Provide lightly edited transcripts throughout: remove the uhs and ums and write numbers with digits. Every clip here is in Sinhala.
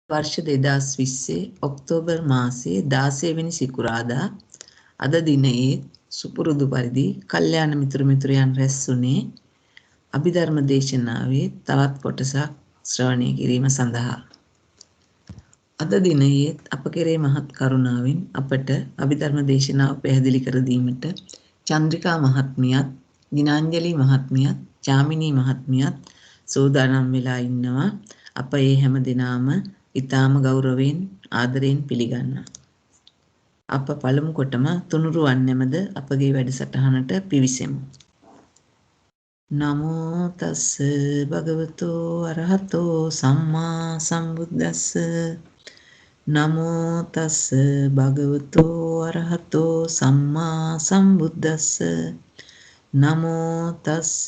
वर्ष 2020 ඔක්තෝබර් මාසයේ 16 වෙනි සිකුරාදා අද දිනයේ සුපුරුදු පරිදි කල්යාණ මිතුරු මිතුරියන් රැස් වුණේ අභිධර්ම දේශනාවේ තවත් කොටසක් ශ්‍රවණය කිරීම සඳහා. අද දිනයේ අප කෙරේ මහත් කරුණාවෙන් අපට අභිධර්ම දේශනාව පැහැදිලි කර දීමට චන්ද්‍රිකා මහත්මියත්, දිනාංජලි මහත්මියත්, චාමිනී මහත්මියත් සූදානම් වෙලා ඉන්නවා. අප ඒ හැම දිනාම ඊටාම ගෞරවයෙන් ආදරයෙන් පිළිගන්නවා. අප පළමු කොටම තුනුරුවන් නැමද අපගේ වැඩසටහනට පිවිසෙමු. නමෝ තස්ස භගවතෝ අරහතෝ සම්මා සම්බුද්දස්ස. නමෝ තස්ස භගවතෝ අරහතෝ සම්මා සම්බුද්දස්ස. නමෝ තස්ස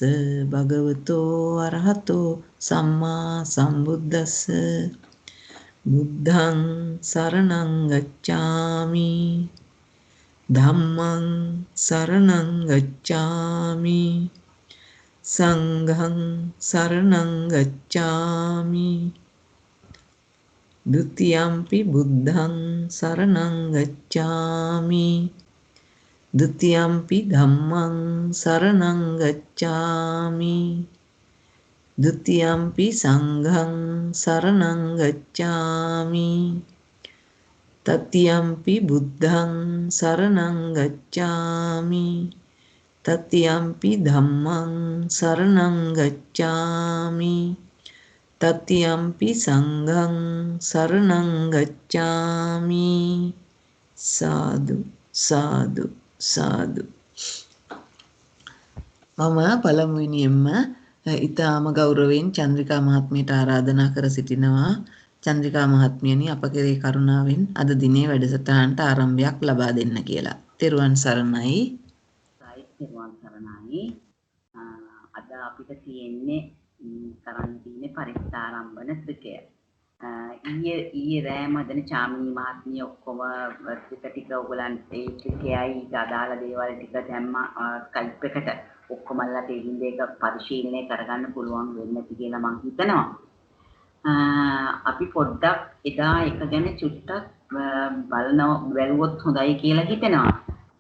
භගවතෝ අරහතෝ සම්මා සම්බුද්දස්ස. බුද්ධං සරණං ගච්ඡාමි. ධම්මං සරණං ගච්ඡාමි. සංඝං සරණං ගච්ඡාමි. ဒ ුතියම්පි බුද්ධං සරණං ගච්ඡාමි. ဒ ුතියම්පි ධම්මං සරණං ගච්ඡාමි. ဒ ුතියම්පි සංඝං සරණං ගච්ඡාමි. තතියම්පි බුද්ධං සරණං ගච්ඡාමි. තතියම්පි ධම්මං සරණං ගච්ඡාමි. තතියම්පි සංඝං සරණං ගච්ඡාමි. සාදු සාදු සාදු. මම පළමුවෙනියෙන්ම ඊටාම ගෞරවයෙන් චන්ද්‍රිකා මහත්මියට ආරාධනා කර සිටිනවා. චන්ද්‍රිකා මහත්මියනි, අප කෙරේ කරුණාවෙන් අද දිනේ වැඩසටහනට ආරම්භයක් ලබා දෙන්න කියලා. තෙරුවන් සරණයි. තෙරුවන් සරණයි. අද අපිට තියෙන්නේ කරන්න තියෙන්නේ පරිත්‍යාරම්භන ත්‍රිකය. ඊයේ රෑ මදන චාමිනී මහත්මිය ඔක්කොම ටික ඔයගලන්ට ඒ ත්‍රිකයයි අදාළ දේවල් ටික දැම්මා ස්කයිප් එකට. ඔක්කොමලා තේින් දෙක පරිශීලනය කරගන්න පුළුවන් වෙන්නේ නැති කියලා මම හිතනවා. අපි පොඩ්ඩක් එදා එක ගැන චුට්ටක් බලුවොත් හොඳයි කියලා හිතෙනවා.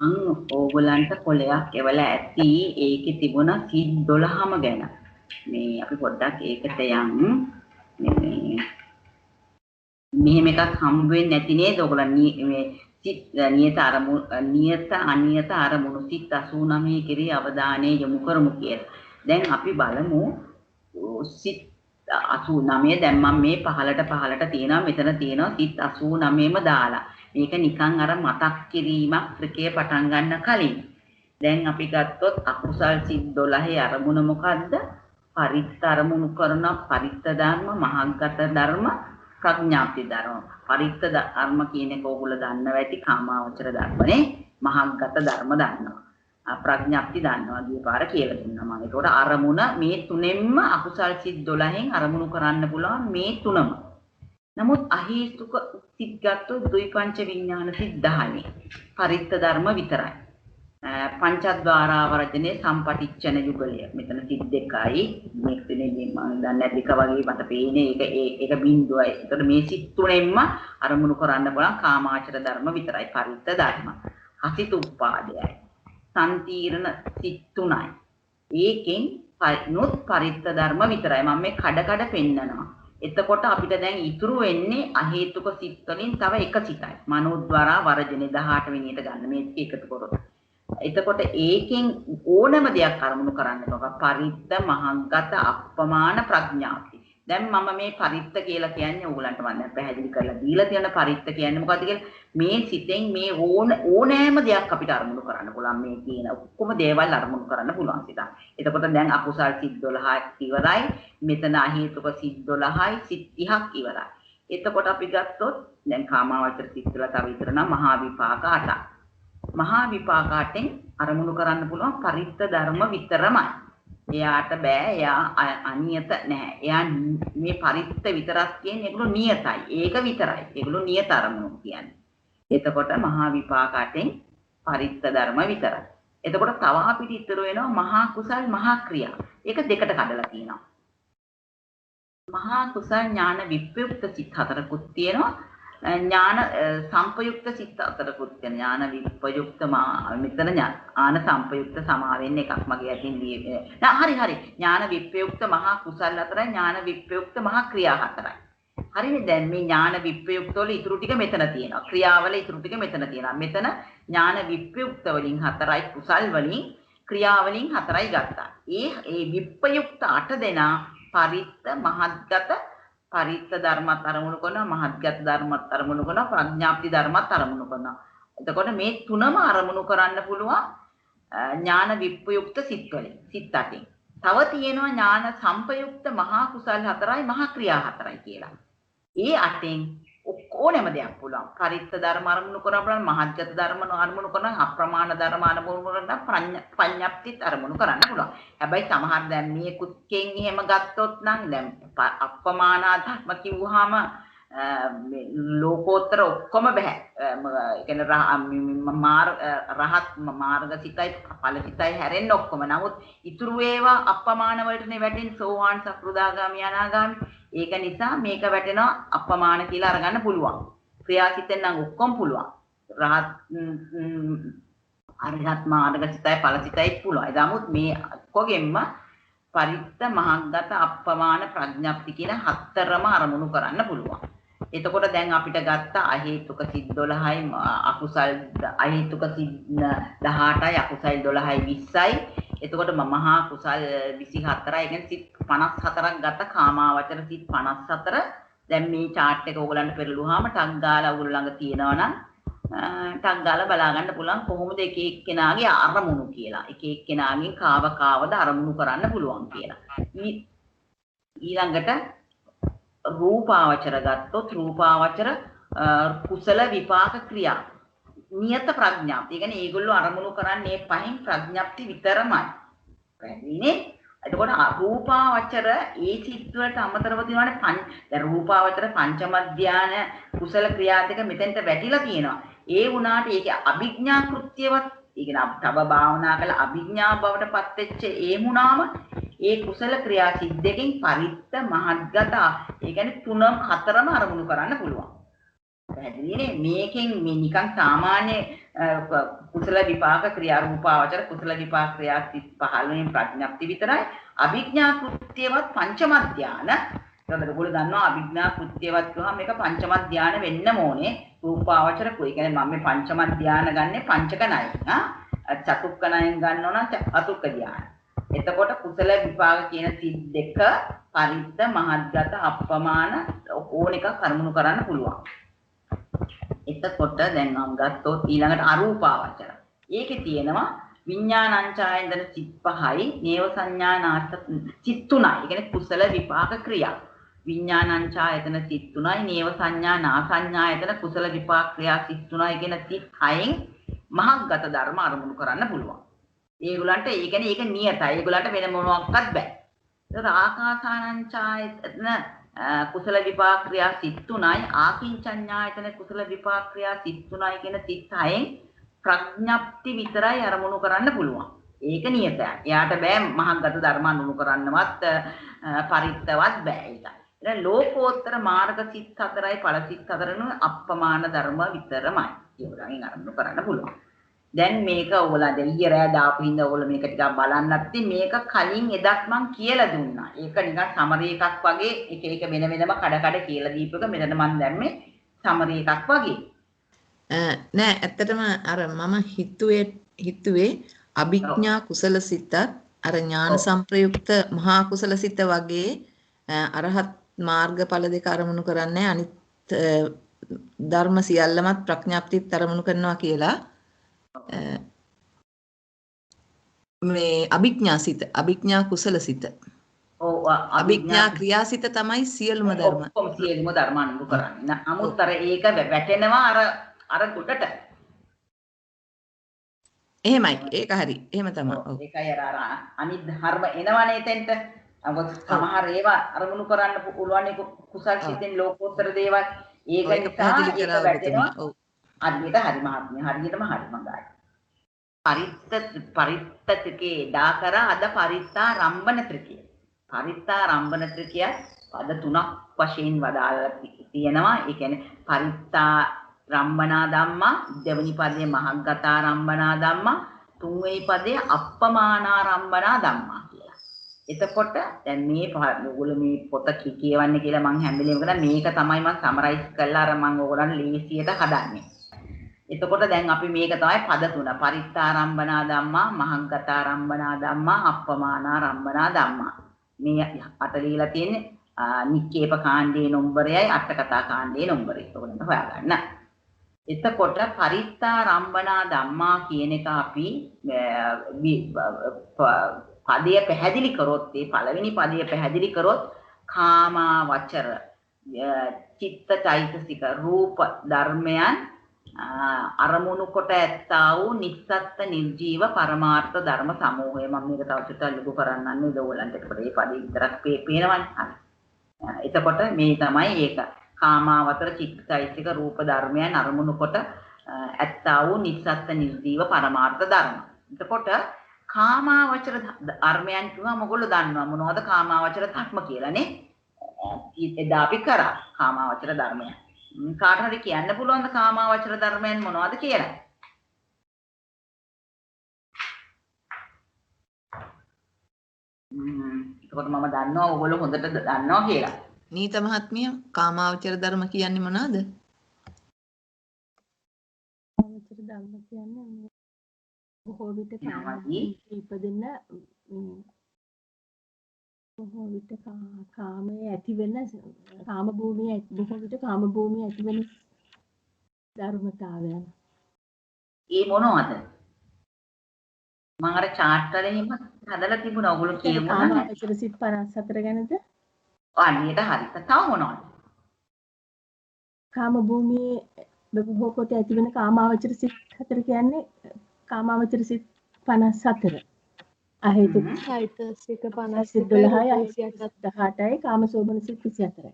මම ඕගොල්ලන්ට කොලයක් එවලා ඇති. ඒකේ තිබුණ සිත් 12ම ගැන. මේ අපි පොඩ්ඩක් ඒකට යමු. මෙහෙම එකක් හම්බ වෙන්නේ නැති නේද? ඔයගොල්ලන් මේ සිත් නියත අනියත අරමුණු සිත් 89 කෙරෙහි අවධානය යොමු කරමු කියලා. දැන් අපි බලමු සිත් 89 දැන් මම මේ පහලට තියෙනවා. මෙතන තියෙනවා සිත් 89ම දාලා. මේක නිකන් අර මතක් කිරීමක් ත්‍රිකය පටන් ගන්න කලින්. දැන් අපි ගත්තොත් අකුසල් සිත් 12 අරමුණ මොකද්ද? පරිත්ත අරමුණු කරන පරිත්ත ධර්ම, මහග්ගත ධර්ම, ප්‍රඥාප්ති ධර්ම. පරිත්ත ධර්ම කියන එක ඕගොල්ලෝ දන්නවා ඇති, කාමාවචර ධර්මනේ. මහග්ගත ධර්ම දන්නවා. ප්‍රඥාප්ති දන්නවා ගිය පාර කියලා දුන්නා මම. ඒකට අරමුණ මේ තුනෙන්ම අකුසල් සිත් 12න් අරමුණු කරන්න පුළුවන් මේ තුනම. නමුත් අහේතුක සිත් ගත්තොත් ද්විපංච විඥාන සිත් 10. පරිත්ත ධර්ම විතරයි. පංචද්වාරා වර්ජනේ සම්පටිච්ඡන යුගලය. මෙතන සිත් දෙකයි. මේක තුනේ මම දන්නේ දෙක වගේ මට පේන්නේ. ඒක බිඳුවයි. ඒතකොට මේ සිත් තුනෙන්ම අරමුණු කරන්න බලන කාමාචර ධර්ම විතරයි. පරිත්ත ධර්ම. හසිත උපාදයයි. සම්තිරණ සිත් 3යි. ඒකෙන් නොත් පරිත්ත ධර්ම විතරයි. මම මේ කඩ පෙන්නනවා. එතකොට අපිට දැන් ඉතුරු වෙන්නේ අහේතුක සිත් වලින් තව එක සිතයි. මනෝද්වාරා වර්ජනේ 18 වෙනියට ගන්න මේ එකතු කරොත්. එතකොට ඒකෙන් ඕනම දෙයක් අරමුණු කරන්න බෑ. පරිත්ත, මහග්ගත, අප්පමාන, ප්‍රඥාප්ති. දැන් මම මේ පරිත්ත කියලා කියන්නේ ඕගලන්ට මම දැන් පැහැදිලි කරලා දීලා තියෙන පරිත්ත කියන්නේ මොකද්ද කියලා. මේ සිතෙන් මේ ඕනෑම දෙයක් අපිට අරමුණු කරන්න පුළුවන්. මේ කියන ඔක්කොම දේවල් අරමුණු කරන්න පුළුවන් සිතක්. එතකොට දැන් අකුසල් සිත් 12ක් ඉවරයි. මෙතන අහේතුක සිත් 12යි, සිත් 30ක් ඉවරයි. එතකොට අපි ගත්තොත් දැන් කාමාවචර සිත් වල තව විතර නම් මහා විපාක 8ක්. මහා විපාක 8ෙන් අරමුණු කරන්න පුළුවන් පරිත්ත ධර්ම විතරමයි. එයාට බෑ, එයා අනියත නැහැ. එයා මේ පරිත්ත විතරක් කියන්නේ ඒගොල්ලෝ නියතයි. ඒක විතරයි. ඒගොල්ලෝ නියත අරමුණු කියන්නේ. එතකොට මහා විපාක 8ෙන් පරිත්ත ධර්ම විතරයි. එතකොට තව අපිට ඉතුරු වෙනවා මහා කුසල්, මහා ක්‍රියා. ඒක දෙකට කඩලා තියෙනවා. මහා කුසල ඥාන විප්‍රයුක්ත සිත් හතරකුත් තියෙනවා. ඥාන සංපයුක්ත සිත් හතරකුත් තියෙනවා. ඥාන විප්‍රයුක්ත මෙතන ඥාන සංපයුක්ත සමාවෙන්න එකක් මගේ අතින් හරි. ඥාන විප්‍රයුක්ත මහා කුසල හතරයි ඥාන විප්‍රයුක්ත මහා ක්‍රියා හතරයි. හරිනේ දැන් මේ ඥාන විප්‍රයුක්ත වල ඉතුරු ටික මෙතන තියෙනවා. ක්‍රියාවල ඉතුරු ටික මෙතන තියෙනවා. මෙතන ඥාන විප්‍රයුක්ත වලින් හතරයි කුසල් වලින් ක්‍රියා වලින් හතරයි ගත්තා. ඒ විප්‍රයුක්ත 8 දෙනා පරිත්ත මහත්ගත පරිත්ත ධර්මත් අරමුණු කරනවා මහත්ගත ධර්මත් අරමුණු කරනවා ප්‍රඥාප්ති ධර්මත් අරමුණු කරනවා. එතකොට මේ තුනම අරමුණු කරන්න පුළුවන් ඥාන විප්‍රයුක්ත සිත් වලින් සිත් 8න්. තව තියෙනවා ඥාන සංපයුක්ත මහා කුසල් හතරයි මහා ක්‍රියා හතරයි කියලා. ඒ 8න් ඕනෙම දෙයක් පුළුවන්. පරිත්ත ධර්ම අරමුණු කරනවා බලන්න මහත්ගත ධර්ම අරමුණු කරනවා අප්‍රමාණ ධර්ම අරමුණු කරනවා පඤ්ඤප්තිත් අරමුණු කරන්න පුළුවන්. හැබැයි සමහර දැන් මේ කුක්කෙන් එහෙම ගත්තොත් නම් දැන් අප්‍රමාණ ධර්ම කිව්වහම ලෝකෝත්තර ඔක්කොම බෑ. ඒ කියන්නේ රහත් මාර්ග සිතයි ඵල සිතයි හැරෙන්න ඔක්කොම. නමුත් ඉතුරු ඒවා අප්‍රමාණ වලටනේ වැටෙන්නේ සෝවාන් සකෘදාගාමි අනාගාමි. ඒක නිසා මේක වැටෙනවා අප්‍රමාණ කියලා අරගන්න පුළුවන්. ක්‍රියාසිතෙන් නම් ඔක්කොම පුළුවන්. රහත් අරහත් මාර්ග සිතයි ඵල සිතයි පුළුවන්. නමුත් මේ කොගෙම්ම පරිත්ත මහග්ගත අප්‍රමාණ ප්‍රඥප්ති කියන හතරම අරමුණු කරන්න පුළුවන්. එතකොට දැන් අපිට ගත්ත අහේතුක සිත් 12යි අකුසල් අහේතුක සිත් 18යි අකුසල් 12යි 20යි. එතකොට මහා කුසල් 24යි. ඒ කියන්නේ සිත් 54ක් ගත්ත කාමාවචර සිත් 54. දැන් මේ chart එක ඕගලන්ට පෙරළුවාම ටක් ගාලා ඕගොල්ලෝ ළඟ තියෙනවා නම් ටක් ගාලා බලා ගන්න පුළුවන් කොහොමද එක එක්කෙනාගේ අරමුණු කියලා. එක එක්කෙනාගෙන් කාවද අරමුණු කරන්න පුළුවන් කියලා. ඊළඟට රූපාවචර ගත්තොත් රූපාවචර කුසල විපාක ක්‍රියා නියත ප්‍රඥාප්ති. ඒ කියන්නේ ඒගොල්ලෝ අරමුණු කරන්නේ පහෙන් ප්‍රඥාප්ති විතරමයි. පැහැදිලිනේ? එතකොට රූපාවචර ඒ සිත් වලට අමතරව තියෙනවානේ දැන් රූපාවචර පංචම ධානය කුසල ක්‍රියා දෙක මෙතෙන්ට වැටිලා තියෙනවා. ඒ වුණාට ඒකේ අභිඥා කෘත්‍යවත් ඒ කියන්නේ තව භාවනා කළ අභිඥා බවට පත් වෙච්ච ඒ වුණාම ඒ කුසල ක්‍රියා සිත් දෙකෙන් පරිත්ත මහත්ගත ඒ කියන්නේ තුනම හතරම අරමුණු කරන්න පුළුවන්. පැහැදිලිනේ? මේකෙන් මේ නිකන් සාමාන්‍ය කුසල විපාක ක්‍රියා රූපාවචර කුසල විපාක ක්‍රියා 15 ප්‍රඥප්ති විතරයි. අභිඥා කෘත්‍යවත් පංචම ධාන. ඒකට ඔයගොල්ලෝ දන්නවා අභිඥා කෘත්‍යවත් කියවහම මේක පංචම ධාන වෙන්න ඕනේ. රූපාවචර කුයි කියන්නේ මම මේ පංචම ධාන ගන්නෙ පංචක ණය. චතුක්ක ණයෙන් ගන්නව නම් චතුක්ක ධාන. එතකොට කුසල විපාක කියන සිත් දෙක පරිත්ත මහත්ගත අප්‍රමාණ ඕන එකක් අරමුණු කරන්න පුළුවන්. එතකොට දැන් මම ගත්තොත් ඊළඟට අරූපාවචර. ඒකේ තියෙනවා විඥානංචායතන සිත් 5යි නේව සංඥානාර්ථ සිත් 3යි. ඒ කියන්නේ කුසල විපාක ක්‍රියා. විඥානංචායතන සිත් 3යි නේව සංඥානා සංඥායතන කුසල විපාක ක්‍රියා සිත් 3යි කියන සිත් 6න් මහග්ගත ධර්ම අරමුණු කරන්න පුළුවන්. ඒගොල්ලන්ට ඒ කියන්නේ ඒක නියතයි. ඒගොල්ලන්ට වෙන මොනවාක්වත් බෑ. ඒක ආකාසානංචායතන කුසල විපාක ක්‍රියා සිත් 3යි ආකින්චඤ්ඤායතන කුසල විපාක ක්‍රියා සිත් 3යි කියන සිත් 6න් ප්‍රඥප්ති විතරයි අරමුණු කරන්න පුළුවන්. ඒක නියතයි. එයාට බෑ මහග්ගත ධර්ම අනුමු කරන්නවත් පරිත්තවත් බෑ ඒක. එහෙනම් ලෝකෝත්තර මාර්ග සිත් 4යි ඵල සිත් 4න අප්‍රමාණ ධර්ම විතරමයි. ඒගොල්ලන්ගෙන් අරමුණු කරන්න පුළුවන්. දැන් මේක ඔයගොල්ලෝ ඊයේ රෑ දාපු හින්දා ඔයගොල්ලෝ මේක ටිකක් බලන්නත් මේක කලින් එදත් මං කියලා දුන්නා. ඒක නිකන් සමරි එකක් වගේ එක එක වෙන වෙනම කඩ කියලා දීපු එක මෙතන මං දැම්මේ සමරි එකක් වගේ. නෑ ඇත්තටම අර මම හිතුවේ අභිඥා කුසල සිතත් අර ඥාන සංප්‍රයුක්ත මහා කුසල සිත වගේ අරහත් මාර්ගඵල දෙක අරමුණු කරන්නේ අනිත් ධර්ම සියල්ලමත් ප්‍රඥාප්තිත් අරමුණු කරනවා කියලා. මේ අභිඥා කුසල සිත. ඔව් අභිඥා ක්‍රියාසිත තමයි සියලුම ධර්ම. ඔක්කොම සියලුම ධර්ම අනුමු කරන්නේ. නමුත් අර ඒක වැටෙනවා අර ගොඩට. එහෙමයි. ඒක හරි. එහෙම තමයි. ඔව්. ඒකයි අර අනිත් ධර්ම එනවනේ එතෙන්ට. අවස් සමහර ඒවා අරමුණු කරන්න පුළුවන් කුසල් සිතෙන් ලෝකෝත්තර දේවල්. ඒක නිසා ඒක වැටෙනවා. ඔව්. හරියට හරි මහත්මිය. හරියටම හරි මඟයි. පරිත්තතිකේ දාකර අද පරිත්තා රම්බන ත්‍රිකය. පරිත්තා රම්බන ත්‍රිකය පද තුනක් වශයෙන් වදාළා තියෙනවා. ඒ කියන්නේ පරිත්තා රම්මනා ධම්මා, දෙවෙනි පදයේ මහග්ගතා රම්මනා ධම්මා, තුන්වෙනි පදයේ අප්පමානා රම්මනා ධම්මා කියලා. එතකොට දැන් මේ ඔයගොල්ලෝ මේ පොත කියවන්නේ කියලා මම හැම වෙලේම කරා මේක තමයි මම සමරයිස් කරලා අර මම ඔයගොල්ලන් ලේසියට හදන්නේ. එතකොට දැන් අපි මේක තමයි පද තුන. පරිත්තාරම්භනා ධම්මා, මහග්ගතාරම්භනා ධම්මා, අප්පමානාරම්භනා ධම්මා. මේ අට ලියලා තියෙන්නේ නික්කේප කාණ්ඩයේ නම්බරයයි අටකතා කාණ්ඩයේ නම්බරය. ඔයගොල්ලන්ට හොයාගන්න. එතකොට පරිත්තාරම්භනා ධම්මා කියන එක අපි පදය පැහැදිලි කරොත් ඒ පළවෙනි පදය පැහැදිලි කරොත් කාමාවචර චිත්ත චෛතසික රූප ධර්මයන් අරමුණු කොට ඇත්තා වූ නිස්සත්ත්‍ය නිර්ජීව පරමාර්ථ ධර්ම සමූහය. මම මේක තව චුට්ටක් ලොකු කරන්නන්නේ නේද ඔයගොල්ලන්ට. එතකොට මේ පදේ විතරක් පේනවනේ. හරි. එතකොට මේ තමයි ඒක. කාමාවචර චිත්ත චෛතසික රූප ධර්මයන් අරමුණු කොට ඇත්තා වූ නිස්සත්ත්‍ය නිර්ජීව පරමාර්ථ ධර්ම. එතකොට කාමාවචර ධර්මයන් කියවම ඔයගොල්ලෝ දන්නවා මොනවද කාමාවචර ධර්ම කියලානේ. එදා අපි කරා කාමාවචර ධර්මයන්. කාට හරි කියන්න පුළුවන්ද කාමාවචර ධර්මයන් මොනවද කියලා? එතකොට මම දන්නවා ඔයගොල්ලෝ හොඳට දන්නවා කියලා. නීත මහත්මිය කාමාවචර ධර්ම කියන්නේ මොනවද? කාමාවචර ධර්ම කියන්නේ බොහෝ විට ඉපදෙන බොහෝ විට කාමයේ ඇති වෙන කාම භූමියේ බොහෝ විට කාම භූමියේ ඇති වෙන ධර්මතාවයන්. ඒ මොනවද? මම අර chart වලින් හදලා තිබුණා ඔයගොල්ලෝ කියමුනා. කාමාවචර සිත් 54 ගැනද? අනියට හරි. තව මොනවද? කාම භූමියේ බොහෝ කොට ඇති වෙන කාමාවචර සිත් 4 කියන්නේ කාමාවචර සිත් 54. අහේතුක චෛතසික 12යි 18යි කාමසෝබන සිත් 24යි.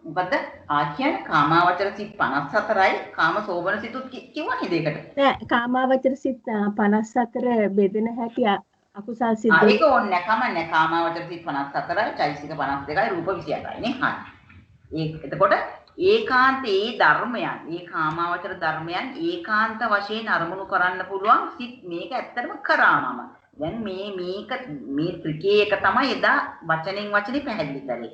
මොකද ආඛ්‍යාන කාමාවචර සිත් 54යි කාමසෝබන සිතුත් කිව්වනේ දෙකට. නෑ කාමාවචර සිත් 54 බෙදෙන හැටි අකුසල් සිත් ඒක ඕනේ නැහැ කමන්නේ කාමාවචර සිත් 54යි චෛතසික 52යි රූප 28යි නේ. හරි. එතකොට ඒකාන්තේ ධර්මයන් ඒ කාමාවචර ධර්මයන් ඒකාන්ත වශයෙන් අරමුණු කරන්න පුළුවන් සිත් මේක ඇත්තටම කරාමම දැන් මේක මේ ත්‍රිකේ එක තමයි එදා වචනෙන් වචනේ පැහැදිලි කරේ.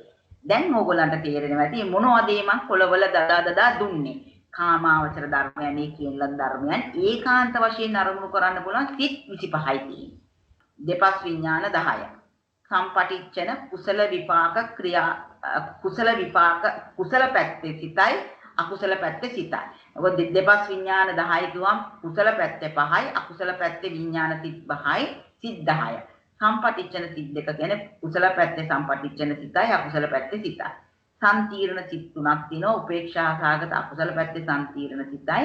දැන් ඕගොල්ලන්ට තේරෙනවා ඇති මොනවද මම කොළවල දදා දුන්නේ කාමාවචර ධර්මයන් ඒ කියන ධර්මයන් ඒකාන්ත වශයෙන් අරමුණු කරන්න පුළුවන් සිත් 25යි තියෙන්නේ. දෙපස් විඥාන 10යි. සම්පටිච්ඡන කුසල විපාක ක්‍රියා කුසල විපාක කුසල පැත්තේ සිතයි අකුසල පැත්තේ සිතයි. ඔක දෙපස් විඥාන 10යි කියවම් කුසල පැත්තේ 5යි අකුසල පැත්තේ විඥාන 35යි සිත් 10යි. සම්පටිච්ඡන සිත් දෙක කියන්නේ කුසල පැත්තේ සම්පටිච්ඡන සිතයි අකුසල පැත්තේ සිතයි. සම්තිරණ සිත් තුනක් තියෙනවා උපේක්ෂා සාගත අකුසල පැත්තේ සම්තිරණ සිතයි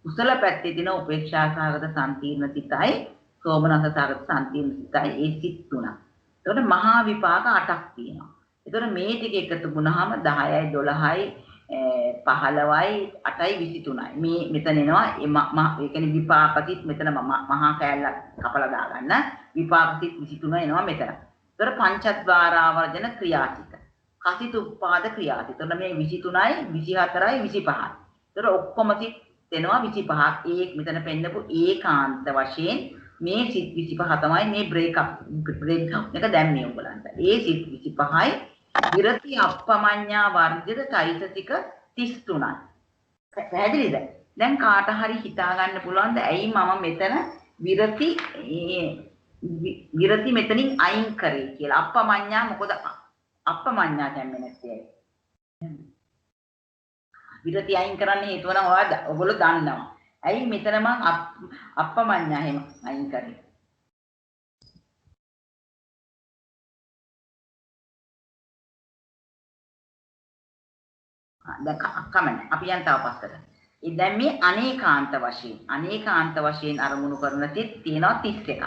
කුසල පැත්තේ තියෙන උපේක්ෂා සාගත සම්තිරණ සිතයි සෝමනස සාගත සම්තිරණ සිතයි ඒ සිත් තුනක්. එතකොට මහා විපාක 8ක් තියෙනවා. එතකොට මේ ටික එකතු වුණාම 10යි 12යි 15යි 8යි 23යි. මේ මෙතන එනවා ඒ කියන්නේ විපාක සිත් මෙතන මහා කෑල්ල කපලා දාගන්න. විපාක සිත් 23 එනවා මෙතන. එතකොට පංචද්වාරාවර්ජන ක්‍රියාසිත. කසිතුප්පාද ක්‍රියාසිත. එතකොට මේ 23යි 24යි 25යි. එතකොට ඔක්කොම සිත් එනවා 25ක්. ඒ මෙතන පෙන්නපු ඒකාන්ත වශයෙන් මේ සිත් 25 තමයි මේ බ්‍රේක් එක දැම්මේ උඹලන්ට. ඒ සිත් 25යි විරති අප්පමඤ්ඤා වර්ජිත චෛතසික 33යි. පැහැදිලිද? දැන් කාට හරි හිතා ගන්න පුළුවන්ද ඇයි මම මෙතන විරති මෙතනින් අයින් කරේ කියලා. අප්පමඤ්ඤා මොකද අප්පමඤ්ඤා කියන්නේ නැත්තේ. විරති අයින් කරන්න හේතුව නම් ඔයගොල්ලෝ දන්නවා. ඇයි මෙතන මං අප්පමඤ්ඤා එහෙම අයින් කරේ? දැන් කමන්නේ අපි යන් තව පස්සට. ඒ දැන් මේ අනේකාන්ත වශයෙන් අරමුණු කරන සිත් තියෙනවා 31ක්.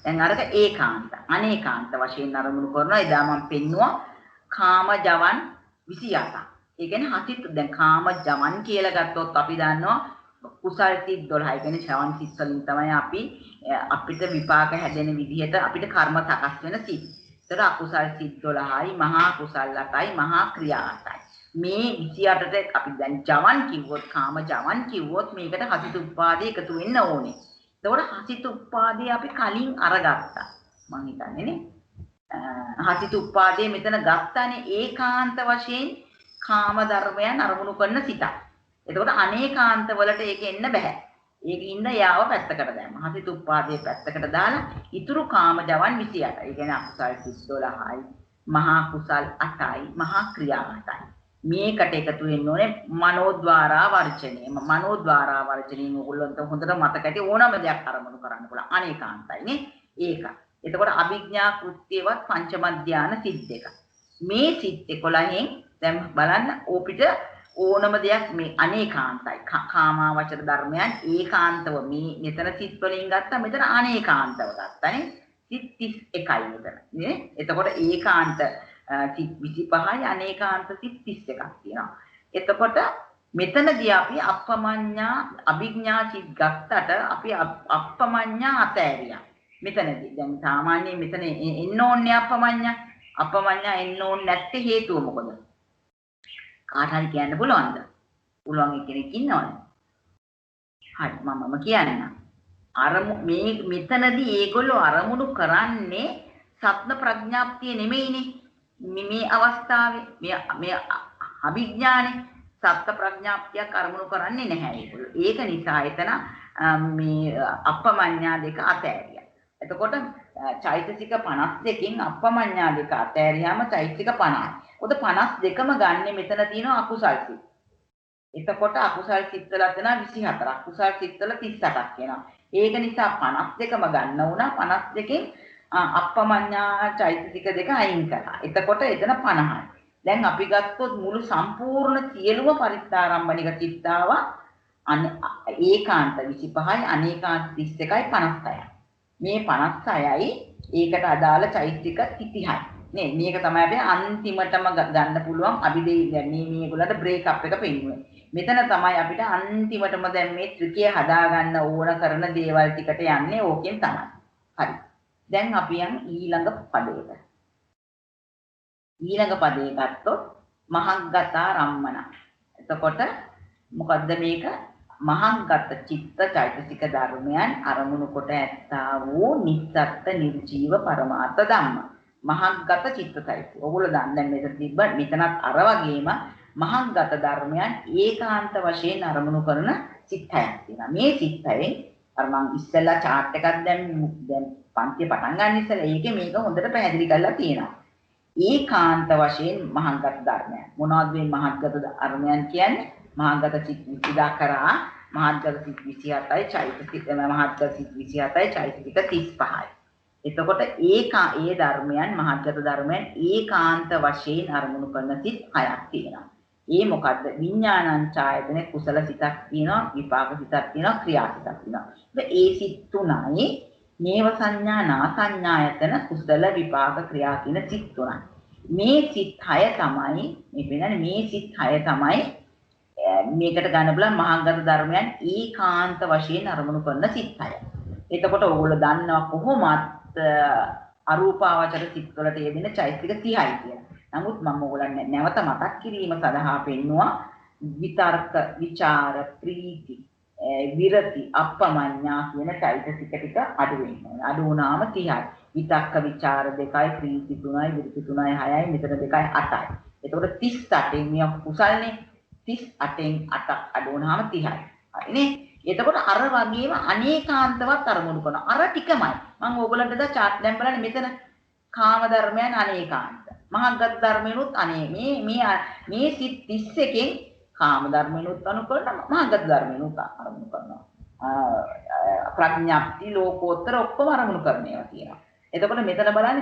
දැන් අරක ඒකාන්ත අනේකාන්ත වශයෙන් අරමුණු කරනවා. එදා මම පෙන්නුවා කාම ජවන් 28ක්. ඒ කියන්නේ හසිත දැන් කාම ජවන් කියලා ගත්තොත් අපි දන්නවා කුසල් සිත් 12යි කියන්නේ ශ්‍රවණ සිත් වලින් තමයි අපිට විපාක හැදෙන විදිහට අපිට කර්ම සකස් වෙන සිත්. ඒතර අකුසල් සිත් 12යි මහා කුසල් 8යි මහා ක්‍රියා 8යි. මේ 28ට අපි දැන් ජවන් කිව්වොත් කාම ජවන් කිව්වොත් මේකට හසිතුප්පාදේ එකතු වෙන්න ඕනේ. එතකොට හසිතුප්පාදේ අපි කලින් අරගත්තා. මං හිතන්නේ නේ. හසිතුප්පාදේ මෙතන ගත්තානේ ඒකාන්ත වශයෙන් කාම ධර්මයන් අරමුණු කරන සිතක්. එතකොට අනේකාන්ත වලට ඒක එන්න බෑ. ඒක ඉන්න යාව පැත්තකට දැම්ම. හසිතුප්පාදේ පැත්තකට දාලා ඉතුරු කාම ජවන් 28. ඒ කියන්නේ අකුසල් සිත් 12යි, මහා කුසල් 8යි, මහා ක්‍රියා 8යි. මේකට එකතු වෙන්න ඕනේ මනෝද්වාරා වර්ජණය. මනෝද්වාරා වර්ජණයෙන් ඕගොල්ලන්ට හොඳට මතක ඇති ඕනම දෙයක් අරමුණු කරන්න පුළුවන්. අනේකාන්තයි නේ. ඒක. එතකොට අභිඥා කෘත්‍යවත් පංචම ධානය සිත් දෙක. මේ සිත් 11න් දැන් බලන්න ඕපිට ඕනම දෙයක් මේ අනේකාන්තයි. කාමාවචර ධර්මයන් ඒකාන්තව මේ මෙතන සිත් වලින් ගත්තා මෙතන අනේකාන්තව ගත්තානේ. සිත් 31යි මෙතන. නේ? එතකොට ඒකාන්ත සිත් 25යි අනේකාන්ත සිත් 31ක් තියෙනවා. එතකොට මෙතනදී අපි අප්පමඤ්ඤා අභිඥා සිත් ගත්තට අපි අප්පමඤ්ඤා අතෑරියා. මෙතනදී දැන් සාමාන්‍යයෙන් මෙතන එන්න ඕනේ අප්පමඤ්ඤා එන්න ඕනේ නැත්තේ හේතුව මොකද? කාට හරි කියන්න පුළුවන්ද? පුළුවන් කෙනෙක් ඉන්නවද? හරි මමම කියන්නම්. මේ මෙතනදී ඒගොල්ලෝ අරමුණු කරන්නේ සත්න ප්‍රඥාප්තිය නෙමෙයිනේ. මේ අවස්ථාවේ මේ අභිඥානේ සත්‍ය ප්‍රඥාප්තියක් අරමුණු කරන්නේ නැහැ ඒගොල්ලෝ. ඒක නිසා එතන මේ අප්පමඤ්ඤා දෙක අතෑරියා. එතකොට චෛතසික 52කින් අප්පමඤ්ඤා දෙක අතෑරියාම චෛතසික 50යි. ඔද 52ම ගන්නෙ මෙතන තියෙනවා අකුසල් සිත්. එතකොට අකුසල් සිත්වල තියෙනවා 24ක්. කුසල් සිත්වල 38ක් වෙනවා. ඒක නිසා 52ම ගන්න වුණා. 52කින් අප්පමඤ්ඤා චෛතසික දෙක අයින් කරා. එතකොට එතන 50යි. දැන් අපි ගත්තොත් මුළු සම්පූර්ණ සියලුම පරිත්තාරම්භනික චිත්තාව ඒකාන්ත 25යි අනේකාන්ත 31යි 56යි. මේ 56යි ඒකට අදාළ චෛතසික 30යි. නේ මේක තමයි අපි අන්තිමටම ගන්න පුළුවන් අභිදේ දැන් මේගොල්ලන්ට බ්‍රේක් අප් එක පෙන්නුවේ. මෙතන තමයි අපිට අන්තිමටම දැන් මේ ත්‍රිකය හදා ගන්න ඕන කරන දේවල් ටිකට යන්නේ ඕකෙන් තමයි. හරි. දැන් අපි යන් ඊළඟ පදයට. ඊළඟ පදේ ගත්තොත් මහග්ගතා රම්මන. එතකොට මොකද්ද මේක? මහග්ගත චිත්ත චෛතසික ධර්මයන් අරමුණු කොට ඇත්තා වූ නිස්සත්ත නිර්ජීව පරමාර්ථ ධම්ම. මහග්ගත චිත්තයිති. ඔගොල්ලෝ දැන් මෙතන තිබ්බ මෙතනත් අර වගේම මහග්ගත ධර්මයන් ඒකාන්ත වශයෙන් අරමුණු කරන චිත්තයක් තියෙනවා. මේ චිත්තයෙන් අර මම ඉස්සෙල්ලා chart එකක් දැන් පන්තිය පටන් ගන්න ඉස්සෙල්ලා ඒකේ මේක හොඳට පැහැදිලි කරලා තියෙනවා. ඒකාන්ත වශයෙන් මහග්ගත ධර්මයන්. මොනවද මේ මහග්ගත ධර්මයන් කියන්නේ? මහග්ගත චිත්ත විදා කරා මහග්ගත චිත්ත 27යි චෛතසික මහග්ගත චිත්ත 27යි චෛතසික 35යි. එතකොට ඒ ධර්මයන් මහග්ගත ධර්මයන් ඒකාන්ත වශයෙන් අරමුණු කරන සිත් 6ක් තියෙනවා. ඒ මොකද්ද? විඥානං ඡායතන කුසල සිතක් තියෙනවා, විපාක සිතක් තියෙනවා, ක්‍රියා සිතක් තියෙනවා. ඒ සිත් තුනයි නේව සංඥා නා සංඥායතන කුසල විපාක ක්‍රියා කියන සිත් තුනයි. මේ සිත් 6 තමයි මේ වෙනනේ මේ සිත් 6 තමයි මේකට ගන්න බලන මහාගත ධර්මයන් ඒකාන්ත වශයෙන් අරමුණු කරන සිත් 6. එතකොට ඕගොල්ලෝ දන්නවා කොහොමත් අරූපාවචර සිත් වලට යෙදෙන චෛතසික 30යි කියලා. නමුත් මම ඕගොල්ලන් නැවත මතක් කිරීම සඳහා පෙන්නවා විතර්ක, විචාර, ප්‍රීති, විරති, අප්පමඤ්ඤා කියන චෛතසික ටික අඩු වෙනවා. අඩු වුණාම 30යි. විතක්ක, විචාර 2යි, ප්‍රීති 3යි, විරති 3යි, 6යි, මෙතන 2යි 8යි. එතකොට 38න් මේ කුසල්නේ 38න් 8ක් අඩු වුණාම 30යි. හරිනේ? එතකොට අර වගේම අනේකාන්තවත් අරමුණු කරනවා. අර ටිකමයි. මම ඕගොල්ලන්ට දා chart දැන් බලන්න මෙතන කාම ධර්මයන් අනේකාන්ත. මහග්ගත ධර්මයනුත් මේ සිත් 31කින් කාම ධර්මයනුත් අනු කරනවා මහග්ගත ධර්මයනුත් අරමුණු කරනවා. ප්‍රඥාප්ති ලෝකෝත්තර ඔක්කොම අරමුණු කරන ඒවා තියෙනවා. එතකොට මෙතන බලන්න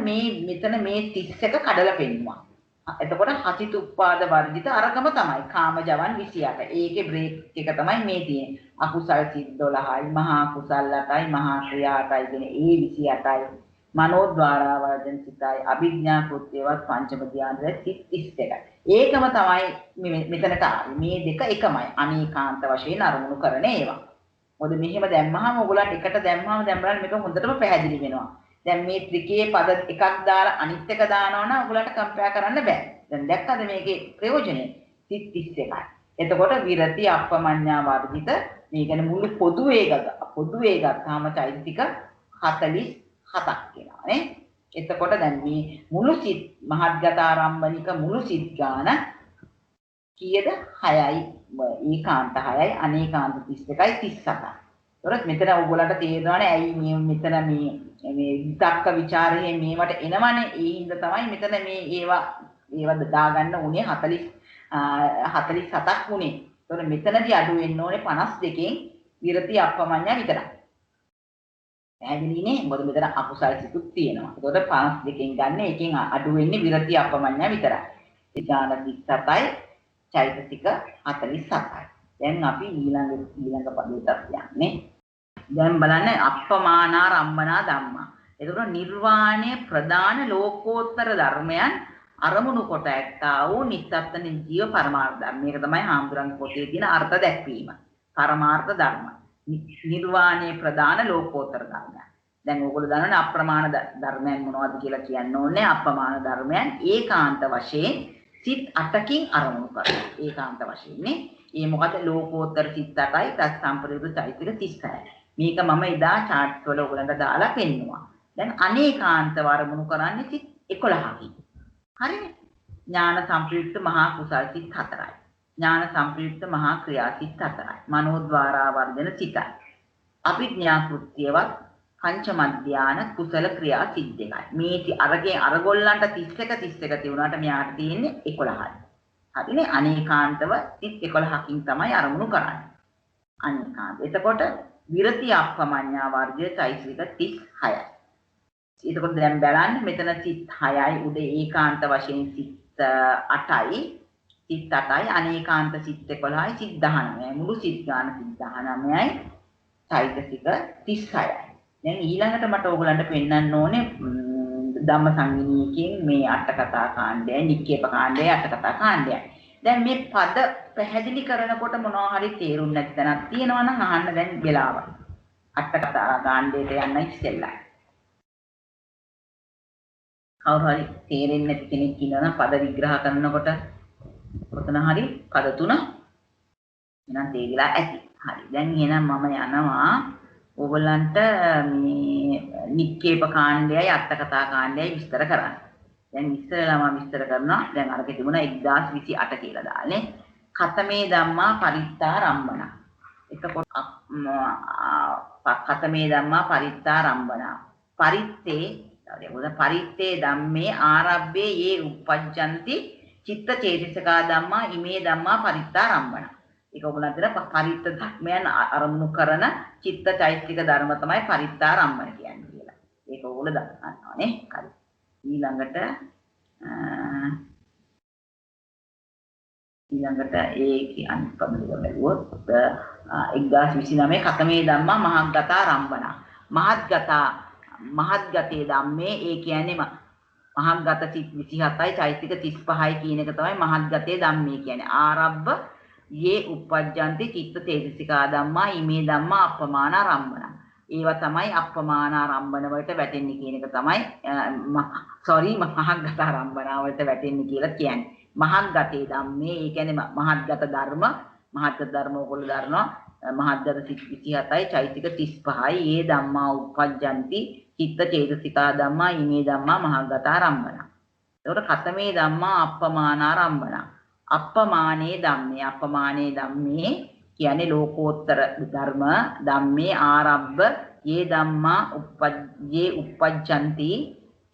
මෙතන මේ 31 කඩලා පෙන්නවා. එතකොට හසිතුප්පාද වර්ජිත අරකම තමයි කාම ජවන් 28. ඒකේ බ්‍රේක් එක තමයි මේ තියෙන්නේ. අකුසල් සිත් 12යි, මහා කුසල් 8යි, මහා ක්‍රියා 8යි කියන ඒ 28යි. මනෝද්වාරා වර්ජන සිතයි, අභිඥා කෘත්‍යවත් පංචම ධ්‍යානයේ සිත් 31යි. ඒකම තමයි මෙතනට ආවේ. මේ දෙක එකමයි. අනේකාන්ත වශයෙන් අරමුණු කරන ඒවා. මොකද මෙහෙම දැම්මහම ඔයගොල්ලන්ට එකට දැම්මහම දැන් බලන්න මේක හොඳටම පැහැදිලි වෙනවා. දැන් මේ ත්‍රිකයේ පද එකක් දාලා අනිත් එක දානවා නම් ඔයගලට කම්පෙයාර් කරන්න බෑ. දැන් දැක්කද මේකේ ප්‍රයෝජනය? සිත් 31යි. එතකොට විරති අප්පමඤ්ඤා වර්ජිත මේ කියන්නේ මුළු පොදුවේ ගත්තාම චෛතසික 47ක් කියනවා නේ. එතකොට දැන් මේ මුළු සිත් මහත්ගතාරම්භනික මුළු සිත් ගාන කීයද? 6යි. ඒකාන්ත 6යි අනේකාන්ත 32යි 37යි. ඒතකොට මෙතන ඔයගොල්ලන්ට තේරෙනවානේ ඇයි මේ මෙතන මේ විතක්ක ਵਿਚාරයේ මේවට එනවනේ. ඒ හින්දා තමයි මෙතන මේ ඒව දාගන්න උනේ 47ක් උනේ. ඒතකොට මෙතනදී අඩු වෙන්න ඕනේ 52කින් විරති අප්පමඤ්ඤා විතරයි. පැහැදිලිනේ? මොකද මෙතන අකුසල් සිතුත් තියෙනවා. ඒතකොට 52කින් ගන්න එකෙන් අඩු වෙන්නේ විරති අප්පමඤ්ඤා විතරයි. ඥාන 37යි චෛතසික 47යි. දැන් අපි ඊළඟ පදයට යන්නේ. දැන් බලන්න අප්පමානාරම්මනා ධම්මා. එතකොට නිර්වාණය ප්‍රධාන ලෝකෝත්තර ධර්මයන් අරමුණු කොට ඇත්තා වූ නිස්සත්තන ජීව පරමාර්ථ ධර්ම. මේක තමයි හාමුදුරන්ගේ පොතේ තියෙන අර්ථ දැක්වීම. පරමාර්ථ ධර්ම. නිර්වාණය ප්‍රධාන ලෝකෝත්තර ධර්මයන්. දැන් ඕගොල්ලෝ දන්නවනේ අප්‍රමාණ ධර්මයන් මොනවද කියලා කියන්න ඕනේ. අප්‍රමාණ ධර්මයන් ඒකාන්ත වශයෙන් සිත් 8කින් අරමුණු කරනවා. ඒකාන්ත වශයෙන් නේ. ඒ මොකද ලෝකෝත්තර සිත් 8යි තත් සම්ප්‍රයුක්ත චෛතසික 36යි. මේක මම එදා chart වල ඔයගලන්ට දාලා පෙන්නුවා. දැන් අනේකාන්ත වරමුණු කරන්නේ සිත් 11කින්. හරිනේ. ඥාන සම්ප්‍රයුක්ත මහා කුසල් සිත් 4යි. ඥාන සම්ප්‍රයුක්ත මහා ක්‍රියා සිත් 4යි. මනෝද්වාරා වර්ධන සිතයි. අභිඥා කෘත්‍යවත් පංච මධ්‍යාන කුසල ක්‍රියා සිත් 2යි. මේ අරගොල්ලන්ට 31 තිබුණාට මෙයාට තියෙන්නේ 11යි. හරිනේ. අනේකාන්තව සිත් 11කින් තමයි අරමුණු කරන්නේ. අනේකාන්ත. එතකොට විරති අප්පමඤ්ඤා වර්ගයේ චෛතසික 36යි. එතකොට දැන් බලන්න මෙතන සිත් 6යි උඩ ඒකාන්ත වශයෙන් සිත් 8යි අනේකාන්ත සිත් 11යි සිත් 19යි මුළු සිත් ගාන සිත් 19යි චෛතසික 36යි. දැන් ඊළඟට මට ඕගලන්ට පෙන්වන්න ඕනේ ධම්මසංගිනියකින් මේ අට කතා කාණ්ඩයයි නික්කේප කාණ්ඩයයි අට කතා කාණ්ඩයයි. දැන් මේ පද පැහැදිලි කරනකොට මොනවා හරි තේරුම් නැති තැනක් තියෙනවා නම් අහන්න දැන් වෙලාව. අට කතා කාණ්ඩයට යන්න ඉස්සෙල්ලා. කවුරු හරි තේරෙන්නේ නැති කෙනෙක් ඉන්නවා නම් පද විග්‍රහ කරනකොට ඔතන හරි පද තුන එහෙනම් තේරිලා ඇති. හරි. දැන් එහෙනම් මම යනවා ඕගොල්ලන්ට මේ නික්කේප කාණ්ඩයයි අට කතා කාණ්ඩයයි විස්තර කරන්න. දැන් ඉස්සෙල්ලාම විස්තර කරනවා. දැන් අරක තිබුණා 1028 කියලා දාන්නේ. කතමේ ධම්මා පරිත්තාරම්භන. එතකොට කතමේ ධම්මා පරිත්තාරම්භන. පරිත්තේ ධම්මේ ආරබ්බේ යේ උපජ්ජಂತಿ චිත්ත චේතසිකා ධම්මා ඉමේ ධම්මා පරිත්තාරම්භන. ඒක ඔයගොල්ලන්ට පරිත්ත ධර්මයන් අරමුණු කරන චිත්ත චෛතසික ධර්ම තමයි පරිත්තාරම්භන කියන්නේ කියලා. ඒක ඔයගොල්ලෝ දන්නවා නේ. හරි. ඊළඟට ඒකේ අනිත් පදවල බැලුවොත් 1029 කතමේ ධම්මා මහග්ගතාරම්භන. මහත්ගතේ ධම්මේ ඒ කියන්නේ මහත්ගත සිත් 27යි චෛතසික 35යි කියන එක තමයි මහත්ගතේ ධම්මේ කියන්නේ. ආරබ්බ යේ උපජ්ජಂತಿ චිත්ත තේජසිකා ධම්මා ඉමේ ධම්මා අප්පමානාරම්භන. ඒවා තමයි අප්පමානාරම්භන වලට වැටෙන්නේ කියන එක තමයි මහත්ගතාරම්භන වලට වැටෙන්නේ කියලා කියන්නේ. මහත්ගතේ ධම්මේ ඒ කියන්නේ මහත්ගත ධර්ම ඔයගොල්ලෝ දන්නවා. මහත්ගත සිත් 27යි චෛතසික 35යි ඒ ධම්මා උපජ්ජಂತಿ චිත්ත චේතසිකා ධම්මා ඉමේ ධම්මා මහග්ගතාරම්භන. එතකොට කතමේ ධම්මා අප්පමානාරම්භන. අප්පමානේ ධම්මේ කියන්නේ ලෝකෝත්තර ධර්ම ධම්මේ ආරබ්බ යේ ධම්මා උපජ්ජಂತಿ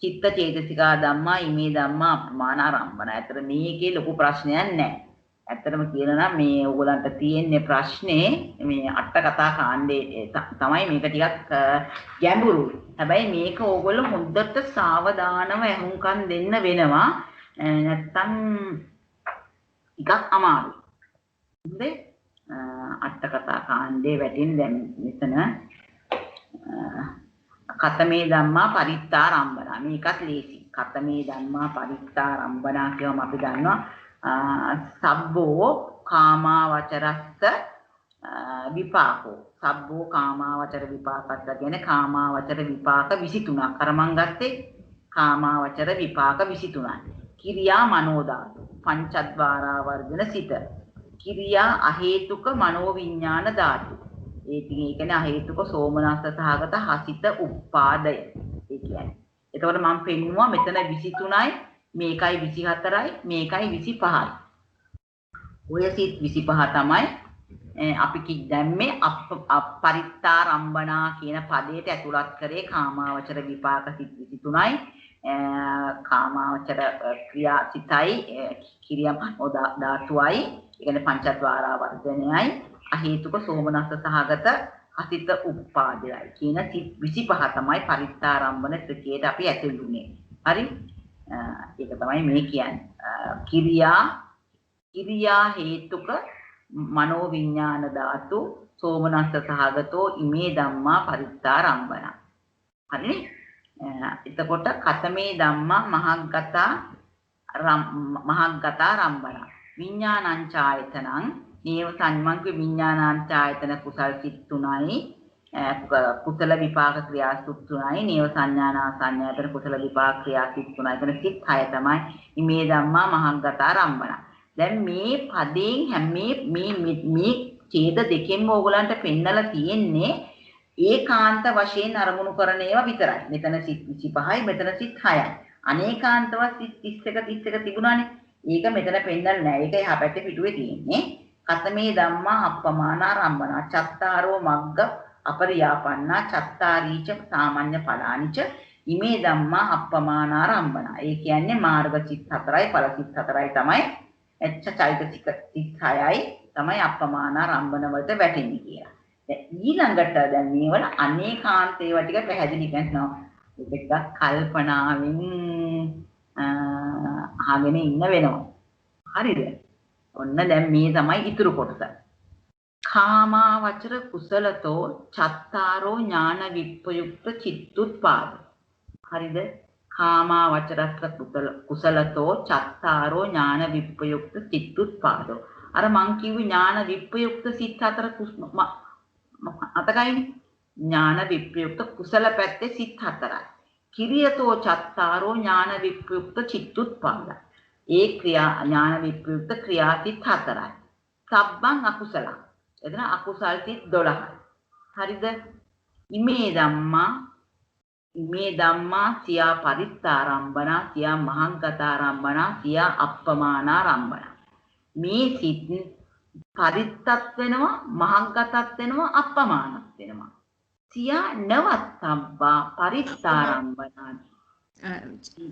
චිත්ත චේතසිකා ධම්මා ඉමේ ධම්මා අප්පමානාරම්භන. ඇත්තට මේකේ ලොකු ප්‍රශ්නයක් නැහැ. ඇත්තටම කියනවා නම් මේ ඕගලන්ට තියෙන්නේ ප්‍රශ්නේ මේ අට කතා කාණ්ඩේ තමයි මේක ටිකක් ගැඹුරුයි. හැබැයි මේක ඕගොල්ලෝ හොඳට සාවධානව අහුම්කම් දෙන්න වෙනවා. නැත්තම් ටිකක් අමාරුයි. හොඳේ අට කතා කාණ්ඩේ වැටෙන දැන් මෙතන කතමේ ධම්මා පරිත්තාරම්භන. මේකත් ලේසි. කතමේ ධම්මා පරිත්තාරම්භන කියවම අපි දන්නවා සබ්බෝ කාමා වචරස්ස විපාකෝ සබ්බෝ කාමාවචර විපාකත් කියන කාමාවචර විපාක 23ක් අර මං ගත්තේ කාමාවචර විපාක 23යි කිරියා මනෝ ධාතු පංචද්වාරා වර්ධන සිත කිරියා අහේතුක මනෝ විඥාන ධාතු ඒ කියන්නේ අහේතුක සෝමනස්ස සහගත හසිත උපාදය ඒ කියන්නේ එතකොට මම පෙන්නුවා මෙතන 23යි මේකයි 24යි මේකයි 25යි ඔය සිත් 25 තමයි අපි දැම්මේ පරිත්තාරම්බනා කියන පදයට ඇතුළත් කරේ කාමාවචර විපාක සිත් 23යි කාමාවචර ක්‍රියා සිතයි කිරියා ධාතුවයි ඒ කියන්නේ පංචද්වාරා වර්ධනයයි අහේතුක සෝමනස්ස සහගත හසිත උපාදයයි කියන සිත් 25 තමයි පරිත්තාරම්බන ත්‍රිකයට අපි ඇතුළුනේ හරි ඒක තමයි මේ කියන්නේ කිරියා හේතුක මනෝ විඥාන ධාතු සෝමනස්ස සහගතෝ ඉමේ ධම්මා පරිත්තාරම්බන හරිනේ එතකොට කතමේ ධම්මා මහග්ගතා රම්බන විඥානං ඡායතනං නේව සංමංක විඥානං ඡායතන කුසල් සිත් 3යි කුසල විපාක ක්‍රියා සිත් 3යි නේව සංඥානා සංඥාතන කුසල විපාක ක්‍රියා සිත් 3යි එතන සිත් 6 තමයි ඉමේ ධම්මා මහග්ගතා රම්බන දැන් මේ පදයෙන් හැම මේ ඡේද දෙකෙන්ම ඕගලන්ට පෙන්නලා තියෙන්නේ ඒකාන්ත වශයෙන් අරමුණු කරන ඒවා විතරයි. මෙතන සිත් 25යි මෙතන සිත් 6යි. අනේකාන්තව සිත් 31 තිබුණානේ. ඒක මෙතන පෙන්නලා නැහැ. ඒක එහා පැත්තේ පිටුවේ තියෙන්නේ. කතමේ ධම්මා අප්පමානාරම්භනා චත්තාරෝ මග්ග අපරියාපන්නා චත්තාරීච සාමාන්‍ය ඵලානිච ඉමේ ධම්මා අප්පමානාරම්භනා. ඒ කියන්නේ මාර්ග සිත් 4යි ඵල සිත් 4යි තමයි එච්ච චෛතසික 36යි තමයි අප්පමානාරම්භන වලට වැටෙන්නේ කියලා. ඊළඟට දැන් මේවල අනේකාන්ත ඒවා ටික පැහැදිලි කරනවා. ඒක කල්පනාවෙන් අහගෙන ඉන්න වෙනවා. හරිද? ඔන්න දැන් මේ තමයි ඉතුරු කොටස. කාමාවචර කුසලතෝ චත්තාරෝ ඥාන විප්පයුක්ත චිත්තුත්පාද. හරිද? කාමාවචරස්ස කුසලතෝ චත්තාරෝ ඥාන විප්පයුක්ත චිත්තුත්පාදෝ. අර මං කිව්ව ඥාන විප්පයුක්ත සිත් 4 අතකයිනේ ඥාන විප්‍රයුක්ත කුසල පැත්තේ සිත් 4යි කිරියතෝ චත්තාරෝ ඥාන විප්‍රයුක්ත චිත්තුත්පාද ඒ ක්‍රියා ඥාන විප්‍රයුක්ත ක්‍රියා සිත් 4යි සබ්බං අකුසල එතන අකුසල් සිත් 12යි හරිද ඉමේ ධම්මා සියා පරිත්තාරම්බනා සියා මහංගතාරම්බනා සියා අප්පමානාරම්බනා මේ සිත් පරිත්තත් වෙනවා මහංගතත් වෙනවා අප්පමානත් වෙනවා සියා නවත්තබ්බා පරිත්තාරම්බනා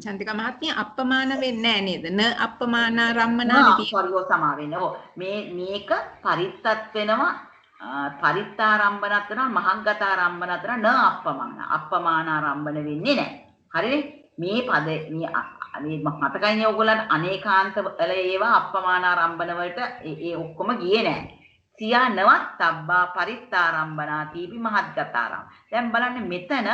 චන්දිකා මහත්මිය අප්පමාන වෙන්නේ නැහැ නේද න අප්පමානාරම්මනා සරියෝ සමා වෙනවා මේක පරිත්තත් වෙනවා පරිත්තාරම්බනත් වෙනවා මහංගතාරම්බනත් වෙනවා න අප්පමානාරම්බන වෙන්නේ නැහැ හරිනේ මේ පද මේ මතකයිනේ ඔයගොල්ලන්ට අනේකාන්ත වල ඒවා අප්පමානාරම්භන වලට ඒ ඔක්කොම ගියේ නැහැ. සියා නවත්තබ්බා පරිත්තාරම්භනා තීපි මහත්ගතාරම්. දැන් බලන්න මෙතන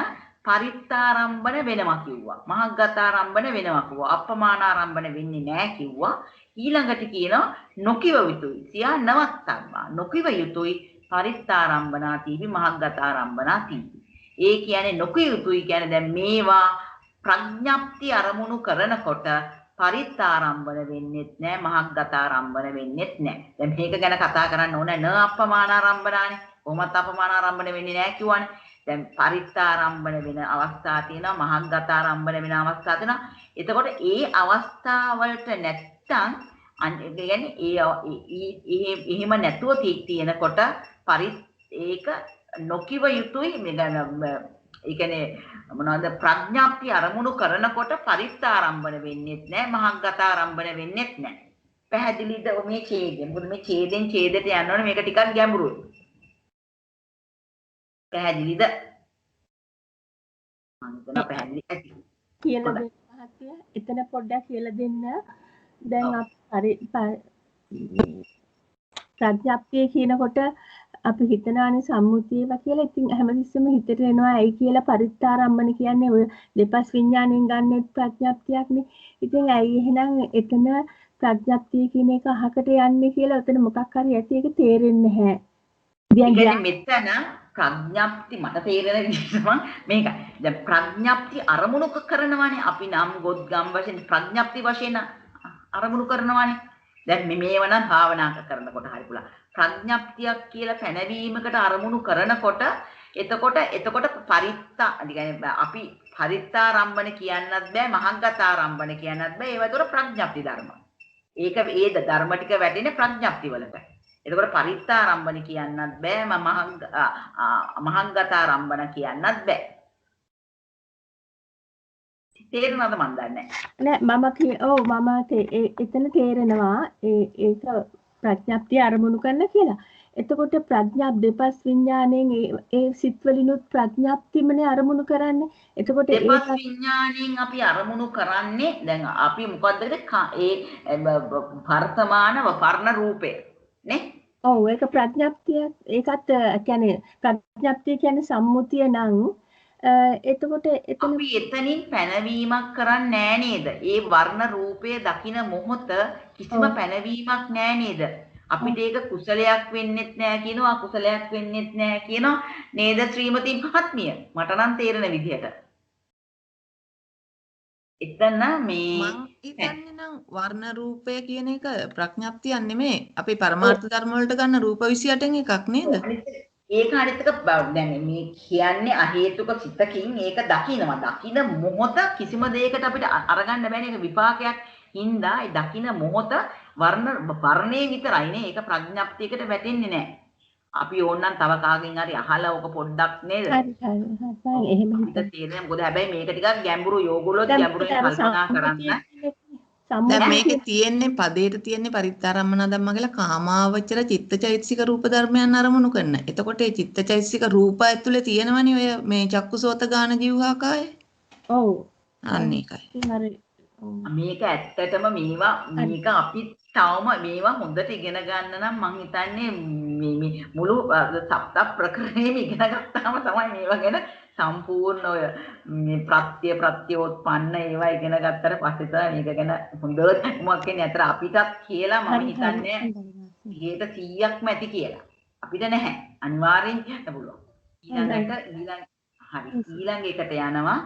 පරිත්තාරම්භන වෙනවා කිව්වා. මහත්ගතාරම්භන වෙනවා කිව්වා. අප්පමානාරම්භන වෙන්නේ නැහැ කිව්වා. ඊළඟට කියනවා නොකිව යුතුයි. සියා නවත්තබ්බා නොකිව යුතුයි පරිත්තාරම්භනා තීපි මහත්ගතාරම්භනා තීපි. ඒ කියන්නේ නොකිව යුතුයි කියන්නේ දැන් මේවා ප්‍රඥප්ති අරමුණු කරනකොට පරිත්තාරම්භන වෙන්නේත් නැහැ මහග්ගතාරම්භන වෙන්නේත් නැහැ. දැන් මේක ගැන කතා කරන්න ඕනේ න අප්පමානාරම්භනානේ. කොහොමත් අප්පමානාරම්භන වෙන්නේ නැහැ කිව්වනේ. දැන් පරිත්තාරම්භන වෙන අවස්ථා තියෙනවා මහග්ගතාරම්භන වෙන අවස්ථා තියෙනවා. එතකොට ඒ අවස්ථාවලට නැත්තම් කියන්නේ එහෙම නැතුව තියෙනකොට ඒක නොකිව යුතුයි ඒ කියන්නේ මොනවද ප්‍රඥාප්ති අරමුණු කරනකොට පරිත්තාරම්භන වෙන්නේත් නැහැ මහග්ගතාරම්භන වෙන්නේත් නැහැ පැහැදිලිද මේ ඡේදය මොකද මේ ඡේදෙන් ඡේදයට යනවනේ මේක ටිකක් ගැඹුරුයි පැහැදිලිද මම හිතනවා පැහැදිලි ඇති කියලා දෙන්න මහත්තයා එතන පොඩ්ඩක් කියලා දෙන්න දැන් අපි ප්‍රඥාප්තිය කියනකොට අපි හිතනානේ සම්මුතියවා කියලා. ඉතින් හැමතිස්සෙම හිතට එනවා ඇයි කියලා පරිත්තාරම්මන කියන්නේ ඔය දෙපස් විඥාණයෙන් ගන්න ප්‍රඥාප්තියක්නේ. ඉතින් ඇයි එහෙනම් එතන ප්‍රඥාප්තිය කියන එක අහකට යන්නේ කියලා එතන මොකක් හරි ඇති ඒක තේරෙන්නේ නැහැ. දැන් කියන්නේ මෙතන ප්‍රඥප්ති මට තේරෙන විදිහට මේක දැන් ප්‍රඥප්ති අරමුණු කරනවානේ අපි නම් ගොත් ගම් වශයෙන් ප්‍රඥප්ති වශයෙන් අරමුණු කරනවානේ දැන් මේවන භාවනා කරනකොට හරි පුළා ප්‍රඥප්තියක් කියලා පැනවීමකට අරමුණු කරනකොට එතකොට පරිත්තා අපි පරිත්තාරම්භන කියන්නත් බෑ මහංගතාරම්භන කියන්නත් බෑ ඒවතොර ප්‍රඥප්ති ධර්ම ඒක ඒ ධර්ම ටික වැටෙන්නේ ප්‍රඥප්ති වලට එතකොට පරිත්තාරම්භන කියන්නත් බෑ මහංගතාරම්භන කියන්නත් බෑ තේරුණාද මන් දන්නේ නෑ එතන තේරෙනවා ඒක ප්‍රඥප්තිය අරමුණු කරන්න කියලා. එතකොට ප්‍රඥා දෙපස් විඥාණයෙන් ඒ සිත් වලිනුත් ප්‍රඥප්තිමනේ අරමුණු කරන්නේ. එතකොට දෙපස් විඥාණයෙන් අපි අරමුණු කරන්නේ දැන් අපි මොකද්ද ඒ වර්තමාන වර්ණ රූපය නේ? ඔව් ඒක ප්‍රඥප්තිය ඒකත් කියන්නේ ප්‍රඥප්තිය කියන්නේ සම්මුතිය නම් එතකොට අපි එතනින් පැනවීමක් කරන්නේ නෑ නේද? ඒ වර්ණ රූපය දකින මොහොත කිසිම පැනවීමක් නෑ නේද? අපිට ඒක කුසලයක් වෙන්නෙත් නෑ කියනවා අකුසලයක් වෙන්නෙත් නෑ කියනවා නේද ශ්‍රීමති මහත්මිය? මට නම් තේරෙන විදිහට. එතන මේ මං හිතන්නේ නම් වර්ණ රූපය කියන එක ප්‍රඥප්තියක් නෙමෙයි. අපි පරමාර්ථ ධර්ම වලට ගන්න රූප 28න් එකක් නේද? ඒක අනිත් එක දැන් මේ කියන්නේ අහේතුක සිතකින් ඒක දකින්නවා. දකින්න මොහොත කිසිම දෙයකට අපිට අරගන්න බෑනේ. ඒක විපාකයක් හින්දා ඒ දකින්න මොහොත වර්ණේ විතරයිනේ. ඒක ප්‍රඥප්තියකට වැටෙන්නේ නැහැ. අපි ඕනනම් තව කාගෙන් හරි අහලා ඕක පොඩ්ඩක් නේද? හරි එහෙම හිත තේරෙන්නේ මොකද හැබැයි මේක ටිකක් ගැඹුරු යෝගවලත් ගැඹුරින් කල්පනා කරන්න. දැන් මේකේ තියෙන්නේ පදේට තියෙන්නේ පරිත්තාරම්මන ධම්ම කියලා කාමාවචර චිත්තචෛතසික රූප ධර්මයන් අරමුණු කරන. එතකොට මේ චිත්තචෛතසික රූප ඇතුලේ තියෙනවනේ ඔය මේ චක්කුසෝත ගාන ජීවහාකාය. ඔව්. අන්න ඒකයි. හරි. මේක ඇත්තටම මේක අපි තවම මේවා හොඳට ඉගෙන ගන්න නම් මං හිතන්නේ මේ මුළු සප්ත ප්‍රකරණයම ඉගෙන ගත්තාම තමයි මේවා ගැන සම්පූර්ණ ඔය මේ ප්‍රත්‍යෝත්පන්න ඒවා ඉගෙන ගත්තට පස්සේ තමයි මේක ගැන හොඳ දැක්මක් එන්නේ. අතර අපිටත් කියලා මම හිතන්නේ 100%ක්ම ඇති කියලා. අපිට නැහැ. අනිවාර්යෙන් කියන්න පුළුවන්. ඊළඟ එකට යනවා.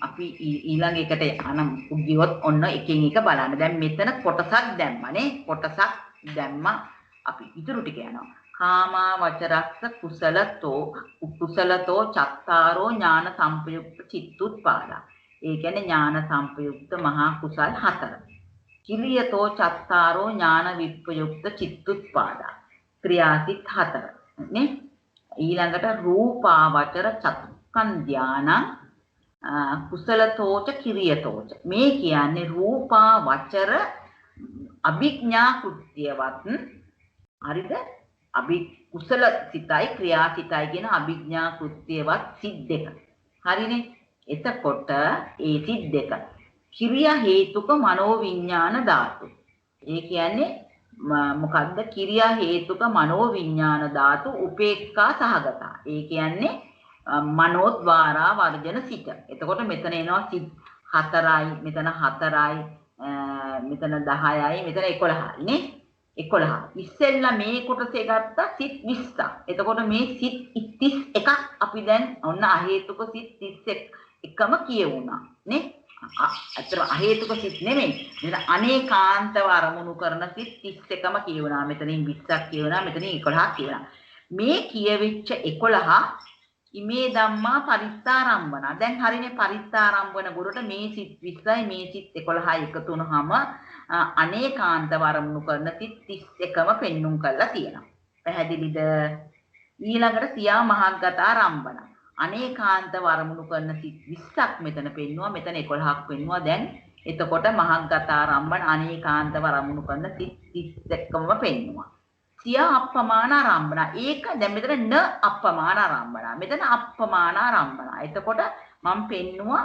අපි ඊළඟ එකට යනම් ගියොත් ඔන්න එකින් එක බලන්න. දැන් මෙතන කොටසක් දැම්මනේ. කොටසක් දැම්මා. අපි ඉතුරු ටික යනවා. කාමාවචරස්ස කුසලතෝ චත්තාරෝ ඥාන සම්පයුක්ත චිත්තුත්පාදා. ඒ කියන්නේ ඥාන සම්පයුක්ත මහා කුසල් 4. කිරියතෝ චත්තාරෝ ඥාන විප්පයුක්ත චිත්තුත්පාදා. ක්‍රියාසිත 4 නේ. ඊළඟට රූපාවචර චතුක්ඛං ධානං කුසලතෝච කිරියතෝච. මේ කියන්නේ රූපාවචර අභිඥා කෘත්‍යවත් හරිද? කුසල සිතයි ක්‍රියාසිතයි කියන අභිඥා කෘත්‍යවත් සිත් දෙක. හරිනේ? එතකොට ඒ සිත් දෙක කිරියා හේතුක මනෝවිඤ්ඤාණ ධාතු. ඒ කියන්නේ මොකද්ද? කිරියා හේතුක මනෝවිඤ්ඤාණ ධාතු උපේක්ඛා සහගත. ඒ කියන්නේ මනෝද්වාරා වර්ජන සිත. එතකොට මෙතන එනවා සිත් 4යි, මෙතන 4යි, මෙතන 10යි, මෙතන 11යි නේ? 11. ඉස්සෙල්ලා මේ කොටසේ ගත්තා සිත් 20ක්. එතකොට මේ සිත් 31ක් අපි දැන් ඔන්න අහේතුක සිත් 31ම කියවුණා නේ? අතර අහේතුක සිත් නෙමෙයි. මෙතන අනේකාන්තව අරමුණු කරන සිත් 31ම කියවුණා. මෙතනින් 20ක් කියවුණා, මෙතනින් 11ක් කියවුණා. මේ කියවිච්ච 11 ඉමේ ධම්මා පරිත්තාරම්භන. දැන් හරිනේ පරිත්තාරම්භන ගුරුට මේ සිත් 20යි මේ සිත් 11යි එකතු වුනහම අනේකාන්ත වරමුණු කරන සිත් 31ම පෙන්눔 කරලා තියෙනවා. පැහැදිලිද? ඊළඟට සියා මහග්ගතාරම්භන. අනේකාන්ත වරමුණු කරන සිත් 20ක් මෙතන පෙන්නුවා, මෙතන 11ක් පෙන්නුවා. දැන් එතකොට මහග්ගතාරම්භන අනේකාන්ත වරමුණු කරන සිත් 31ම පෙන්නුවා. සියා අප්පමානාරම්භන. ඒක දැන් මෙතන න අප්පමානාරම්භන. මෙතන අප්පමානාරම්භන. එතකොට මම පෙන්නුවා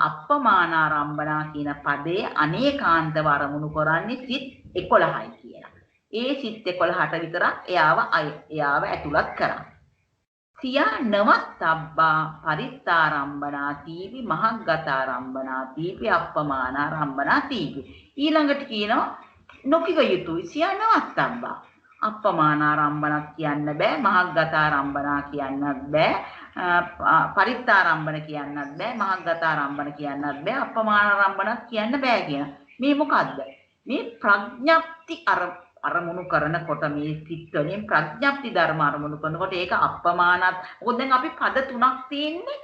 අප්පමානාරම්භන කියන පදයේ අනේකාන්ත වරමුණු කරන්නේ සිත් 11යි කියලා. ඒ සිත් 11ට විතරක් එයාව ඇතුළත් කරා. සියා නවත්තබ්බා පරිත්තාරම්භනා තීපි මහග්ගතාරම්භනා තීපි අප්පමානාරම්භනා තීපි. ඊළඟට කියනවා නොකිව යුතුයි සියා නවත්තබ්බා. අප්පමානාරම්භනක් කියන්න බෑ, මහග්ගතාරම්භනා කියන්නත් බෑ, පරිත්තාරම්භන කියන්නත් බෑ, මහග්ගතාරම්භන කියන්නත් බෑ, අප්පමානාරම්භනක් කියන්න බෑ කියන. මේ මොකද්ද? මේ ප්‍රඥප්ති අරමුණු කරනකොට මේ සිත් වලින් ප්‍රඥප්ති ධර්ම අරමුණු කරනකොට ඒක අප්පමානත්. මොකද දැන් අපි පද තුනක් තියෙන්නේ.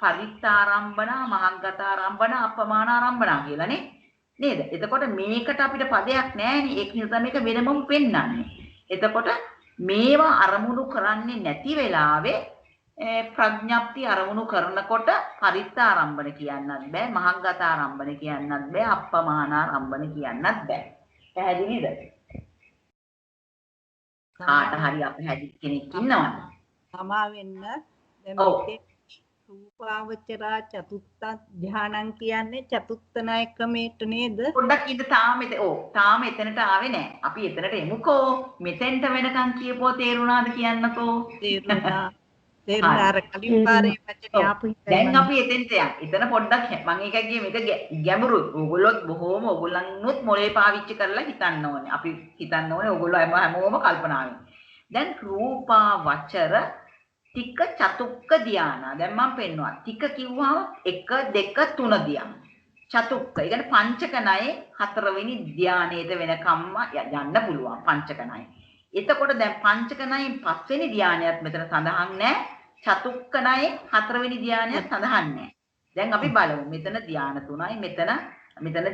පරිත්තාරම්භන, මහග්ගතාරම්භන, අප්පමානාරම්භන කියලානේ. නේද? එතකොට මේකට අපිට පදයක් නැහැනේ. ඒක නිසා මේක වෙනමම පෙන්වන්නේ. එතකොට මේවා අරමුණු කරන්නේ නැති වෙලාවේ ප්‍රඥප්ති අරමුණු කරනකොට පරිත්තාරම්භන කියන්නත් බෑ, මහග්ගතාරම්භන කියන්නත් බෑ, අප්පමානාරම්භන කියන්නත් බෑ. පැහැදිලිද? කාට හරි අපහැදිලි කෙනෙක් ඉන්නවද? තමා වෙන්න දැන් ඔව්. මෙතේ රූපාවචරා චතුත්ථ ධානං කියන්නේ චතුත්ථ ණය ක්‍රමයට නේද? පොඩ්ඩක් ඉඳ තාම එතනට ආවේ නෑ. අපි එතනට එමුකෝ. මෙතෙන්ට වෙනකන් කියපුවා තේරුණාද කියන්නකෝ. තේරුණා. අර කලින් පාරේ වචනේ ආපු දැන් අපි එතෙන්ට යන්න. එතන පොඩ්ඩක් මම එකක් ගියේ මේක ගැඹුරුයි. ඕගොල්ලොත් බොහෝම ඕගොල්ලන්නුත් මොලේ පාවිච්චි කරලා හිතන්න ඕනේ. අපි හිතන්න ඕනේ ඕගොල්ලෝ හැමෝම කල්පනාවෙන්. දැන් රූපාවචර තික චතුක්ක ධාන. දැන් මම පෙන්නවා. තික කිව්වම 1 2 3 ධාන. චතුක්ක. ඒ කියන්නේ පංචක ණයේ 4 වෙනි ධානයේද වෙනකම්ම යන්න පුළුවන් පංචක ණය. එතකොට දැන් පංචක ණයෙන් 5 වෙනි ධානයත් මෙතන සඳහන් නැහැ. චතුක්ක ණයෙන් 4 වෙනි ධානයත් සඳහන් නැහැ. දැන් අපි බලමු. මෙතන ධාන 3යි මෙතන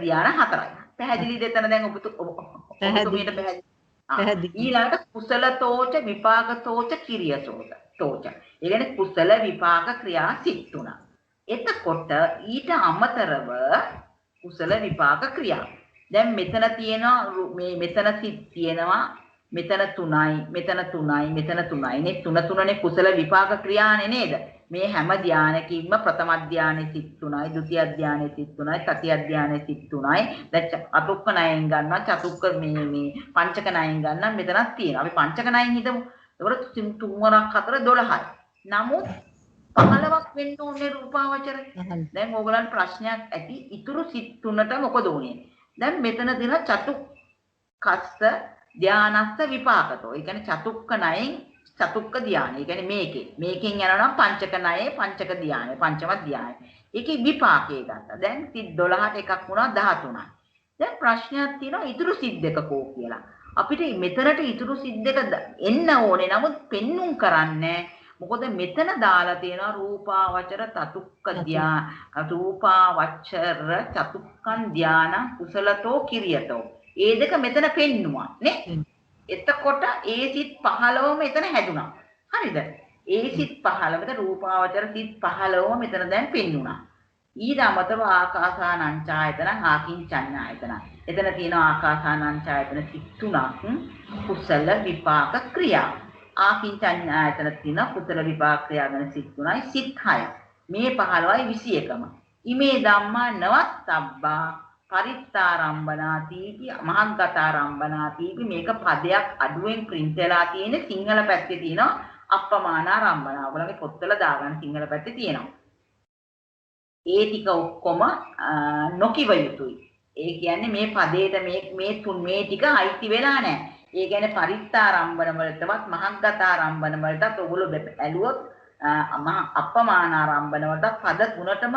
ධාන 4යි. පැහැදිලිද එතන දැන් ඔබතුමියට පැහැදිලි. ඊළඟට කුසලතෝච විපාකතෝච කිරියසෝච. ඒ කියන්නේ කුසල විපාක ක්‍රියා සිත් තුනක්. එතකොට ඊට අමතරව කුසල විපාක ක්‍රියා. දැන් මෙතන තියෙනවා මෙතන සිත් තියෙනවා. මෙතන 3යි මෙතන 3යි මෙතන 3යි නේ 3නේ කුසල විපාක ක්‍රියානේ නේද? මේ හැම ධානයකින්ම ප්‍රථම ධානයේ සිත් 3යි, ဒုတိ ය ධානයේ සිත් 3යි, තතිය ධානයේ සිත් 3යි. දැන් අතුක්ක ණයෙන් ගන්නවා, චතුක්ක මේ පංචක ණයෙන් ගන්නවා මෙතනක් තියෙනවා. අපි පංචක ණයෙන් හිතමු. ඒකට 3 4 12යි. නමුත් 15ක් වෙන්න ඕනේ රූපාවචර. දැන් ඕගලන්ට ප්‍රශ්නයක් ඇති. ඉතුරු සිත් 3ට මොකද උනේ? දැන් මෙතන දෙන චතුක්කස්ස ධානස්ස විපාකතෝ. ඒ කියන්නේ චතුක්ක ණයෙන් චතුක්ක ධානය. ඒ කියන්නේ මේකෙන් යනවා නම් පංචක ණයේ පංචක ධානය, පංචම ධානය. ඒකේ විපාකේ ගත්තා. දැන් සිත් 12ට එකක් වුණා 13යි. දැන් ප්‍රශ්නයක් තියෙනවා ඉතුරු සිත් දෙක කෝ කියලා. අපිට මෙතනට ඉතුරු සිත් දෙක එන්න ඕනේ. නමුත් පෙන්눔 කරන්නේ මොකද මෙතන දාලා තියෙනවා රූපාවචර චතුක්ක ධාන, රූපාවචර චතුක්කං ධාන කුසලතෝ කිරියතෝ. ඒ දෙක මෙතන පෙන්නුවා නේ. එතකොට ඒ සිත් 15ම මෙතන හැදුනා. හරිද? ඒ සිත් 15 මෙතන රූපාවචර සිත් 15ම මෙතන දැන් පෙන්නුණා. ඊට අමතරව ආකාසානංචායතන ආකින්චඤ්ඤායතන. එතන තියෙනවා ආකාසානංචායතන සිත් 3ක් කුසල විපාක ක්‍රියා. ආකින්චඤ්ඤායතන තියෙන කුසල විපාක ක්‍රියා ගැන සිත් 3යි සිත් 6යි. මේ 15යි 21ම. ඉමේ ධම්මා නවත්තබ්බා පරිත්තාරම්භනාතිපි මහග්ගතාරම්භනාතිපි. මේක පදයක් අඩුවෙන් print වෙලා තියෙන සිංහල පැත්තේ තියෙනවා අප්පමානාරම්භන. ඔයගොල්ලෝගේ පොත්වල දාගන්න සිංහල පැත්තේ තියෙනවා. ඒ ටික ඔක්කොම නොකිව යුතුයි. ඒ කියන්නේ මේ පදේට මේ ටික අයිති වෙලා නැහැ. ඒ කියන්නේ පරිත්තාරම්භන වලටවත් මහග්ගතාරම්භන වලටත් ඔයගොල්ලෝ ඇලුවොත් අප්පමානාරම්භන වලට පද තුනටම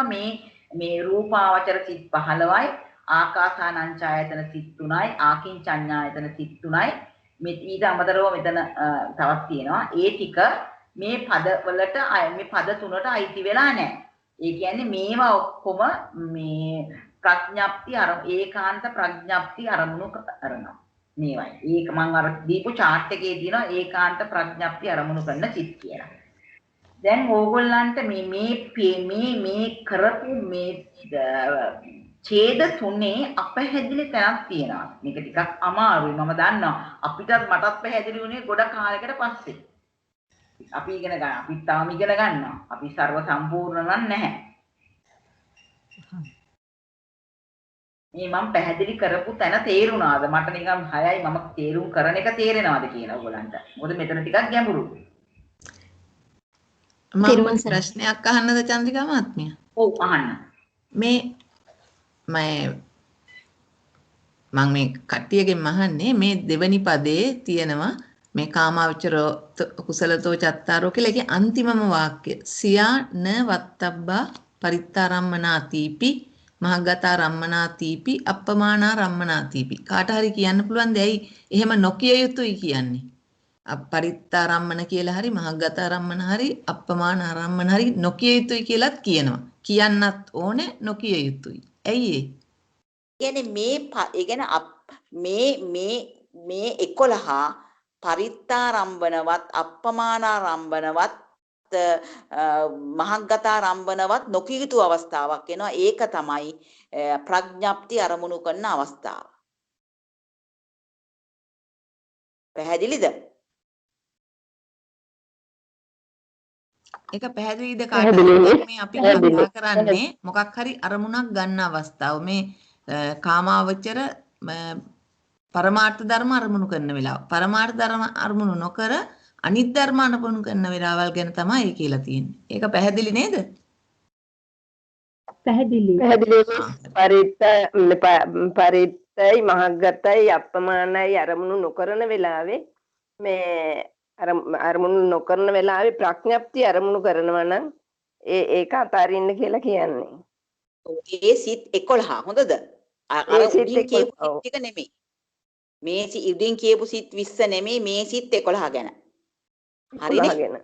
මේ රූපාවචර සිත් 15යි, ආකාසානංචායතන සිත් 3යි, ආකින්චඤ්ඤායතන සිත් 3යි. මේ ඊට අමතරව මෙතන තවත් තියෙනවා. ඒ ටික මේ පද වලට මේ පද තුනට අයිති වෙලා නැහැ. ඒ කියන්නේ මේවා ඔක්කොම මේ ප්‍රඥප්ති ඒකාන්ත ප්‍රඥප්ති අරමුණු කරනවා. මේවයි. ඒක මම අර දීපු chart එකේ තියෙනවා ඒකාන්ත ප්‍රඥප්ති අරමුණු කරන සිත් කියලා. දැන් ඕගොල්ලන්ට මේ කරපු මේ ඡේද තුනේ අපහැදිලි තැනක් තියෙනවා. මේක ටිකක් අමාරුයි මම දන්නවා. අපිටත් මටත් පැහැදිලි වුණේ ගොඩ කාලයකට පස්සේ. අපි ඉගෙන ගන්න. අපි තාම ඉගෙන ගන්නවා. අපි ਸਰව සම්පූර්ණ නැහැ. මේ මම පැහැදිලි කරපු තැන තේරුණාද? මට නිකන් 6යි මම තේරුම් කරන එක තේරෙනවද කියලා ඔයගොල්ලන්ට. මොකද මෙතන ටිකක් ගැඹුරුයි. මම ප්‍රශ්නයක් අහන්නද චන්ද්‍රිකා මහත්මිය? ඔව් අහන්න. මම මේ කට්ටියගෙන් අහන්නේ මේ දෙවනි පදයේ තියෙනවා මේ කාමාවචර කුසලතෝ චත්තාරෝ කියලා ඒකේ අන්තිමම වාක්‍ය සියා න වත්තබ්බා පරිත්තාරම්මනාතිපි මහග්ගතා රම්මනාතිපි අප්පමානා රම්මනාතිපි කාට හරි කියන්න පුළුවන්ද ඇයි එහෙම නොකිය යුතුයි කියන්නේ පරිත්තාරම්මන කියලා හරි මහග්ගතා රම්මන හරි අප්පමානා රම්මන හරි නොකිය යුතුයි කියලාත් කියනවා කියන්නත් ඕනේ නොකිය යුතුයි ඇයි කියන්නේ ඒ කියන්නේ මේ 11 පරිත්තාරම්භනවත් අප්පමානාරම්භනවත් මහග්ගතාරම්භනවත් නොකිය යුතු අවස්ථාවක් වෙනවා. ඒක තමයි ප්‍රඥප්ති අරමුණු කරන අවස්ථාව. පැහැදිලිද? ඒක පැහැදිලිද කාටද මේ අපි කතා කරන්නේ මොකක් හරි අරමුණක් ගන්න අවස්ථාව මේ කාමාවචර පරමාර්ථ ධර්ම අරමුණු කරන වෙලාව පරමාර්ථ ධර්ම අරමුණු නොකර අනිත් ධර්ම අරමුණු කරන වෙලාවල් ගැන තමයි කියලා තියෙන්නේ. ඒක පැහැදිලි නේද? පැහැදිලි. පරිත්තයි මහග්ගතයි අප්පමානයි අරමුණු නොකරන වෙලාවේ මේ අරමුණු නොකරන වෙලාවේ ප්‍රඥප්ති අරමුණු කරනවා නම් ඒක අතාරින්න කියලා කියන්නේ. ඒ සිත් 11 හොඳද? අර උඩින් කියපු ටික නෙමෙයි. මේ උඩින් කියපු සිත් 20 නෙමෙයි මේ සිත් 11 ගැන. හරිනේ?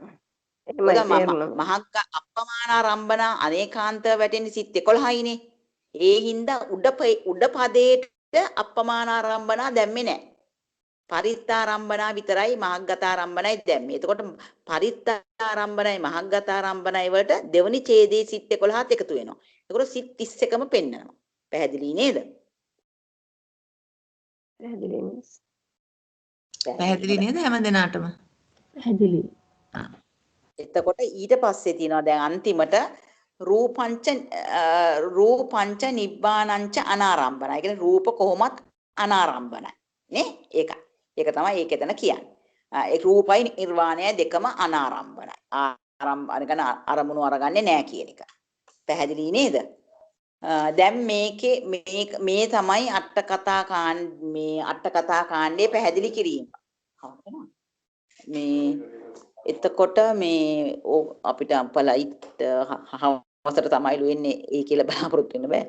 මහග්ග අප්පමානාරම්භන අනේකාන්ත වැටෙන සිත් 11යිනේ. ඒ හින්දා උඩ පදේට අප්පමානාරම්භන දැම්මේ නැහැ. පරිත්තාරම්භනා විතරයි මහග්ගතාරම්භනයි දැම්මේ. එතකොට පරිත්තාරම්භනයි මහග්ගතාරම්භනයි වලට දෙවනි ඡේදයේ සිත් 11ත් එකතු වෙනවා. එතකොට සිත් 31ම පෙන්නනවා. පැහැදිලි නේද? පැහැදිලි නේද හැමදෙනාටම? පැහැදිලි. එතකොට ඊට පස්සේ තියෙනවා දැන් අන්තිමට රූපංච නිබ්බානංච අනාරම්භනයි. ඒ කියන්නේ රූප කොහොමත් අනාරම්භනයි. නේ? ඒක තමයි ඒක එතන කියන්නේ. ඒ රූපයි නිර්වාණය දෙකම අනාරම්භනයි. ආරම්භන අරමුණු අරගන්නේ නැහැ කියන එක. පැහැදිලි නේද? දැන් මේ තමයි අට කතා කාණ්ඩයේ පැහැදිලි කිරීම. මේ එතකොට මේ අපිට අපලයිත් හවසට තමයිලු වෙන්නේ ඒ කියලා බලාපොරොත්තු වෙන්න බෑ.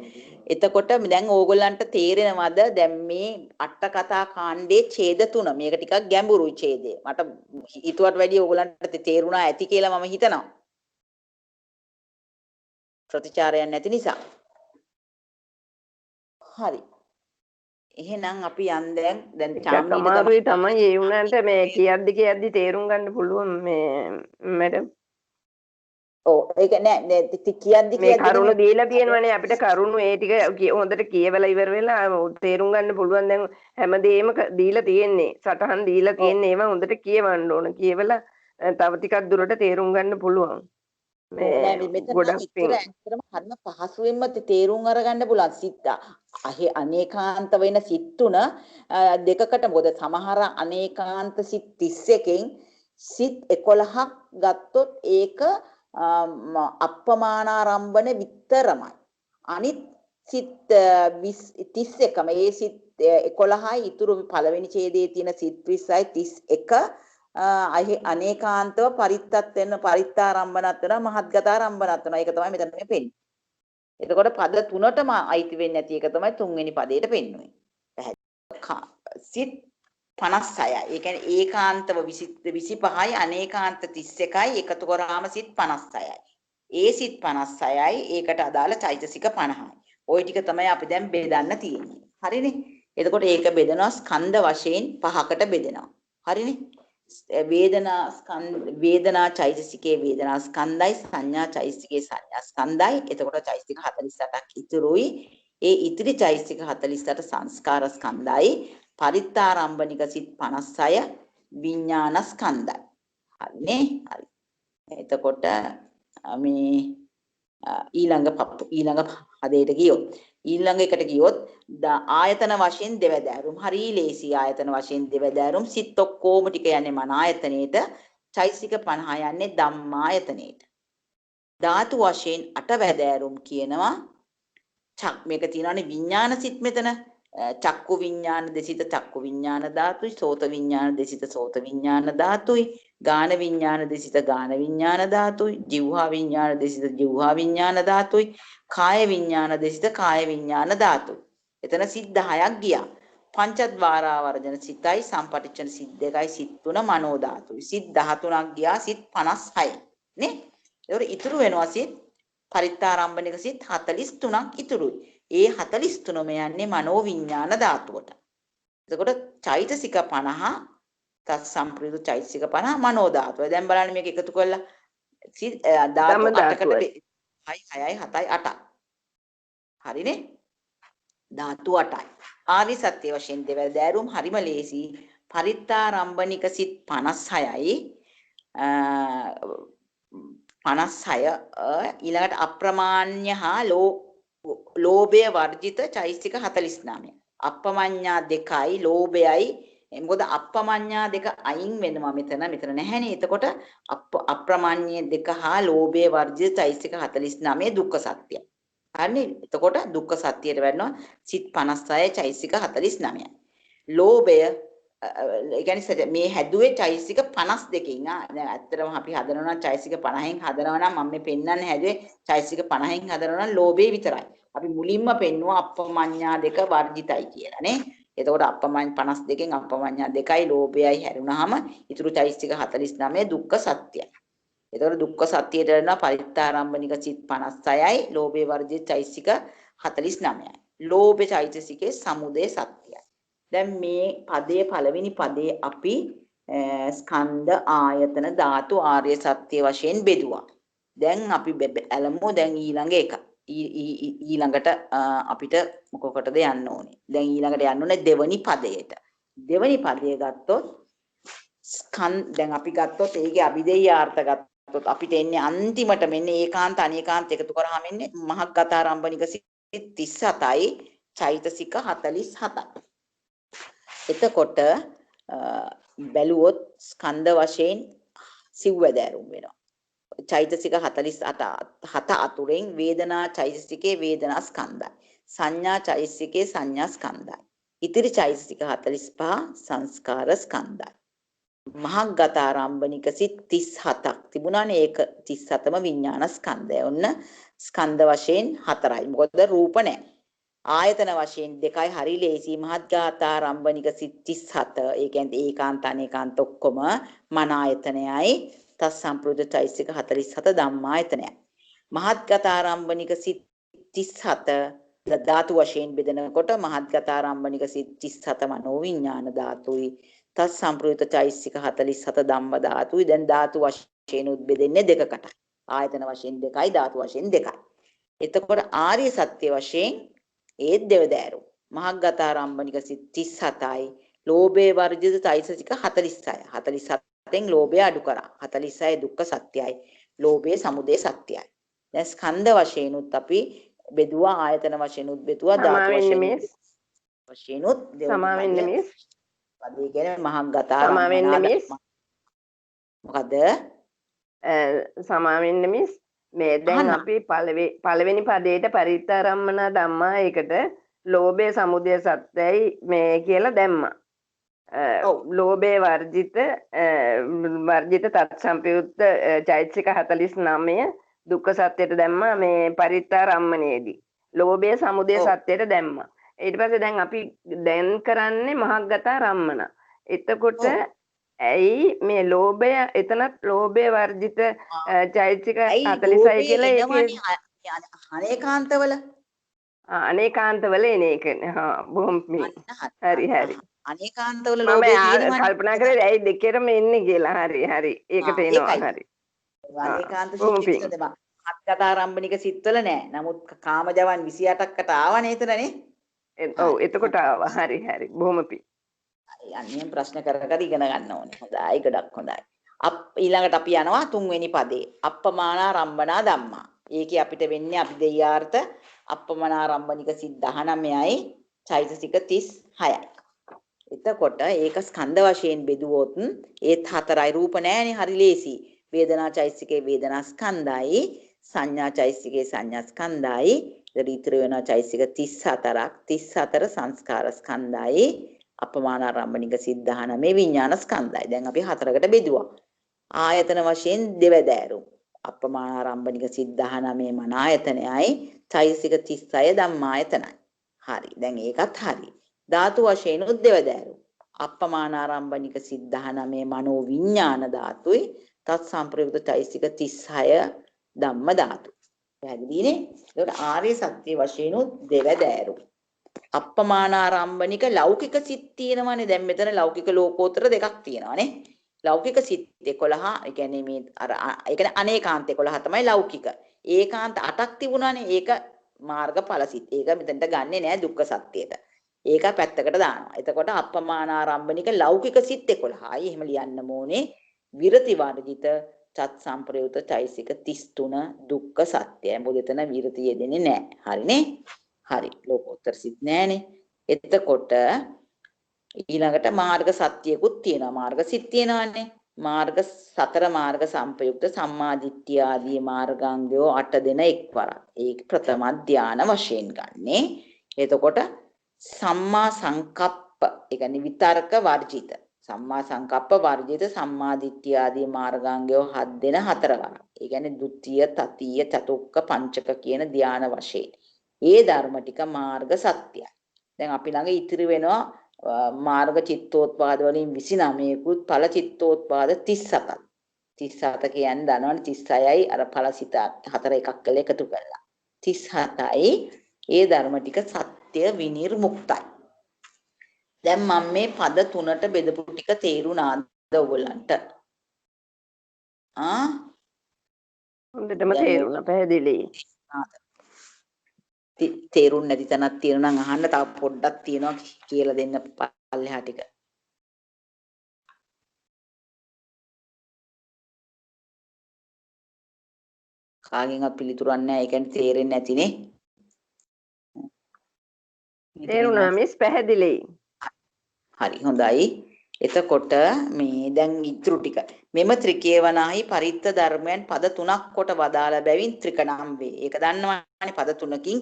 එතකොට දැන් ඕගොල්ලන්ට තේරෙනවද දැන් මේ අට කතා කාණ්ඩයේ ඡේද 3 මේක ටිකක් ගැඹුරුයි ඡේදය. මට හිතුවට වැඩිය ඕගොල්ලන්ට තේරුණා ඇති කියලා මම හිතනවා. ප්‍රතිචාරයක් නැති නිසා. හරි. එහෙනම් අපි යන් දැන් තමයි ඒ වුණාට මේ කියද්දි තේරුම් ගන්න පුළුවන් මේ මැඩම්. ඔව් ඒක නෑ කියද්දි මේ කරුණු දීලා තියෙනවනේ අපිට කරුණු ඒ ටික හොඳට කියවලා ඉවර වෙලා තේරුම් ගන්න පුළුවන් දැන් හැමදේම දීලා තියෙන්නේ සටහන් දීලා තියෙන්නේ ඒවා හොඳට කියවන්න ඕන කියවලා තව ටිකක් දුරට තේරුම් ගන්න පුළුවන්. ඇත්තටම හරිම පහසුවෙන්ම තේරුම් අරගන්න පුළුවන් සිත් අනේකාන්ත වෙන සිත් තුන දෙකකට මොකද සමහර අනේකාන්ත සිත් 31කින් සිත් 11ක් ගත්තොත් ඒක අප්පමානාරම්භන විතරමයි අනිත් සිත් 31ම ඒ සිත් 11යි ඉතුරු පළවෙනි ඡේදයේ තියෙන සිත් 20යි 31 අනේකාන්තව පරිත්තත් වෙන පරිත්තාරම්භනත් වෙනවා මහත්ගතාරම්භනත් වෙනවා. ඒක තමයි මෙතන මේ පෙන්නේ. එතකොට පද තුනටම අයිති වෙන්නේ නැති එක තමයි තුන්වෙනි පදයට පෙන්වන්නේ. සිත් 56යි. ඒ කියන්නේ ඒකාන්තව 25යි අනේකාන්ත 31යි එකතු කරාම සිත් 56යි. ඒ සිත් 56යි ඒකට අදාළ චෛතසික 50යි. ওই ටික තමයි අපි දැන් බෙදන්න තියෙන්නේ. හරිනේ? එතකොට ඒක බෙදනවා ස්කන්ධ වශයෙන් පහකට බෙදෙනවා. හරිනේ? වේදනා චෛතසිකයේ වේදනා ස්කන්ධයි සංඥා චෛතසිකයේ සංඥා ස්කන්ධයි. එතකොට චෛතසික 48ක් ඉතුරුයි. ඒ ඉතිරි චෛතසික 48 සංස්කාර ස්කන්ධයි. පරිත්තාරම්භනික සිත් 56 විඥාන ස්කන්ධයි. හරිනේ? හරි. එතකොට මේ ඊළඟ පදයට ගියොත් ඊළඟ එකට ගියොත් ආයතන වශයෙන් දෙවැදෑරුම් හරි ලේසි ආයතන වශයෙන් දෙවැදෑරුම් සිත් ඔක්කොම ටික යන්නේ මන ආයතනෙට චෛතසික 50 යන්නේ ධම්මායතනෙට ධාතු වශයෙන් අටවැදෑරුම් කියනවා මේක තියෙනවානේ විඥාන සිත් මෙතන චක්කු විඥාන දෙසිත චක්කු විඥාන ධාතුයි, සෝත විඥාන දෙසිත සෝත විඥාන ධාතුයි, ගාන විඥාන දෙසිත ගාන විඥාන ධාතුයි, જીවහා විඥාන දෙසිත જીවහා විඥාන ධාතුයි, කාය විඥාන දෙසිත කාය විඥාන ධාතුයි. එතන සිත් 10ක් ගියා. පංචද්වාරා වර්ජන සිතයි, සම්පටිච්ඡන සිත් 2යි, සිත් 3 මනෝ ධාතුයි. සිත් 13ක් ගියා, සිත් 56යි. නේ? ඒතකොට ඉතුරු වෙනවා සිත් පරිත්තාරම්භනික සිත් 43ක් ඉතුරුයි. ඒ 43ම යන්නේ මනෝ විඥාන ධාතුවට. එතකොට චෛතසික 50 තත් සම්ප්‍රයුක්ත චෛතසික 50 මනෝ ධාතුව. දැන් බලන්න මේක එකතු කරලා ධාතු 8කට 6යි 7යි 8යි. හරිනේ? ධාතු 8යි. ආර්ය සත්‍ය වශයෙන් දෙවල් දෑරුම් හරිම ලේසි. පරිත්තාරම්භනික සිත් 56යි 56 ඊළඟට අප්‍රමාණ්‍ය හා ලෝභය වර්ජිත චෛතසික 49. අප්පමඤ්ඤා 2යි ලෝභයයි. මොකද අප්පමඤ්ඤා 2 අයින් වෙනවා මෙතන නැහැනේ. එතකොට අප්‍රමාණ්‍ය 2 හා ලෝභය වර්ජිත චෛතසික 49 දුක්ඛ සත්‍යයි. හරිනේ? එතකොට දුක්ඛ සත්‍යයට වෙනවා සිත් 56 චෛතසික 49යි. ලෝභය ඒ කියන්නේ මේ හැදුවේ චෛතසික 52කින්. දැන් ඇත්තටම අපි හදනවා නම් චෛතසික 50න් හදනවා නම් මම මේ පෙන්වන්නේ හැදුවේ චෛතසික 50න් හදනවා නම් ලෝභය විතරයි. අපි මුලින්ම පෙන්නුවා අප්පමඤ්ඤා 2 වර්ජිතයි කියලා නේ. එතකොට අප්පමඤ්ඤ 52කින් අප්පමඤ්ඤා 2යි ලෝභයයි හැරුණාම ඉතුරු චෛතසික 49 දුක්ඛ සත්‍යයි. එතකොට දුක්ඛ සත්‍යයට වෙනවා පරිත්තාරම්භනික සිත් 56යි ලෝභය වර්ජිත චෛතසික 49යි. ලෝභ චෛතසිකේ සමුදය සත්‍යයි. දැන් මේ පදයේ පළවෙනි පදයේ අපි ස්කන්ධ ආයතන ධාතු ආර්ය සත්‍ය වශයෙන් බෙදුවා. දැන් අපි අලමු දැන් ඊළඟ එක. ඊළඟට අපිට මොකකටද යන්න ඕනේ? දැන් ඊළඟට යන්න ඕනේ දෙවනි පදයට. දෙවනි පදය ගත්තොත් දැන් අපි ගත්තොත් ඒකේ අභිදේයාර්ථ ගත්තොත් අපිට එන්නේ අන්තිමට මෙන්න ඒකාන්ත අනේකාන්ත එකතු කරාම එන්නේ මහග්ගතාරම්භනික සිත් 37යි චෛතසික 47යි. එතකොට බැලුවොත් ස්කන්ධ වශයෙන් සිව්වැදෑරුම් වෙනවා. චෛතසික 47 අතුරෙන් වේදනා චෛතසිකේ වේදනා ස්කන්ධයි. සංඥා චෛතසිකේ සංඥා ස්කන්ධයි. ඉතිරි චෛතසික 45 සංස්කාර ස්කන්ධයි. මහග්ගතාරම්භනික සිත් 37ක් තිබුණානේ. ඒක 37ම විඥාන ස්කන්ධය. ඔන්න ස්කන්ධ වශයෙන් 4යි. මොකද රූප නැහැ. ආයතන වශයෙන් 2යි. හරි ලේසි. මහග්ගතාරම්භනික සිත් 37. ඒ කියන්නේ ඒකාන්ත අනේකාන්ත ඔක්කොම මන ආයතනයයි. තත් සම්ප්‍රයුක්ත චෛතසික 47 ධම්මායතනයයි. මහත්ගතාරම්භනික සිත් 37 ධාතු වශයෙන් බෙදනකොට මහත්ගතාරම්භනික සිත් 37 මනෝ විඥාන ධාතුයි. තත් සම්ප්‍රයුක්ත චෛතසික 47 ධම්ම ධාතුයි. දැන් ධාතු වශයෙන් උත්බෙදෙන්නේ දෙකකට. ආයතන වශයෙන් 2යි ධාතු වශයෙන් 2යි. එතකොට ආර්ය සත්‍ය වශයෙන් ඒත් දෙවදෑරු. මහග්ගතාරම්භනික සිත් 37යි. ලෝභේ වර්ජිත චෛතසික 46යි. 47න් ලෝභය අඩු කරා. 46 දුක්ඛ සත්‍යයි. ලෝභයේ සමුදය සත්‍යයි. දැන් ස්කන්ධ වශයෙන් උත් අපි බෙදුවා, ආයතන වශයෙන් උත් බෙදුවා, ධාතු වශයෙන් උත් සමාවෙන්නේ මිස් පදේ කියන්නේ මහග්ගතාරම්භනාද මොකද සමාවෙන්නේ මිස් මේ දැන් අපි පළවෙනි පදේට පරිත්තාරම්මන ධම්මා ඒකට ලෝභය සමුදය සත්‍යයි මේ කියලා දැම්මා. ලෝභය වර්ජිත තත්සම්පයුක්ත චෛතසික 49 දුක්ඛ සත්‍යයට දැම්මා මේ පරිත්තාරම්මනේදී. ලෝභය සමුදය සත්‍යයට දැම්මා. ඊට පස්සේ දැන් අපි දැන් කරන්නේ මහග්ගතාරම්මන. එතකොට ඇයි මේ ලෝභය එතනත් ලෝභය වර්ජිත චෛතසික 46 කියලා ඒකේ අනේකාන්තවල අනේකාන්තවල එන එක. බොහොම හරි හරි. අනේකාන්තවල ලෝභය මම කල්පනා කරේ ඇයි දෙකේම එන්නේ කියලා. හරි ඒකට එනවා. හරි. අනේකාන්ත සිත් මහත්ගතාරම්භනික සිත්වල නෑ. නමුත් කාමජවන් 28කට ආවනේ එතනනේ. ඔව් එතකොට ආවා. හරි බොහොම පිං. අනියම් ප්‍රශ්න කර ඉගෙන ගන්න ඕනේ. හොඳයි ගොඩක් හොඳයි. ඊළඟට අපි යනවා තුන්වෙනි පදේ. අප්පමානාරම්භනා ධම්මා. ඒකේ අපිට වෙන්නේ අභිදේයාර්ථ අප්පමානාරම්භනික සිත් 19යි චෛතසික 36යි. එතකොට ඒක ස්කන්ධ වශයෙන් බෙදුවොත් ඒත් 4යි. රූප නැහැනේ. හරි ලේසි. වේදනා චෛතසිකේ වේදනා ස්කන්ධයි, සංඥා චෛතසිකේ සංඥා ස්කන්ධයි, ඒතර ඉතිරි වෙනවා චෛසික 34ක්. 34 සංස්කාර ස්කන්ධයි. අපමාන ආරම්භනික සිත් 19 විඥාන ස්කන්ධයි. දැන් අපි හතරකට බෙදුවා. ආයතන වශයෙන් දෙවදෑරුම්. අපමාන ආරම්භනික සිත් 19 මන ආයතනයයි. චෛසික 36 ධම්මායතනයි. හරි. දැන් ඒකත් හරි. ධාතු වශයෙන් උත් දෙවදෑරුම්. අපමාන ආරම්භනික සිත් 19 මනෝ විඥාන ධාතුයි. තත් සම්ප්‍රයුක්ත චෛසික 36 ධම්ම ධාතු. පැහැදිලිනේ? ඒකට ආර්ය සත්‍ය වශයෙන් උත් දෙවදෑරුම්. අප්පමාන ආරම්භනික ලෞකික සිත් තියෙනවානේ. දැන් මෙතන ලෞකික ලෝකෝත්තර දෙකක් තියෙනවානේ. ලෞකික සිත් 11, ඒ කියන්නේ මේ අර ඒ කියන්නේ අනේකාන්ත 11 තමයි ලෞකික. ඒකාන්ත 8ක් තිබුණානේ. ඒක මාර්ගඵල සිත්. ඒක මෙතනට ගන්නෙ නෑ දුක්ඛ සත්‍යයට. ඒක පැත්තකට දානවා. එතකොට අප්පමාන ආරම්භනික ලෞකික සිත් 11යි. එහෙම ලියන්න ඕනේ. විරති වර්ජිත චත් සම්ප්‍රයුත චෛසික 33 දුක්ඛ සත්‍යයි. මොකද එතන විරති යෙදෙන්නේ නෑ. හරිනේ? හරි. ලෝකෝත්තර සිත් නෑනේ. එතකොට ඊළඟට මාර්ග සත්‍යයකුත් තියෙනවා. මාර්ග සිත් තියෙනවානේ. මාර්ග 4 මාර්ග සම්පයුක්ත සම්මාදිට්ඨිය ආදී මාර්ගාංගයෝ 8 දෙන එක්වරක්. ඒක ප්‍රථම ධාන වශයෙන් ගන්නෙ. එතකොට සම්මා සංකප්ප, ඒ කියන්නේ විතර්ක වර්ජිත. සම්මා සංකප්ප වර්ජිත සම්මාදිට්ඨිය ආදී මාර්ගාංගයෝ 7 දෙන 4 වරක්. ඒ කියන්නේ ဒုတိ ය, තතිය, චතුක්ක, පංචක කියන ධාන වශයෙන්. ඒ ධර්ම ටික මාර්ග සත්‍යයි. දැන් අපි ළඟ ඉතිරි වෙනවා මාර්ග චිත්තෝත්පාද වලින් 29කුත් ඵල චිත්තෝත්පාද 37ක්. 37 කියන්නේ දන්නවනේ 36යි අර ඵල සිත 4 එකක් කරලා එකතු කරලා. 37යි ඒ ධර්ම ටික සත්‍ය විනිර්මුක්තයි. දැන් මම මේ පද තුනට බෙදපු ටික තේරුණාද ඔයගොල්ලන්ට? හොඳටම තේරුණා. පැහැදිලි. තේරුම් නැති තැනක් තියෙනවා නම් අහන්න. තව පොඩ්ඩක් තියෙනවා කියලා දෙන්න පල්ලෙහා ටික. කාගෙන්වත් පිළිතුරක් නැහැ. ඒ කියන්නේ තේරෙන්නේ නැතිනේ. තේරුණා මිස්. පැහැදිලි. හරි හොඳයි. එතකොට මේ දැන් ඉතුරු ටික මෙම ත්‍රිකේවනාහි පරිත්ත ධර්මයන් පද තුනක් කොට වදාළ බැවින් ත්‍රික නම් වේ. ඒක දන්නවනේ පද තුනකින්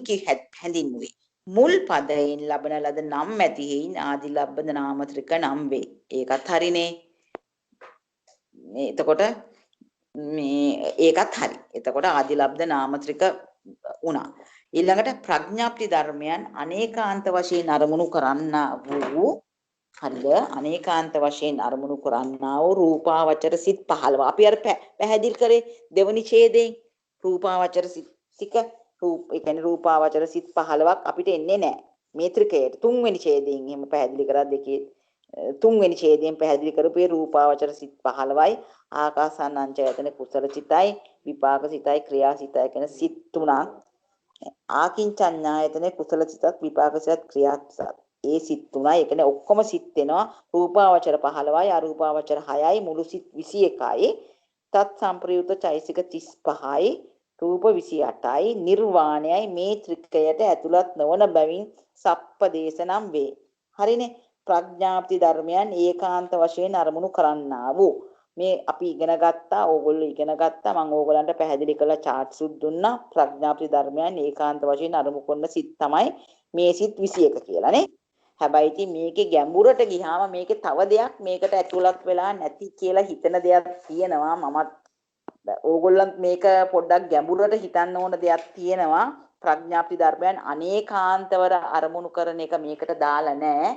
හැඳින්වුවේ. මුල් පදයෙන් ලබන ලද නම් ඇති හේයින් ආදි ලබ්බද නාම ත්‍රික නම් වේ. ඒකත් හරිනේ. මේ එතකොට මේ ඒකත් හරි. එතකොට ආදි ලබ්ද නාම ත්‍රික වුණා. ඊළඟට ප්‍රඥාප්ති ධර්මයන් අනේකාන්ත වශයෙන් අරමුණු කරන්නා වූ හරිද? අනේකාන්ත වශයෙන් අරමුණු කරන්නා වූ රූපාවචර සිත් 15. අපි අර පැහැදිලි කරේ දෙවනි ඡේදයෙන් රූපාවචර සිත් ටික ඒ කියන්නේ රූපාවචර සිත් 15ක් අපිට එන්නේ නැහැ. මේ ත්‍රිකයට තුන්වෙනි ඡේදයෙන් එහෙම පැහැදිලි කරා දෙකේ තුන්වෙනි ඡේදයෙන් පැහැදිලි කරපු රූපාවචර සිත් 15යි ආකාසානංචයතන කුසල සිතයි විපාක සිතයි ක්‍රියා සිතයි කියන සිත් තුනක්. ආකින්චඤ්ඤායතන කුසල සිතක් විපාක සිතක් ක්‍රියා සිතක්. ඒ සිත් තුනයි. ඒ කියන්නේ ඔක්කොම සිත් වෙනවා රූපාවචර 15යි අරූපාවචර 6යි මුළු සිත් 21යි. තත් සම්ප්‍රයුත චෛසික 35යි රූප 28යි නිර්වාණයයි මේ ත්‍රිකයට ඇතුළත් නොවන බැවින් සප්පදේශනම් වේ. හරිනේ? ප්‍රඥාප්ති ධර්මයන් ඒකාන්ත වශයෙන් අරමුණු කරන්නා වූ මේ අපි ඉගෙන ගත්තා. ඕගොල්ලෝ ඉගෙන ගත්තා. මම ඕගොල්ලන්ට පැහැදිලි කරලා charts උත් දුන්නා. ප්‍රඥාප්ති ධර්මයන් ඒකාන්ත වශයෙන් අරමුණු කරන සිත් තමයි මේ සිත් 21 කියලා නේ. හැබැයි ඉතින් මේකේ ගැඹුරට ගියාම මේකේ තව දෙයක් මේකට ඇතුළත් වෙලා නැති කියලා හිතන දෙයක් තියෙනවා. මමත් ඕගොල්ලන්ත් මේක පොඩ්ඩක් ගැඹුරට හිතන්න ඕන දෙයක් තියෙනවා. ප්‍රඥාප්ති ධර්මයන් අනේකාන්තවර අරමුණු කරන එක මේකට දාලා නැහැ.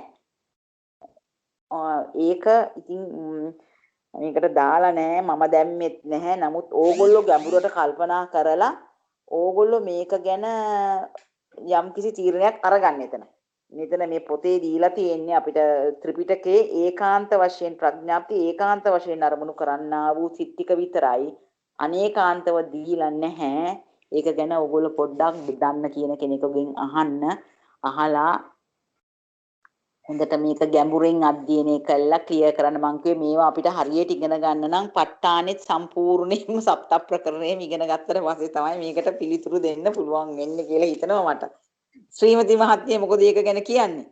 ඒක ඉතින් මේකට දාලා නැහැ. මම දැම්මෙත් නැහැ. නමුත් ඕගොල්ලෝ ගැඹුරට කල්පනා කරලා ඕගොල්ලෝ මේක ගැන යම්කිසි තීරණයක් අරගන්න එතන. මෙතන මේ පොතේ දීලා තියෙන්නේ අපිට ත්‍රිපිටකයේ ඒකාන්ත වශයෙන් ප්‍රඥාප්ති ඒකාන්ත වශයෙන් අරමුණු කරන්නා වූ සිත් ටික විතරයි. අනේකාන්තව දීලා නැහැ. ඒක ගැන ඕගොල්ලෝ පොඩ්ඩක් දන්න කියන කෙනෙකුගෙන් අහන්න. අහලා හොඳට මේක ගැඹුරින් අධ්‍යයනය කළා ක්ලියර් කරන්න. මං කිව්වේ මේවා අපිට හරියට ඉගෙන ගන්න නම් ප ဋ ාණෙත් සම්පූර්ණයෙන්ම සප්ත ප්‍රකරණයම ඉගෙන ගත්තට පස්සේ තමයි මේකට පිළිතුරු දෙන්න පුළුවන් වෙන්නේ කියලා හිතනවා මට. ශ්‍රීමති මහත්මිය මොකද ඒක ගැන කියන්නේ?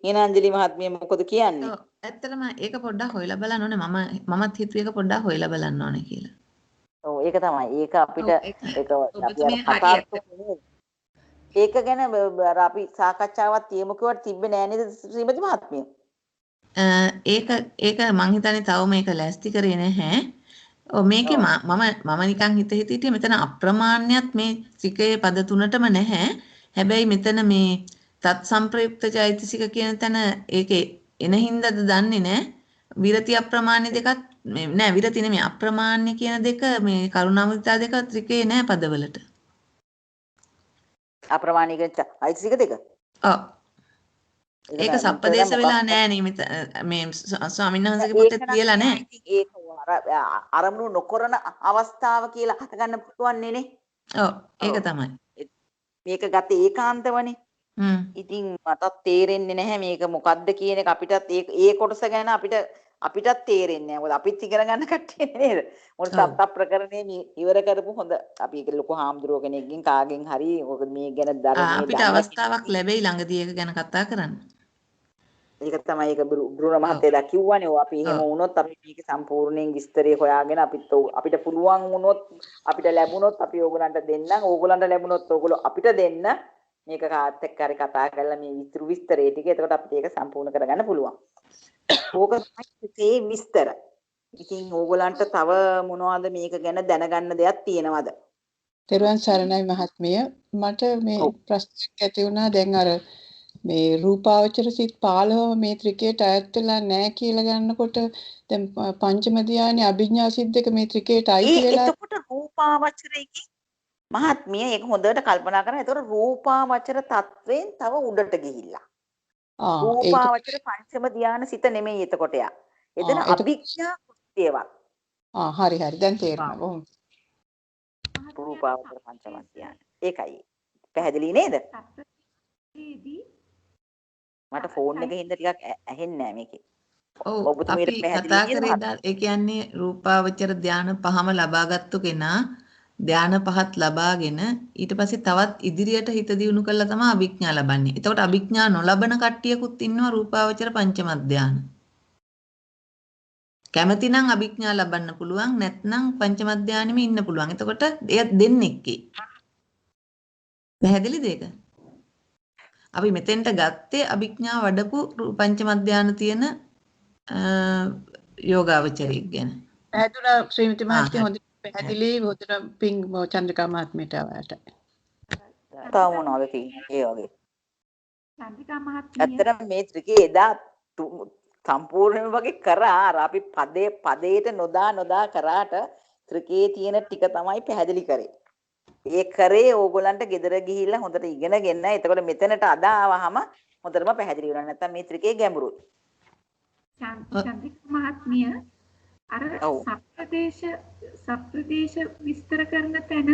හේනාංජලි මහත්මිය මොකද කියන්නේ? ඇත්තටම ඒක පොඩ්ඩක් හොයලා බලන්න ඕනේ. මමත් හිතුවේ ඒක පොඩ්ඩක් හොයලා බලන්න ඕනේ කියලා. ඔව් ඒක තමයි. ඒක අපිට ඔව් ඒක ඒක අපි අර ඔබතුමිය කතා හරියට. කරන්නේ ඒක ගැන අර අපි සාකච්ඡාවක් තියමු කිව්වට තිබ්බේ නෑ නේද ශ්‍රීමති මහත්මිය? ඒක ඒක මං හිතන්නේ තව මේක ලෑස්ති කරේ නැහැ. ඔව් මේකේ ඔව්. මම නිකන් හිතියේ මෙතන අප්‍රමාණ්‍යත් මේ ත්‍රිකයේ පද තුනටම නැහැ. හැබැයි මෙතන මේ තත් සම්ප්‍රයුක්ත චෛතසික කියන තැන ඒකේ එන හින්දාද දන්නේ නැහැ. විරති අප්‍රමාණ්‍ය දෙකත් නෑ විරති නෙමෙයි අප්‍රමාණ්‍ය කියන දෙක මේ කරුණාමුදිතා දෙක ත්‍රිකයේ නැහැ පදවලට. අප්‍රමාණික චෛතසික දෙක. ඔව්. ඒක සප්පදේශ වෙලා නෑ නේ මේ ස්වාමීන් වහන්සේගේ පොතේ කියලා නෑ. ඒක අරමුණු නොකරන අවස්ථාව කියලා අත ගන්න පුළුවන් නේ. ඔව් ඒක තමයි. මේක ගත්තේ ඒකාන්තවනේ. ඉතින් මටත් තේරෙන්නේ නැහැ මේක මොකද්ද කියන එක අපිටත් ඒ කොටස ගැන අපිටත් තේරෙන්නේ නැහැ. මොකද අපිත් ඉගෙන ගන්න කට්ටිය නේද? මොකද සත්ත ප්‍රකරණේ ඉවර කරපු හොඳ අපි ඒක ලොකු හාමුදුරුවෝ කෙනෙක්ගෙන් කාගෙන් හරි ඔක මේ ගැන ධර්මයේ අපිට අවස්ථාවක් ලැබෙයි ළඟදී ඒක ගැන කතා කරන්න. ඒක තමයි ඒක බ්‍රුණ මහත්තයලා කිව්වනේ. ඔව් අපි එහෙම වුණොත් අපි මේක සම්පූර්ණයෙන් විස්තරය හොයාගෙන අපිට පුළුවන් වුණොත් අපිට ලැබුණොත් අපි ඕගලන්ට දෙන්නම්. ඕගලන්ට ලැබුණොත් ඕගොල්ලෝ අපිට දෙන්න. මේක කාත් එක්ක හරි කතා කරලා මේ විස්තරේ ටික එතකොට අපිට ඒක සම්පූර්ණ කරගන්න පුළුවන්. ඕක තමයි විස්තර. ඉතින් ඕගලන්ට තව මොනවද මේක ගැන දැනගන්න දෙයක් තියෙනවද? තෙරුවන් සරණයි මහත්මිය. මට මේ ප්‍රශ්නයක් ඇති වුණා දැන් අර මේ රූපාවචර සිත් 15 මේ ත්‍රිකයට අයත් වෙලා නැහැ කියලා ගන්නකොට දැන් පංචම ධානයේ අභිඥා සිත් දෙක මේ ත්‍රිකයට අයිති වෙලා එතකොට රූපාවචරයේ මහත්මිය ඒක හොඳට කල්පනා කරලා එතකොට රූපාවචර තත්වයෙන් තව උඩට ගිහිල්ලා. රූපාවචර පංචම ධාන සිත නෙමෙයි එතකොට යා. එතන අභිඥා කෘත්‍යයක්. හරි දැන් තේරෙනවා. බොහොම රූපාවචර පංචම ධාන. ඒකයි. පැහැදිලි නේද? මට ෆෝන් එකේ හින්දා ටිකක් ඇහෙන්නේ නැහැ මේකේ. ඔව් අපි කතා කරේ ඒ කියන්නේ රූපාවචර ධාන පහම ලබාගත්තු කෙනා ධාන පහත් ලබාගෙන ඊට පස්සේ තවත් ඉදිරියට හිත දියුණු කළා තමයි අභිඥා ලබන්නේ. එතකොට අභිඥා නොලබන කට්ටියකුත් ඉන්නවා රූපාවචර පංචම ධාන. කැමති නම් අභිඥා ලබන්න පුළුවන් නැත්නම් පංචම ධානෙම ඉන්න පුළුවන්. එතකොට එය දෙන්නෙක්ගේ. පැහැදිලිද ඒක? අපි මෙතෙන්ට ගත්තේ අභිඥා වඩපු පංචම ධාන තියෙන යෝගාවචරයෙක් ගැන. පැහැදුනා ශ්‍රීමති මහත්මිය හොඳට පැහැදිලි හොඳට පිං චන්ද්‍රිකා මහත්මියට ආවට. තාම මොනවද තියෙන්නේ ඒ වගේ. චන්ද්‍රිකා මහත්මිය ඇත්තටම මේ ත්‍රිකේ එදා සම්පූර්ණයෙන්ම වගේ කරා අර අපි පදේට නොදා කරාට ත්‍රිකේ තියෙන ටික තමයි පැහැදිලි කරේ. ඒ කරේ ඕගොල්ලන්ට ගෙදර ගිහිල්ලා හොඳට ඉගෙනගෙන එතකොට මෙතනට අදාවහම හොඳටම පැහැදිලි වෙනවා. නැත්තම් මේ ත්‍රිකේ ගැඹුරුයි. චන්ද්‍රිකා මහත්මිය අර සප්‍රදේශ විස්තර කරන තැන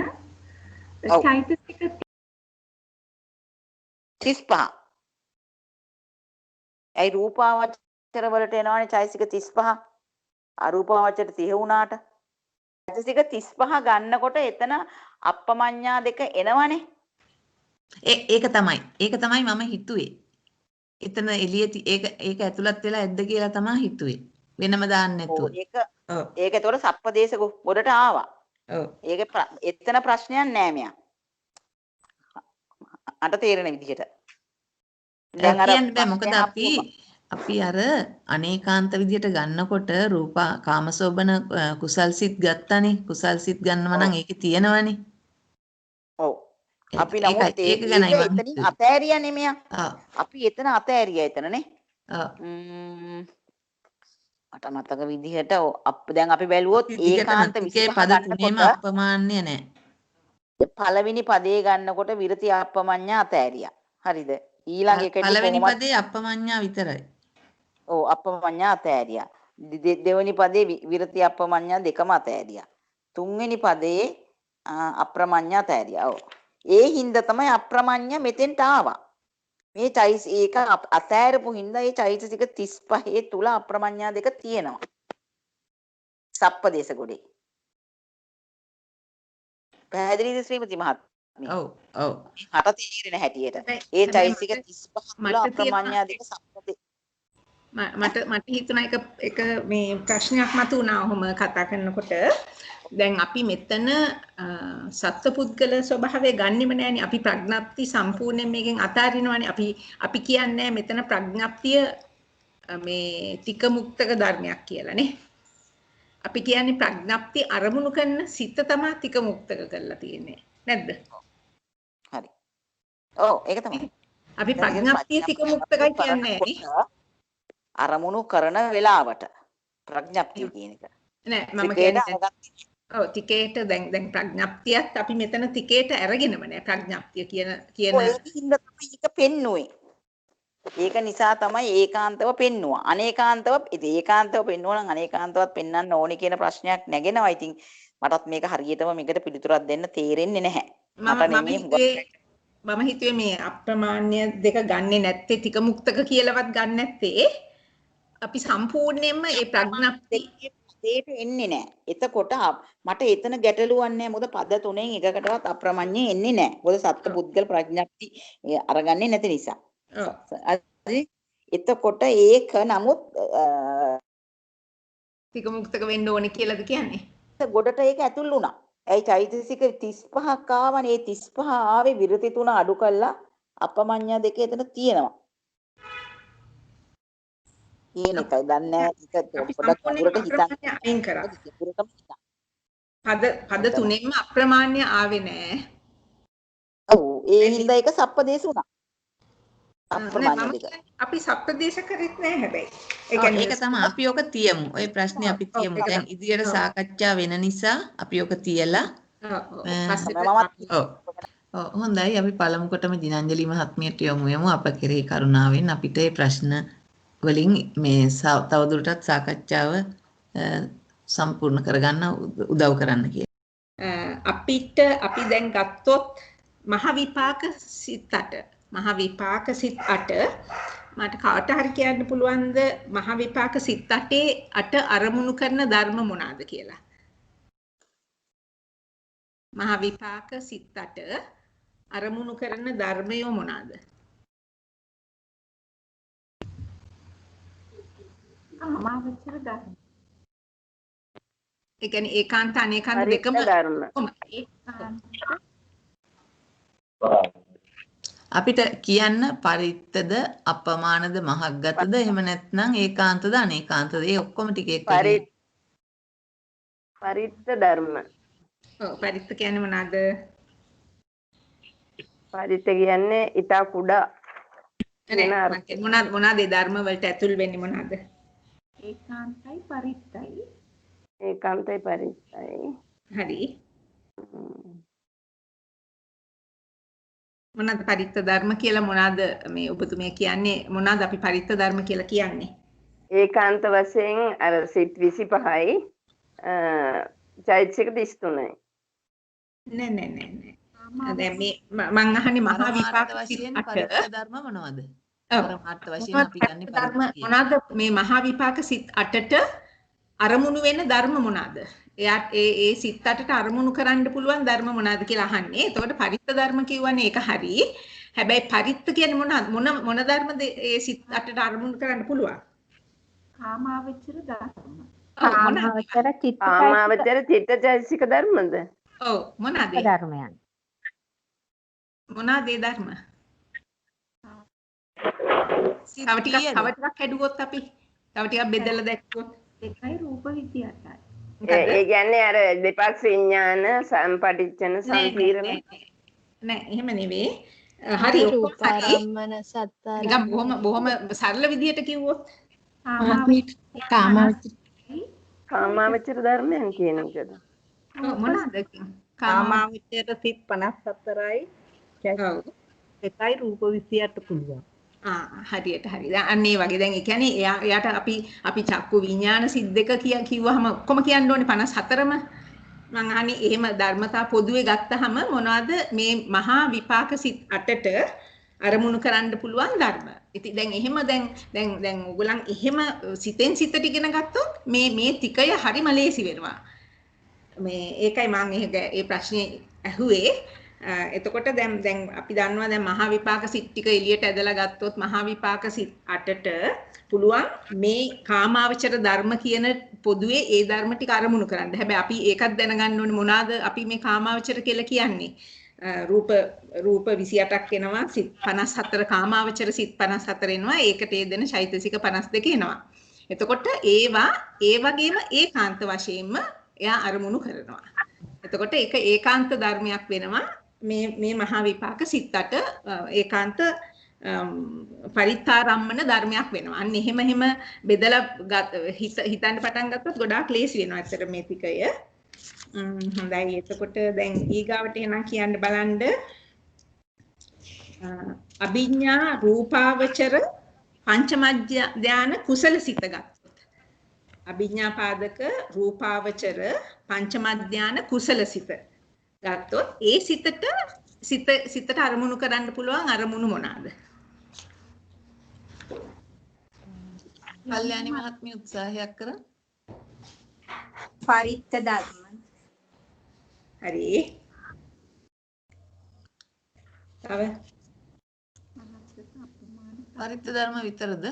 චෛතසික 35. ඒ රූපාවචර වලට එනවනේ චෛතසික 35. අරූපාවචර 30 වුණාට චෛතසික 35 ගන්නකොට එතන අප්පමඤ්ඤා දෙක එනවනේ. ඒක තමයි මම හිතුවේ. එතන එළියට ඒක ඇතුළත් වෙලා ඇද්ද කියලා තමයි හිතුවේ. වෙනම දාන්න නැතුව. ඒක ඒතකොට සප්පදේශ ගොඩට ආවා. ඔව්. ඒක එතන ප්‍රශ්නයක් නෑ මෙයා. අට තේරෙන විදිහට. දැන් අර කියන්න බෑ මොකද අපි අර අනේකාන්ත විදිහට ගන්නකොට රූපා කාමසෝබන කුසල්සිත ගත්තානේ. කුසල්සිත ගන්නවා නම් ඒකේ තියෙනවනේ. ඔව්. අපි නමුත් ඒක එතනින් අතෑරියා නෙමෙයා. අපි එතන අතෑරියා එතනනේ. මට මතක විදිහට දැන් අපි බැලුවොත් ඒකාන්ත 25 පද තුනේම අප්‍රමාණ්‍ය නැහැ. පළවෙනි පදේ ගන්නකොට විරති අප්පමඤ්ඤා අතෑරියා. හරිද? ඊළඟ එකට පළවෙනි පදේ අප්පමඤ්ඤා විතරයි. ඔව් අප්පමඤ්ඤා අතෑරියා. දෙවෙනි පදේ විරති අප්පමඤ්ඤා දෙකම අතෑරියා. තුන්වෙනි පදේ අප්‍රමඤ්ඤා අතෑරියා. ඔව්. ඒ හින්දා තමයි අප්‍රමඤ්ඤ මෙතෙන්ට ආවා. මේ චෛස් ඒක අතෑරපු හින්දා ඒ චෛතසික 35 තුල අප්‍රමඤ්ඤා දෙක තියෙනවා. සප්පදේශ ගොඩේ. පැහැදිලිද ශ්‍රීමති මහත්මිය? ඔව්. හට තීරණ හැටියට. ඒ චෛතසික 35 තුල අප්‍රමඤ්ඤා දෙක සප්පදේ. මට හිතුණා එක මේ ප්‍රශ්නයක් මතුවුණා ඔහොම කතා කරනකොට. දැන් අපි මෙතන සත්පුද්ගල ස්වභාවය ගන්නෙම නෑනේ. අපි ප්‍රඥප්ති සම්පූර්ණයෙන් මේකෙන් අතාරිනවානේ. අපි කියන්නේ මෙතන ප්‍රඥප්තිය මේ තික මුක්තක ධර්මයක් කියලා නේ. අපි කියන්නේ ප්‍රඥප්ති අරමුණු කරන සිත තමයි තික මුක්තක කරලා තියෙන්නේ. නැද්ද? හරි. ඔව් ඒක තමයි. අපි ප්‍රඥප්තිය තික මුක්තකයි කියන්නේ නේ. අරමුණු කරන වෙලාවට ප්‍රඥප්තිය කියන එක. නෑ මම කියන්නේ ඔව් තිකේට දැන් ප්‍රඥප්තියත් අපි මෙතන තිකේට අරගෙනම නෑ ප්‍රඥප්තිය කියන ඒක පෙන්නුවේ. ඒක නිසා තමයි ඒකාන්තව පෙන්නුවා. අනේකාන්තව ඒකාන්තව පෙන්නුවා නම් අනේකාන්තවත් පෙන්වන්න ඕනේ කියන ප්‍රශ්නයක් නැගෙනවා. ඉතින් මටත් මේක හරියටම මේකට පිළිතුරක් දෙන්න තේරෙන්නේ නැහැ. මම හිතුවේ මේ අප්‍රමාණ්‍ය දෙක ගන්නෙ නැත්තේ තික මුක්තක කියලාවත් ගන්න නැත්තේ අපි සම්පූර්ණයෙන්ම ඒ ප්‍රඥප්තියට එන්නේ නැහැ. එතකොට මට එතන ගැටලුවක් නැහැ. මොකද පද තුනෙන් එකකටවත් අප්‍රමාණ්‍ය එන්නේ නැහැ. මොකද සත්පුද්ගල ප්‍රඥප්ති අරගන්නේ නැති නිසා. එතකොට ඒක නමුත් තික මුක්තක වෙන්න ඕනේ කියලාද කියන්නේ? ගොඩට ඒක ඇතුල් වුණා. ඒ චෛතසික 35ක් ආවනේ. 35 ආවේ විරති තුන අඩු කළා අපමඤ්ඤා දෙක එතන තියෙනවා. කියන එකයි දන්නේ ඒක පොඩක් අඳුරට හිතන්න අයින් කරා. පද තුනෙන්ම අප්‍රමාණ්‍ය ආවේ නෑ. ඔව් ඒ හින්දා ඒක සප්පදේශ වුණා. අප්‍රමාණ්‍ය දෙක. අපි සප්පදේශ කරෙත් නෑ හැබැයි. ඒක තමයි අපි ඔක තියමු. ওই ප්‍රශ්නේ අපි තියමු. දැන් ඉදිරියට සාකච්ඡා වෙන නිසා අපි ඔක තියලා හොඳයි අපි පළමු කොටම දිනංජලි මහත්මියට යමු අප කෙරෙහි කරුණාවෙන් අපිට මේ ප්‍රශ්න වලින් මේ තවදුරටත් සාකච්ඡාව සම්පූර්ණ කරගන්න උදව් කරන්න කියලා. අපි දැන් ගත්තොත් මහ විපාක සිත් 8 මට කාට හරි කියන්න පුළුවන්ද මහ විපාක සිත් 8 අරමුණු කරන ධර්ම මොනවාද කියලා? මහ විපාක සිත් 8 අරමුණු කරන ධර්මය මොනවාද? කාමාවචර ධර්ම. ඒ කියන්නේ ඒකාන්ත අනේකාන්ත දෙකම ධර්ම. අපිට කියන්න පරිත්තද අපමානද මහග්ගතද එහෙම නැත්නම් ඒකාන්තද අනේකාන්තද ඒ ඔක්කොම ටික එක පරිත්ත ධර්ම. ඔව් පරිත්ත කියන්නේ මොනවාද? පරිත්ත කියන්නේ ඊට කුඩා මොනවාද ඒ ධර්ම වලට ඇතුල් වෙන්නේ මොනවාද? ඒකාන්තයි පරිත්තයි. ඒකාන්තයි පරිත්තයි. හරි. මොනවාද පරිත්ත ධර්ම කියලා මොනවාද මේ ඔබතුමිය කියන්නේ මොනවාද අපි පරිත්ත ධර්ම කියලා කියන්නේ? ඒකාන්ත වශයෙන් අර සිත් 25යි චෛතසික 33යි. නෑ. දැන් මේ මං අහන්නේ මහා විපාක වශයෙන් පරිත්ත ධර්ම මොනවද? පරමාර්ථ වශයෙන් අපි ගන්නේ ධර්ම මොනවාද මේ මහා විපාක සිත් 8ට අරමුණු වෙන ධර්ම මොනවාද? එයාට ඒ සිත් 8ට අරමුණු කරන්න පුළුවන් ධර්ම මොනවාද කියලා අහන්නේ. එතකොට පරිත්ත ධර්ම කියවනේ ඒක හරි. හැබැයි පරිත්ත කියන්නේ මොන ධර්මද ඒ සිත් 8ට අරමුණු කරන්න පුළුවන්? කාමාවචර ධර්ම. කාමාවචර චිත්තචෛතසික ධර්මද? ඔව් මොනවාද? ධර්මයන්. මොනවාද ඒ ධර්ම? තව ටිකක් හැදුවොත් අපි තව ටිකක් බෙදලා දැක්කොත් ඒකයි රූප 28යි. ඒ කියන්නේ අර දෙපක්ෂ විඥාන සම්පටිච්ඡන සංකීර්ණ නෑ එහෙම නෙවෙයි. හරි රූපාරම්මන සත්තාර නිකන් බොහොම සරල විදියට කිව්වොත් කාමාවචර ධර්මයන් කියන එකද? මොනවාද? කාමාවචර සිත් 54යි. ඒකයි රූප 28 පුළුවන්. හරියට හරි. දැන් අන්න ඒ වගේ. දැන් ඒ කියන්නේ එයාට අපි චක්කු විඥාන සිත් දෙක කිව්වහම ඔක්කොම කියන්න ඕනේ 54ම. මං අහන්නේ එහෙම ධර්මතා පොදුවේ ගත්තහම මොනවද මේ මහා විපාක සිත් 8ට අරමුණු කරන්න පුළුවන් ධර්ම. ඉතින් දැන් එහෙම දැන් ඔයගොල්ලන් එහෙම සිතෙන් සිතට ඉගෙන ගත්තොත් මේ ටිකය හරිම ලේසි වෙනවා. මේ ඒකයි මම ඒ ප්‍රශ්නේ ඇහුවේ. එතකොට දැන් අපි දන්නවා දැන් මහා විපාක සිත් ටික එළියට ඇදලා ගත්තොත් මහා විපාක සිත් 8ට පුළුවන් මේ කාමාවචර ධර්ම කියන පොදුවේ ඒ ධර්ම ටික අරමුණු කරන්න. හැබැයි අපි ඒකත් දැනගන්න ඕනේ මොනවාද අපි මේ කාමාවචර කියලා කියන්නේ. රූප 28ක් එනවා සිත් 54 කාමාවචර සිත් 54 එනවා. ඒකට ඒ දෙන චෛතසික 52 එනවා. එතකොට ඒවා ඒ වගේම ඒකාන්ත වශයෙන්ම එයා අරමුණු කරනවා. එතකොට ඒක ඒකාන්ත ධර්මයක් වෙනවා. මේ මහා විපාක සිත් 8 ඒකාන්ත පරිත්තාරම්මන ධර්මයක් වෙනවා. අන්න එහෙම බෙදලා හිතන්න පටන් ගත්තොත් ගොඩාක් ලේසි වෙනවා ඇත්තට මේ ටිකය. හොඳයි. එතකොට දැන් ඊගාවට එනවා කියන්න බලන්න. අභිඥා රූපාවචර පංචම ධාන කුසල සිත ගත්තොත්. අභිඥා පාදක රූපාවචර පංචම ධාන කුසල සිත ගත්තොත් ඒ සිතට අරමුණු කරන්න පුළුවන් අරමුණු මොනවාද? කල්යාණි මහත්මිය උත්සාහයක් කරා. පරිත්ත ධර්ම. හරි. තව පරිත්ත ධර්ම විතරද?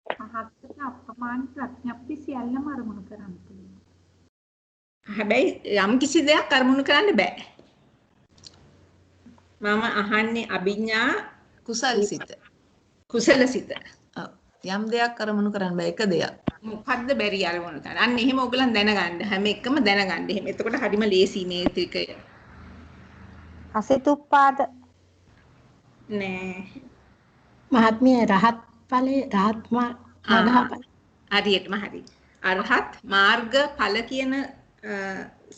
මහත්තක අප්‍රමාණ ප්‍රඥප්ති සියල්ලම අරමුණු කරන්න පුළුවන්. හැබැයි යම් කිසි දෙයක් අරමුණු කරන්න බෑ. මම අහන්නේ අභිඥා කුසල් සිත. කුසල සිත. යම් දෙයක් අරමුණු කරන්න බෑ එක දෙයක්. මොකද්ද බැරි අරමුණු කරන්න. අන්න එහෙම ඔයගලන් දැනගන්න. හැම එකම දැනගන්න. එහෙම. එතකොට හරිම ලේසි මේ ත්‍රිකය. අසිතුප්පාද නෑ. මහත්මිය රහත් ඵලයේ රහත් මාර්ග හරියටම හරි. අරහත් මාර්ග ඵල කියන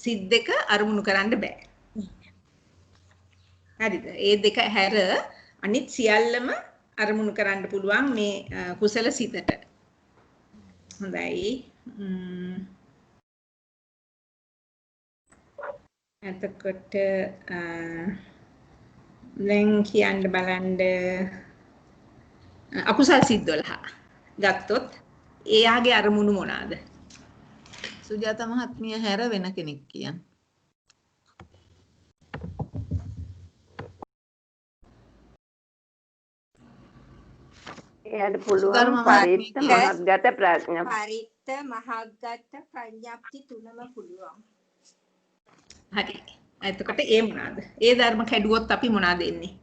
සිත් දෙක අරමුණු කරන්න බෑ. හරිද? ඒ දෙක හැර අනිත් සියල්ලම අරමුණු කරන්න පුළුවන් මේ කුසල සිතට. හොඳයි. එතකොට දැන් කියන්න බලන්න අකුසල් සිත් 12 ගත්තොත් එයාගේ අරමුණු මොනවාද? සුජාතා මහත්මිය හැර වෙන කෙනෙක් කියන්න. එයාට පුළුවන් පරිත්ත මහත්ගත ප්‍රඥා. පරිත්ත මහත්ගත ප්‍රඥාප්ති තුනම පුළුවන්. හරි. එතකොට ඒ මොනවාද? ඒ ධර්ම කැඩුවොත් අපි මොනවාද එන්නේ?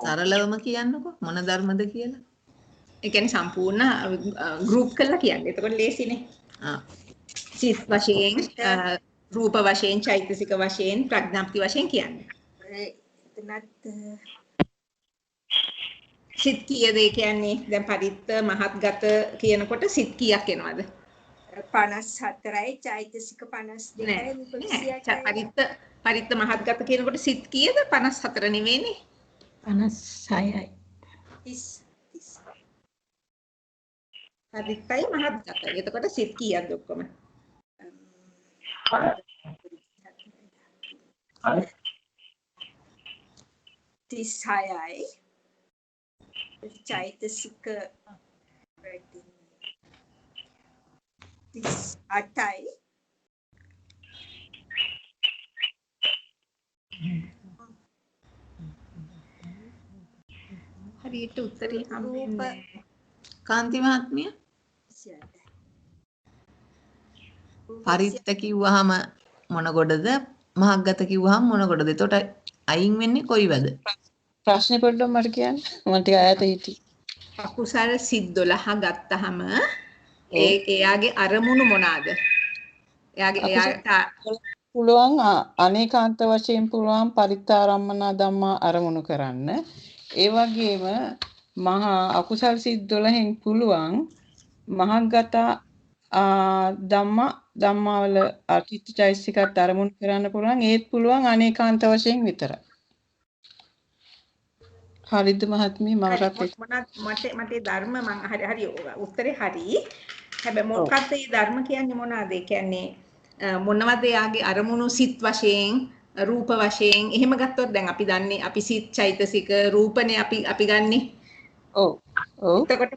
සරලවම කියන්නකෝ මොන ධර්මද කියලා. ඒ කියන්නේ සම්පූර්ණ ගෲප් කරලා කියන්නේ. එතකොට ලේසිනේ. සිත් වශයෙන්, රූප වශයෙන්, චෛතසික වශයෙන්, ප්‍රඥාප්ති වශයෙන් කියන්නේ. එතනත් සිත් කීයද කියන්නේ? දැන් පරිත්ත මහත්ගත කියනකොට සිත් කීයක් එනවද? 54යි චෛතසික 52යි රූප 28යි. පරිත්ත මහත්ගත කියනකොට සිත් කීයද? 54 නෙවෙයිනේ. 56යි. 30. පරිත්තයි මහත්ගතයි. එතකොට සිත් කීයක්ද ඔක්කොම? 36යි. චෛතසික 38යි. හරියට උත්තරේ හම්බෙන්නේ. කාන්ති මහත්මිය පරිත්ත කිව්වහම මොන කොටද? මහග්ගත කිව්වහම මොන කොටද? එතකොට අයින් වෙන්නේ කොයිවද? ප්‍රශ්නේ පොඩ්ඩක් මට කියන්න. මම ටික ඈත හිටියේ. අකුසල සිත් 12 ගත්තාම එයාගේ අරමුණු මොනවාද? එයාට පුළුවන් අනේකාන්ත වශයෙන් පුළුවන් පරිත්තාරම්මන ධම්මා අරමුණු කරන්න. ඒ වගේම මහා අකුසල් සිත් 12න් පුළුවන් මහග්ගත ධම්මාවල අචිත්තචෛසිකත් අරමුණු කරන්න පුළුවන්. ඒත් පුළුවන් අනේකාන්ත වශයෙන් විතරයි. හරිද මහත්මිය? මට ධර්ම මං හරි උත්තරේ හරි. හැබැයි මොකක්ද මේ ධර්ම කියන්නේ මොනවාද? ඒ කියන්නේ මොනවද යාගේ අරමුණු සිත් වශයෙන් රූප වශයෙන් එහෙම ගත්තොත් දැන් අපි දන්නේ අපි සිත් චෛතසික රූපනේ අපි ගන්නෙ. ඔව්. ඔව්. එතකොට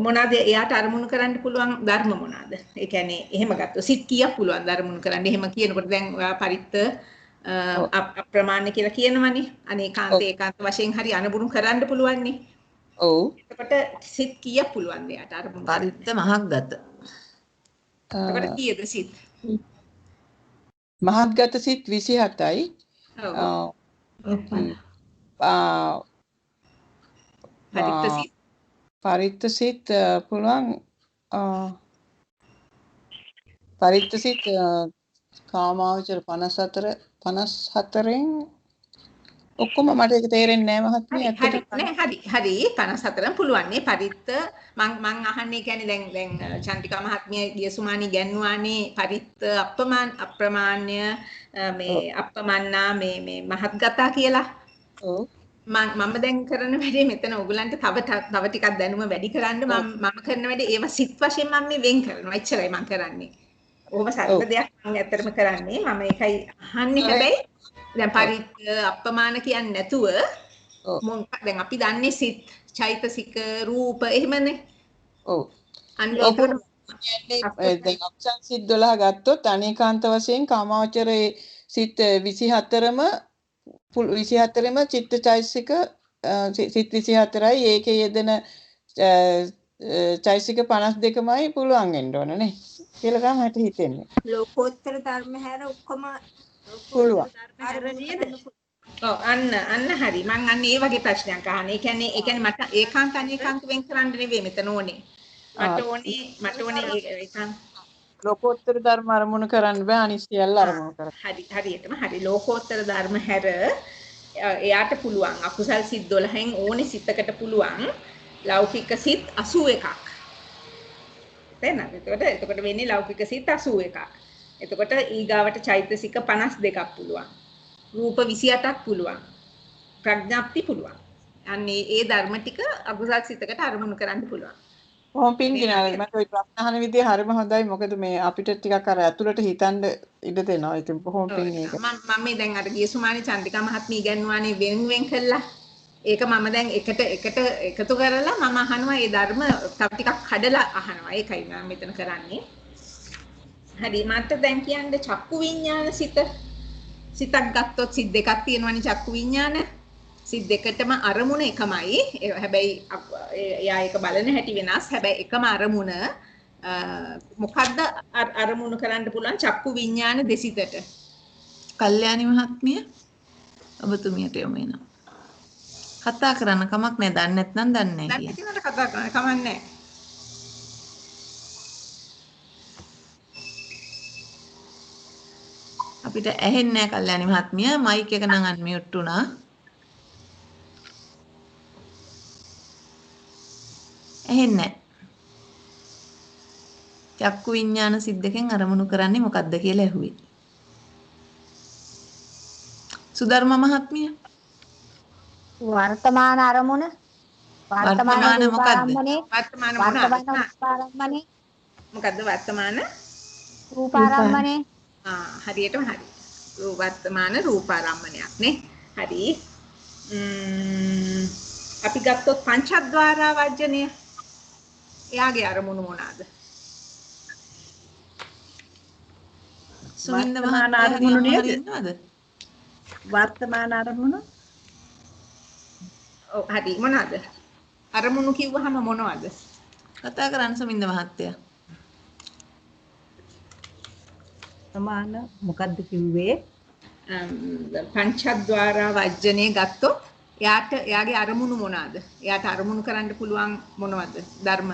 මොනවාද එයාට අරමුණු කරන්න පුළුවන් ධර්ම මොනවාද? ඒ කියන්නේ එහෙම ගත්තොත් සිත් කීයක් පුළුවන් අරමුණු කරන්න? එහෙම කියනකොට දැන් ඔයා පරිත්ත අප්‍රමාණ කියලා කියනවනේ. අනේකාන්ත ඒකාන්ත වශයෙන් හරි අනුබුණු කරන්න පුළුවන් නේ. ඔව්. එතකොට සිත් කීයක් පුළුවන් එයාට අරමුණු කරන්න? පරිත්ත මහග්ගත. එතකොට කීයද සිත්? මහත්ගත සිත් 27යි. පරිත්ත සිත් පුළුවන් පරිත්ත සිත් කාමාවචර 54න් ඔක්කොම මට ඒක තේරෙන්නේ නැහැ මහත්මිය ඇත්තට. හරි 54න් පුළුවන් නේ පරිත්ත මං අහන්නේ කියන්නේ දැන් චන්ද්‍රිකා මහත්මිය ගියසුමානි ගැන්වානේ පරිත්ත අප්‍රමාණ්‍ය මේ අප්පමන්නා මේ මහත්ගතා කියලා. ඔව්. මම දැන් කරන වැඩේ මෙතන ඕගලන්ට තව ටිකක් දැනුම වැඩි කරන්න මම කරන වැඩේ ඒව සිත් වශයෙන් මම මේ වෙන් කරනවා. එච්චරයි මම කරන්නේ. ඕව සරල දෙයක් මම ඇත්තටම කරන්නේ. මම ඒකයි අහන්නේ හැබැයි දැන් පරිත්ත අප්‍රමාණ කියන්නේ නැතුව දැන් අපි දන්නේ සිත් චෛතසික රූප එහෙමනේ. ඔව්. දැන් අක්ෂර සිත් 12 ගත්තොත් අනේකාන්ත වශයෙන් කාමාවචරයේ සිත් 24ම චිත්තචෛතසික සිත් 24යි ඒකේ යෙදෙන චෛතසික 52මයි පුළුවන් වෙන්න ඕන නේ කියලා තමයි මට හිතෙන්නේ. ලෝකෝත්තර ධර්ම හැර ඔක්කොම පුළුවන්. අන්න හරි. මං අන්න ඒ වගේ ප්‍රශ්නයක් අහන්නේ. ඒ කියන්නේ මට ඒකාන්ත අනේකාන්ත වෙන් කරන්න නෙවෙයි මෙතන ඕනේ. මට ඕනේ ඒකාන්ත ලෝකෝත්තර ධර්ම අරමුණු කරන්න බෑ අනිත් සියල්ල අරමුණු කරන්න. හරියටම හරි. ලෝකෝත්තර ධර්ම හැර එයාට පුළුවන් අකුසල් සිත් 12න් ඕනේ සිතකට පුළුවන් ලෞකික සිත් 81ක්. තේරෙනවද? එතකොට වෙන්නේ ලෞකික සිත් 81ක්. එතකොට ඊගාවට චෛතසික 52ක් පුළුවන්. රූප 28ක් පුළුවන්. ප්‍රඥාප්ති පුළුවන්. අන්නේ ඒ ධර්ම ටික අකුසල් සිතකට අරමුණු කරන්න පුළුවන්. කොහොම පින්ගිනාද මට ওই ප්‍රශ්න අහන විදිය හරිම හොඳයි මොකද මේ අපිට ටිකක් අර ඇතුළට හිතන්න ඉඩ දෙනවා ඒක කොහොම පින් ඒක මම මේ දැන් අර ගියසුමානි චන්ද්‍රිකා මහත්මිය ඉගන්වන්නේ වෙන කළා ඒක මම දැන් එකට එකතු කරලා මම අහනවා ඒ ධර්ම තව ටිකක් කඩලා අහනවා ඒකයි මම මෙතන කරන්නේ හරි මට දැන් කියන්නේ චක්කු විඤ්ඤාණ සිතක් ගත්තොත් සිත් දෙකක් තියෙනවනේ චක්කු විඤ්ඤාණ සිත් දෙකටම අරමුණ එකමයි. හැබැයි එයා ඒක බලන හැටි වෙනස්. හැබැයි එකම අරමුණ මොකද්ද අරමුණු කරන්න පුළුවන් චක්කු විඤ්ඤාණ දෙසිතට. කල්යාණි මහත්මිය ඔබතුමියට යොමු වෙනවා. කතා කරන්න කමක් නැහැ. දන්නේ නැත්නම් දන්නේ නැහැ කියලා. දැන් කතා කරන්න කමක් නැහැ. අපිට ඇහෙන්නේ නැහැ කල්යාණි මහත්මිය. මයික් එක නම් අන්මියුට් වුණා. ඇහෙන්නේ චක්කු විඤ්ඤාණ සිද්දකෙන් අරමුණු කරන්නේ මොකද්ද කියලා ඇහුවේ. සුධර්ම මහත්මිය වර්තමාන අරමුණ වර්තමාන මොකද්ද? වර්තමාන රූපාරම්මනේ මොකද්ද වර්තමාන? රූපාරම්මනේ. හරියටම හරි. වර්තමාන රූපාරම්මණයක් නේ. හරි. අපි ගත්තොත් පංචද්වාරා වජ්ජනය එයාගේ අරමුණු මොනවාද? සුමින්ද වර්තමාන අරමුණු නේද? වර්තමාන අරමුණු. ඔව් හරි මොනවාද? අරමුණු කිව්වහම මොනවද? කතා කරන්න සුමින්ද මහත්තයා. වර්තමාන මොකද්ද කිව්වේ? පංචද්වාරා වජ්ජනේ ගත්තොත් එයාගේ අරමුණු මොනවාද? එයාට අරමුණු කරන්න පුළුවන් මොනවද? ධර්ම.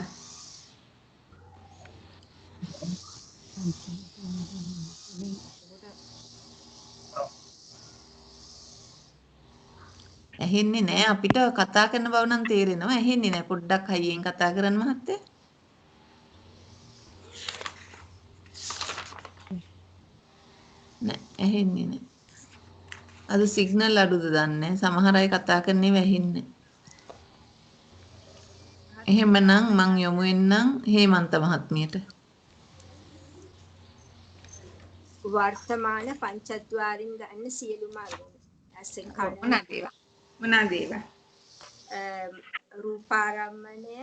ඇහෙන්නේ නැහැ අපිට කතා කරන බව නම් තේරෙනවා. ඇහෙන්නේ නැහැ. පොඩ්ඩක් හයියෙන් කතා කරන්න මහත්තයා. නෑ ඇහෙන්නේ නැහැ. අද සිග්නල් අඩුද දන්නේ සමහර අය කතා කරන්නේ වැහින්නේ. එහෙමනම් මං යොමු වෙන්නම් හේමන්ත මහත්මියට. වර්තමාන පංචද්වාරින් ගන්න සියලුම අරමුණු. ඇසෙන් කන මොනවාද ඒවා? රූපාරම්මණය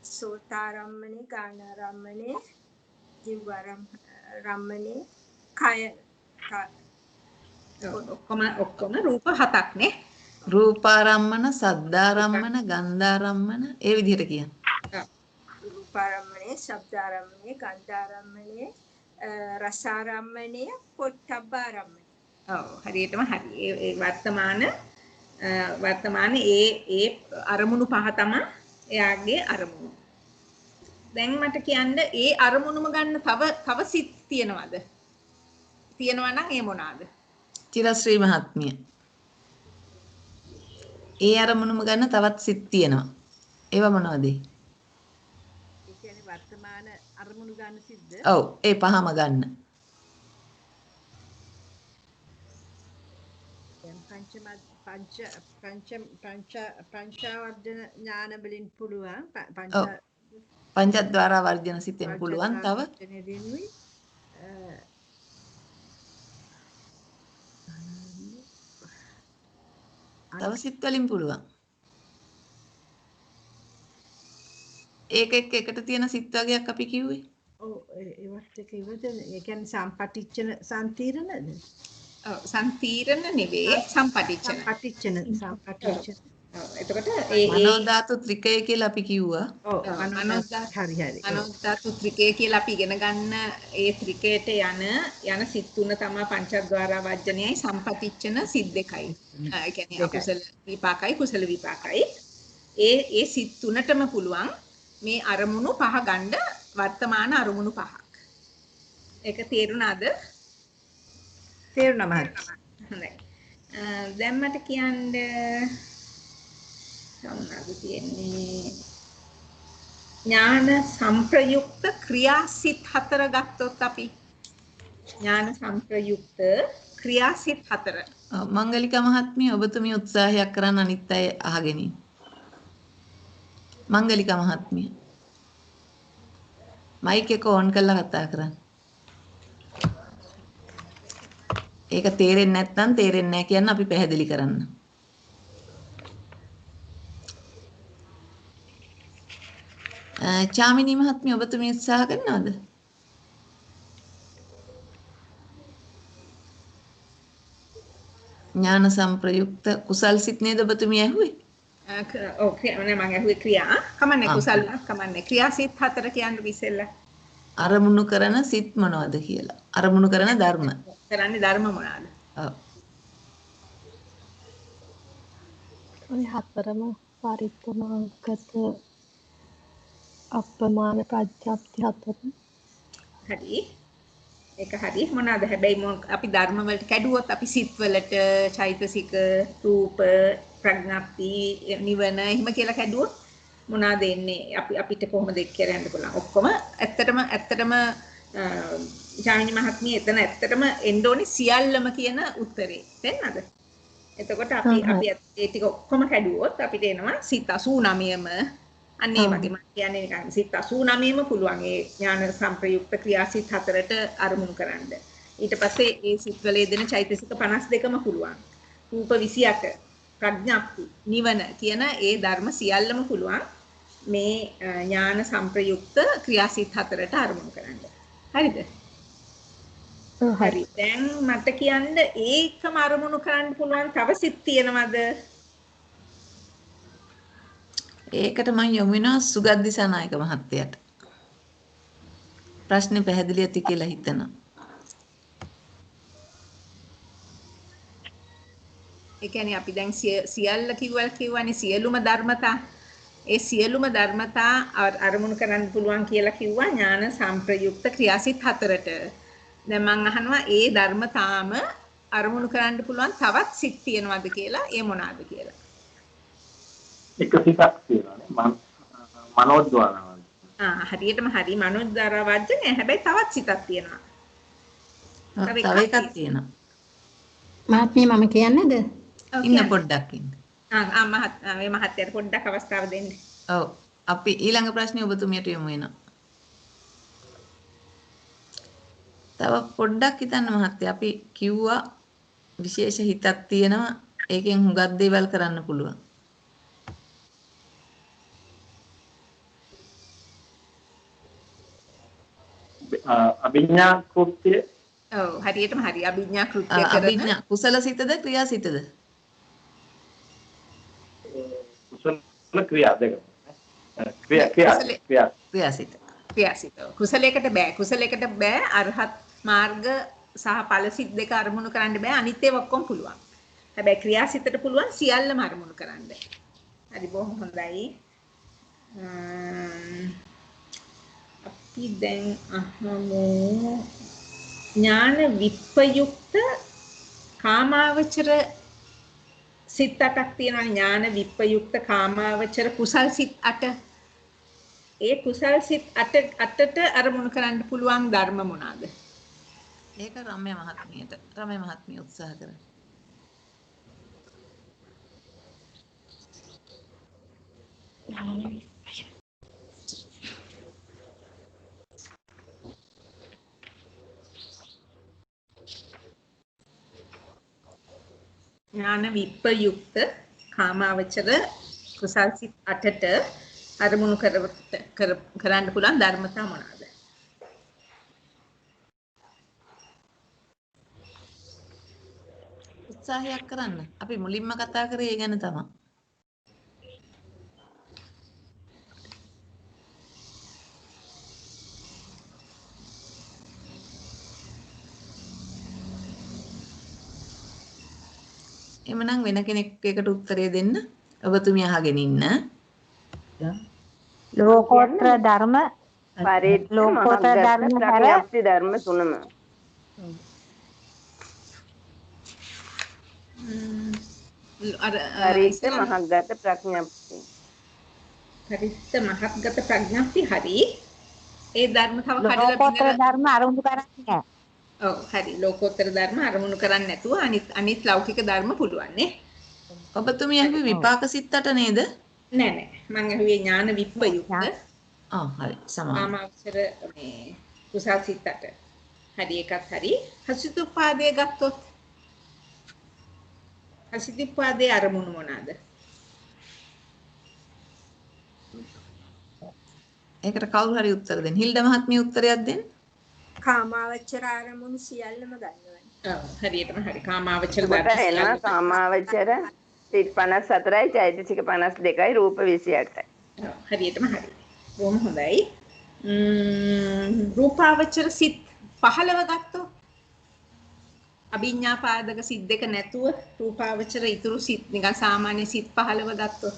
සෝතාරම්මණය ගානාරම්මණය ජීවාරම්මණය කය ඔක්කොම රූප හතක් නේ. රූපාරම්මන, සද්ධාරම්මන, ගන්ධාරම්මන ඒ විදිහට කියන්න. රූපාරම්මණය ශබ්දාරම්මණය ගන්ධාරම්මණය රසාරම්මණය පොට්ටබ්බාරම්මණය. ඔව් හරියටම හරි. ඒ වර්තමාන ඒ අරමුණු පහ තමයි එයාගේ අරමුණු. දැන් මට කියන්න ඒ අරමුණුම ගන්න තව සිත් තියනවද? තියනවා නම් ඒ මොනවාද? චිරශ්‍රී මහත්මිය. ඒ අරමුණුම ගන්න තවත් සිත් තියෙනවා. ඒවා මොනවද? ඒ කියන්නේ වර්තමාන අරමුණු ගන්න සිද්ද? ඔව් ඒ පහම ගන්න. පංචවර්ධන ඥාන වලින් පුළුවන් පංචද්වාර වර්ජන සිතෙන් පුළුවන් තව සිත් වලින් පුළුවන්. ඒක එකට තියෙන සිත් වගේක් අපි කිව්වේ. ඔව් ඒවත් එක ඉවද ඒ කියන්නේ සම්පටිච්ඡන සම්තිරණද? ඔව් සම්තිරණ නෙවෙයි සම්පටිච්ඡන. එතකොට ඒ මනෝ ධාතු ත්‍රිකය කියලා අපි කිව්වා. ඔව් මනෝ ධාතු ත්‍රිකය කියලා අපි ඉගෙන ගන්න ඒ ත්‍රිකයට යන සිත් තුන තමයි පංචද්වාර වර්ජනයයි සම්පටිච්ඡන සිත් දෙකයි. ඒ කියන්නේ අකුසල විපාකයි කුසල විපාකයි. ඒ සිත් තුනටම පුළුවන් මේ අරමුණු පහ ගන්න වර්තමාන අරමුණු පහක්. ඒක තේරුණාද? තේරුණා මහත්. හොඳයි. දැන් මට කියන්න සම්මාද තියෙන්නේ ඥාන සංප්‍රයුක්ත ක්‍රියාසිත හතර ගත්තොත් අපි ඥාන සංප්‍රයුක්ත ක්‍රියාසිත හතර. මංගලිකා මහත්මිය ඔබතුමිය උත්සාහයක් කරන්න අනිත් අය අහගෙන ඉන්න. මංගලිකා මහත්මිය මයික් එක ඔන් කරලා කතා කරන්න. ඒක තේරෙන්නේ නැත්නම් තේරෙන්නේ නැහැ කියන්න අපි පැහැදිලි කරන්න. චාමිනී මහත්මිය ඔබතුමිය උත්සාහ කරනවද? ඥාන සංප්‍රයුක්ත කුසල් සිත් නේද ඔබතුමිය ඇහුවේ? ඔව් මම ඇහුවේ ක්‍රියා. කමන්නේ කුසල් කමන්නේ ක්‍රියා සිත් හතර කියන්නේ ඉස්සෙල්ලා. අරමුණු කරන සිත් මොනවද කියලා. අරමුණු කරන ධර්ම. කරන්නේ ධර්ම මොනවාද? ඔව්. ඔය හතරම පරිත්තමාංකත අප්‍රමාණ ප්‍රඥප්ති හතර. හරි. ඒක හරි. මොනවාද හැබැයි අපි ධර්ම වලට කැඩුවොත් අපි සිත් වලට චෛතසික රූප ප්‍රඥප්ති නිවන එහෙම කියලා කැඩුවොත් මොනවාද එන්නේ? අපිට කොහොමද ඒක කරන්න පුළුවන්? ඔක්කොම ඇත්තටම ජාමිනී මහත්මිය එතන ඇත්තටම එන්න ඕනේ සියල්ලම කියන උත්තරේ. තේන්නද? එතකොට අපි ඒ ටික ඔක්කොම කැඩුවොත් අපිට එනවා සිත් 89ම අන්න ඒ වගේ මම කියන්නේ නිකන් සිත් 89ම පුළුවන් ඒ ඥාන සංප්‍රයුක්ත ක්‍රියාසිත හතරට අරමුණු කරන්න. ඊට පස්සේ ඒ සිත් වල යෙදෙන චෛතසික 52ම පුළුවන්. රූප 28 ප්‍රඥප්ති නිවන කියන ඒ ධර්ම සියල්ලම පුළුවන් මේ ඥාන සංප්‍රයුක්ත ක්‍රියාසිත හතරට අරමුණු කරන්න. හරිද? හරි. දැන් මට කියන්න ඒකම අරමුණු කරන්න පුළුවන් තව සිත් තියෙනවද? ඒකට මම යොමු වෙනවා සුගත් දිසානායක මහත්තයාට. ප්‍රශ්නේ පැහැදිලි ඇති කියලා හිතනවා. ඒ කියන්නේ අපි දැන් සියල්ල කිව්වනේ සියලුම ධර්මතා. ඒ සියලුම ධර්මතා අරමුණු කරන්න පුළුවන් කියලා කිව්වා ඥාන සංප්‍රයුක්ත ක්‍රියාසිත හතරට. දැන් මම අහනවා ඒ ධර්මතාවම අරමුණු කරන්න පුළුවන් තවත් සිත් තියෙනවද කියලා ඒ මොනවාද කියලා. එක සිතක් තියෙනවානේ මනෝද්වාර වර්ජන. හරියටම හරි මනෝද්වාර වර්ජන හැබැයි තවත් සිතක් තියෙනවා. තව එකක් තියෙනවා. මහත්මිය මම කියන්නේද? ඉන්න පොඩ්ඩක් ඉන්න. මේ මහත්තයාට පොඩ්ඩක් අවස්ථාව දෙන්න. ඔව් අපි ඊළඟ ප්‍රශ්නේ ඔබතුමියට යමු වෙනවා. තව පොඩ්ඩක් හිතන්න මහත්තයා අපි කිව්වා විශේෂ හිතක් තියෙනවා ඒකෙන් හුඟක් දේවල් කරන්න පුළුවන්. අභිඥා කෘත්‍ය ඔව් හරියටම හරි අභිඥා කෘත්‍ය කරන අභිඥා කුසල සිතද ක්‍රියා සිතද? කුසල ක්‍රියා දෙක. ක්‍රියාසිත. ක්‍රියාසිත. කුසලයකට බෑ අරහත් මාර්ග සහ ඵල සිත් දෙක අරමුණු කරන්න බෑ අනිත් ඒවා ඔක්කොම පුළුවන්. හැබැයි ක්‍රියාසිතට පුළුවන් සියල්ලම අරමුණු කරන්න. හරි බොහොම හොඳයි. අපි දැන් අහමු ඥාන විප්පයුක්ත කාමාවචර සිත් 8ක් තියෙනවා ඥාන විප්පයුක්ත කාමාවචර කුසල් සිත් 8. ඒ කුසල් සිත් 8ට අරමුණු කරන්න පුළුවන් ධර්ම මොනවාද? ඒක රම්‍ය මහත්මිය උත්සාහ කරා. ඥාන විප්පයුක්ත කාමාවචර කුසල් සිත් 8ට අරමුණු කරන්න පුළුවන් ධර්මතා මොනවාද? උත්සාහයක් කරන්න. අපි මුලින්ම කතා කරේ ඒ ගැන තමයි. එමනම් වෙන කෙනෙක් එකට උත්තරය දෙන්න. ඔබතුමිය අහගෙන ඉන්න. ලෝකෝත්තර ධර්ම ලෝකෝත්තර ධර්ම ප්‍රඥප්ති ධර්ම තුනම. පරිත්ත මහග්ගත ප්‍රඥප්ති. පරිත්ත මහග්ගත ප්‍රඥප්ති හරි. ඒ ධර්ම තව කඩලා ලෝකෝත්තර ධර්ම අරමුණු කරන්නේ. ඔව් හරි ලෝකෝත්තර ධර්ම අරමුණු කරන්නේ නැතුව අනිත් ලෞකික ධර්ම පුළුවන් නේ. ඔබතුමිය අහුවේ විපාක සිත් 8 නේද? නෑ මං අහුවේ ඥාන විප්පයුක්ත. හරි සමාන. කාමාවචර මේ කුසල් සිත් 8. හරි එකත් හරි. හසිතුපාදයේ ගත්තොත් හසිතුපාදයේ අරමුණු මොනවාද? ඒකට කවුරු හරි උත්තර දෙන්න. හිල්ඩා මහත්මිය උත්තරයක් දෙන්න. කාමාවචර අරමුණු සියල්ලම ගන්නවා. ඔව් හරියටම හරි. කාමාවචර එනවා කාමාවචර සිත් 54යි චෛතසික 52යි රූප 28යි. ඔව් හරියටම හරි. බොහොම හොඳයි. රූපාවචර සිත් 15 ගත්තොත් අභිඥා පාදක සිත් දෙක නැතුව රූපාවචර ඉතුරු සිත් නිකන් සාමාන්‍ය සිත් 15 ගත්තොත්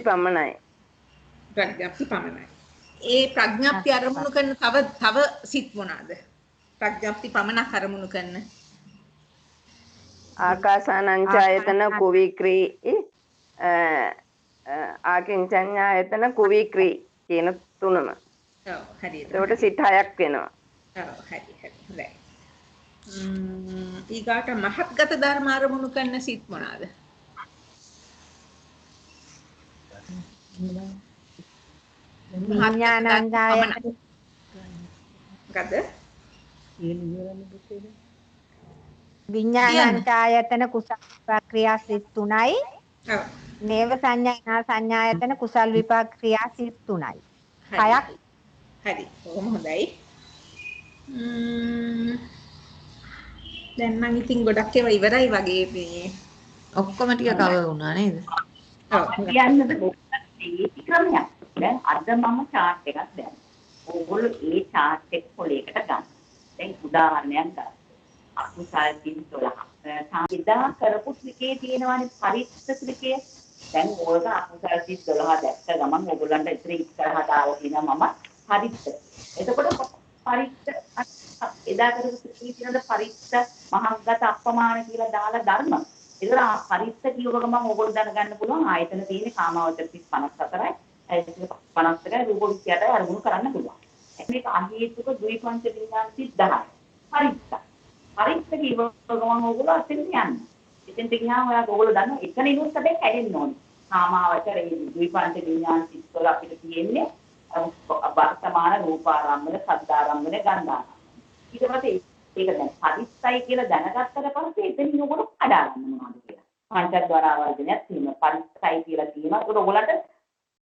පමණයි. ප්‍රඥප්ති පමණයි. ඒ ප්‍රඥප්ති අරමුණු කරන තව සිත් මොනවාද? ප්‍රඥප්ති පමණක් අරමුණු කරන ආකාසානංචායතන කුවික්‍රී ආකින්චඤ්ඤායතන කුවික්‍රී කියන තුනම. ඔව් හරියට. ඒකට සිත් 6ක් වෙනවා. ඔව් හරි හොඳයි. ඊගාට මහත්ගත ධර්ම අරමුණු කරන සිත් මොනවාද? විඥානංජායතන මොකද? විඥානංජායතන කුසල ක්‍රියා සිත් 3යි. ඔව්. නේව සංඥා සංඥායතන කුසල් විපාක ක්‍රියා සිත් 3යි. 6ක්. හරි. කොහොම හොඳයි. දැන් මම ඉතින් ගොඩක් ඒවා ඉවරයි වගේ මේ ඔක්කොම ටික කවර් වුණා නේද? ඔව්. කියන්නද ඒකි ක්‍රමයක්. දැන් අද මම chart එකක් දැම්මා. ඕගොල්ලෝ ඒ chart එක පොලේකට ගන්න. දැන් උදාහරණයක් ගන්න. අකුසල් සිත් 12. සාමිදා කරපු ක්‍රිකේ තියෙනවානේ පරිත්ත ක්‍රිකේ. දැන් ඕක අකුසල් සිත් 12 දැක්ක ගමන් ඕගොල්ලන්ට ඉතින් ඉස්සරහ දාලා තියෙනවා මම පරිත්ත. එතකොට පරිත්ත එදා කරපු ක්‍රිකේ තියෙනද පරිත්ත මහග්ගත අප්‍රමාණ කියලා දාලා ධර්ම. ඒතර පරිත්ත කියව ගමන් ඕගොල්ලෝ දැනගන්න පුළුවන් ආයතන තියෙන්නේ කාමාවචර සිත් 54යි. 52යි රූප 28යි අරමුණු කරන්න පුළුවන්. මේක අහේතුක ද්විපංච විඥාන සිත් 10යි. පරිත්ත. පරිත්ත කියව ගමන් ඕගොල්ලෝ අතෙන් යන්න. එතෙන්ට ගියාම ඔයා ඕගොල්ලෝ දන්නවා එතන ඉන්නත් හැබැයි කැඩෙන්න ඕනේ. කාමාවචර ඒ ද්විපංච විඥාන සිත් වල අපිට තියෙන්නේ වර්තමාන රූපාරම්මන, සද්දාරම්මන, ගන්ධාරම්මන. ඊට පස්සේ ඒක දැන් පරිස්සයි කියලා දැනගත්තට පස්සේ එතනින් ඔයගොල්ලෝ කඩා ගන්න මොනවද කියලා. පංචද්වාර ආවර්ජනයක් තියෙනවා. පරිස්සයි කියලා තියෙනවා. ඒක ඔයගොල්ලන්ට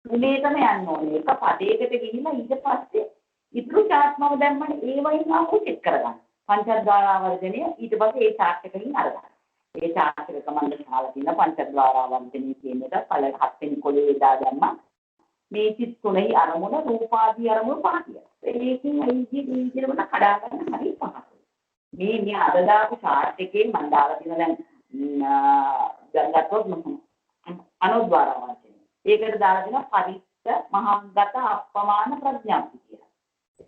තුනේටම යන්න ඕනේ. එක පදයකට ගිහිල්ලා ඊට පස්සේ ඉතුරු chart මම දැම්මම ඒ වයින් ආපහු චෙක් කරගන්න. පංචද්වාරාවර්ජනය ඊට පස්සේ ඒ chart එකකින් අරගන්න. ඒ chart එක මම දාලා තියෙන පංචද්වාරාවර්ජනය කියන එක කලර් 7 වෙනි කොලේ දා දැම්මා. මේ චිත් තුනෙහි අරමුණ රූපාදී අරමුණ පහ කියලා. ඒකෙන් අයිති දීජර වල කඩා ගන්න හරි පහසුයි. මේ අද දාපු chart එකේ මම දාලා තියෙන දැන් ගත්තොත් අනුද්වාරාවර්ජනය. ඒකට දාලා තියෙන පරිත්ත මහග්ගත අප්පමාන ප්‍රඥාප්ති කියලා.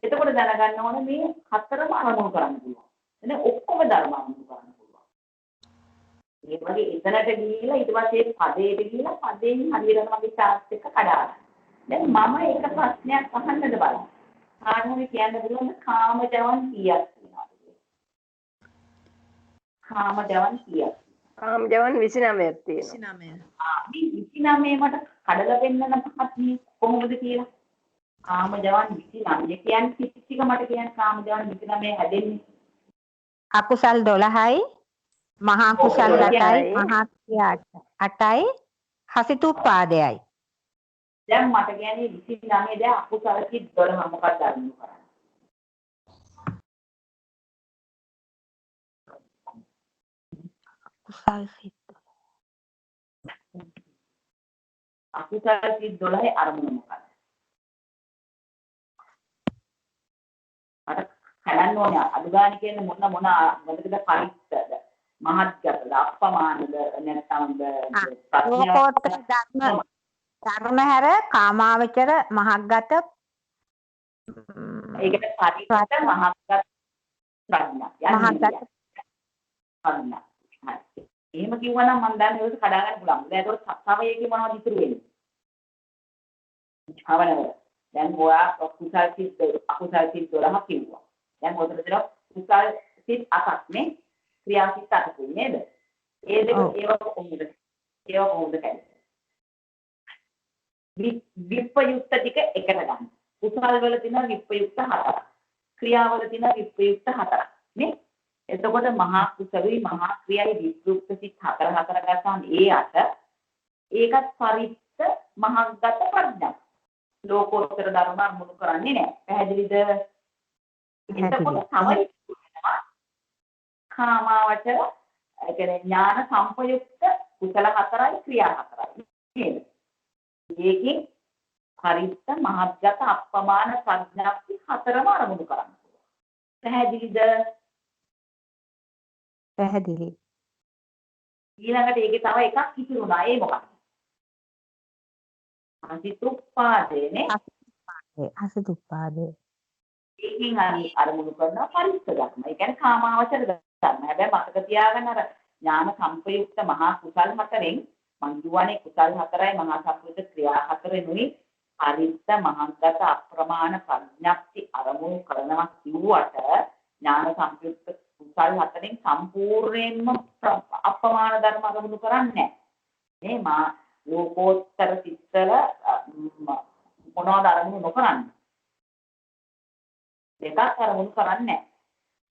එතකොට දැනගන්න ඕනේ මේ හතරම අරමුණු කරන්න පුළුවන්. එතන ඔක්කොම ධර්ම අරමුණු කරන්න පුළුවන්. මේ වගේ එතනට ගිහිල්ලා ඊට පස්සේ පදේට ගිහිල්ලා පදයෙන් හරියට මගේ chart එක කඩා ගන්න. දැන් මම එක ප්‍රශ්නයක් අහන්නද බලන්න. කාටහරි කියන්න පුළුවන් කාම ජවන් කීයක් තියෙනවද කියලා? කාම ජවන් කීයක්? කාම ජවන් 29ක් තියෙනවා. 29 මට කඩලා පෙන්නන මහත්මිය කොහොමද කියලා? කාම ජවන් 29 කියන්නේ ටික මට කියන්න කාම ජවන් 29 හැදෙන්නේ. අකුසල් 12යි මහා කුසල් 8යි මහා ක්‍රියා 8යි හසිතුප්පාදයයි. දැන් මට කියන්නේ 29 දැන් අකුසල කි 12 මොකක්ද අරමුණු කරන්නේ? කුසල් සිත් අකුසල කි 12 අරමුණ මොකක්ද? අර හදන්න ඕනේ අඩු ගන්න කියන්නේ මොනකද පරිත්තද මහත්ගතද අප්පමානද නැත්නම් ලෝකෝත්තර ධර්ම හැර කාමාවචර මහග්ගත ඒකට පරිත්ත මහග්ගත ප්‍රඥා ප්‍රඥා එහෙම කිව්වනම් මම දැන් ඒක කඩා ගන්න පුළුවන්. දැන් ඒක තව එකේ මොනවද ඉතුරු වෙන්නේ? අවනවල. දැන් ඔයා කුසල් සිත් අකුසල් සිත් 12 කිව්වා. දැන් ඔතන දෙනවා කුසල් සිත් 8ක් නේ ක්‍රියා සිත් 8ක් නේද? ඒ දෙක ඒව කොහොමද කරන්නේ? විප්පයුක්ත ටික එකට ගන්න. කුසල් වල තියෙන විප්පයුක්ත 4ක්. ක්‍රියාවල තියෙන විප්පයුක්ත 4ක් නේ? එතකොට මහා කුසලයි මහා ක්‍රියයි විප්පයුක්ත සිත් 4 ගත්තාම ඒ 8 ඒකත් පරිත්ත මහග්ගත ප්‍රඥා. ලෝකෝත්තර ධර්ම අනුමුණු කරන්නේ නැහැ. පැහැදිලිද? එතකොට තමයි කාමාවචර ඒ කියන්නේ ඥාන සම්පයුක්ත කුසල 4යි ක්‍රියා 4යි නේද? ඒකේ පරිත්ත මහග්ගත අප්පමාන ප්‍රඥාප්ති 4ම අරමුණු කරන්න පුළුවන්. පැහැදිලිද? පැහැදිලි. ඊළඟට ඒකේ තව එකක් ඉතුරුනා. ඒ මොකක්ද? අසිතුප්පාදේනේ. අසිතුප්පාදේ. ඒකෙන් අරමුණු කරනවා පරිත්ත ධර්ම. ඒ කියන්නේ කාමාවචර ධර්ම. හැබැයි මතක තියාගන්න අර ඥාන සම්පයුක්ත මහා කුසල් 4ෙන් මං කියවනේ කුසල් 4යි මහා සම්පයුක්ත ක්‍රියා 4ෙනුයි පරිත්ත මහග්ගත අප්‍රමාණ ප්‍රඥප්ති අරමුණු කරනවා කිව්වට ඥාන සම්පයුක්ත කුසල් 4ෙන් සම්පූර්ණයෙන්ම අප්‍රමාණ ධර්ම අරමුණු කරන්නේ නැහැ. මේ ලෝකෝත්තර සිත්තල මොනවද අරමුණු නොකරන්නේ? දෙකක් අරමුණු කරන්නේ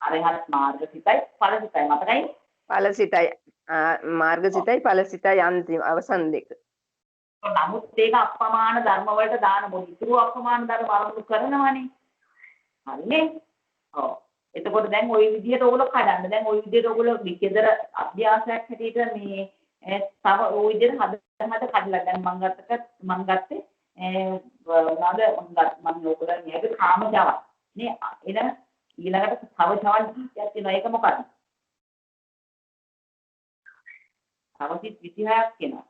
නැහැ. අරහත් මාර්ග සිතයි ඵල සිතයි මතකයි? ඵල සිතයි මාර්ග සිතයි ඵල සිතයි අන්තිම අවසන් දෙක. නමුත් ඒක අප්‍රමාණ ධර්ම වලට දාන මොකද? ඉතුරු අප්‍රමාණ ධර්ම අරමුණු කරනවානේ. හරිනේ? ඔව්. එතකොට දැන් ওই විදිහට ඕගොල්ලෝ කඩන්න. දැන් ওই විදිහට ඕගොල්ලෝ විකේතර අභ්‍යාසයක් හැටියට මේ තව ওই විදිහට හද කඩලා දැන් මම ගත්තේ මම ඔයගොල්ලන් මේක කාම ජව නේ එන ඊළඟට තව ජවන් කියක් තියෙනවා. ඒක මොකක්ද? තව සිත් 26ක් තියෙනවා.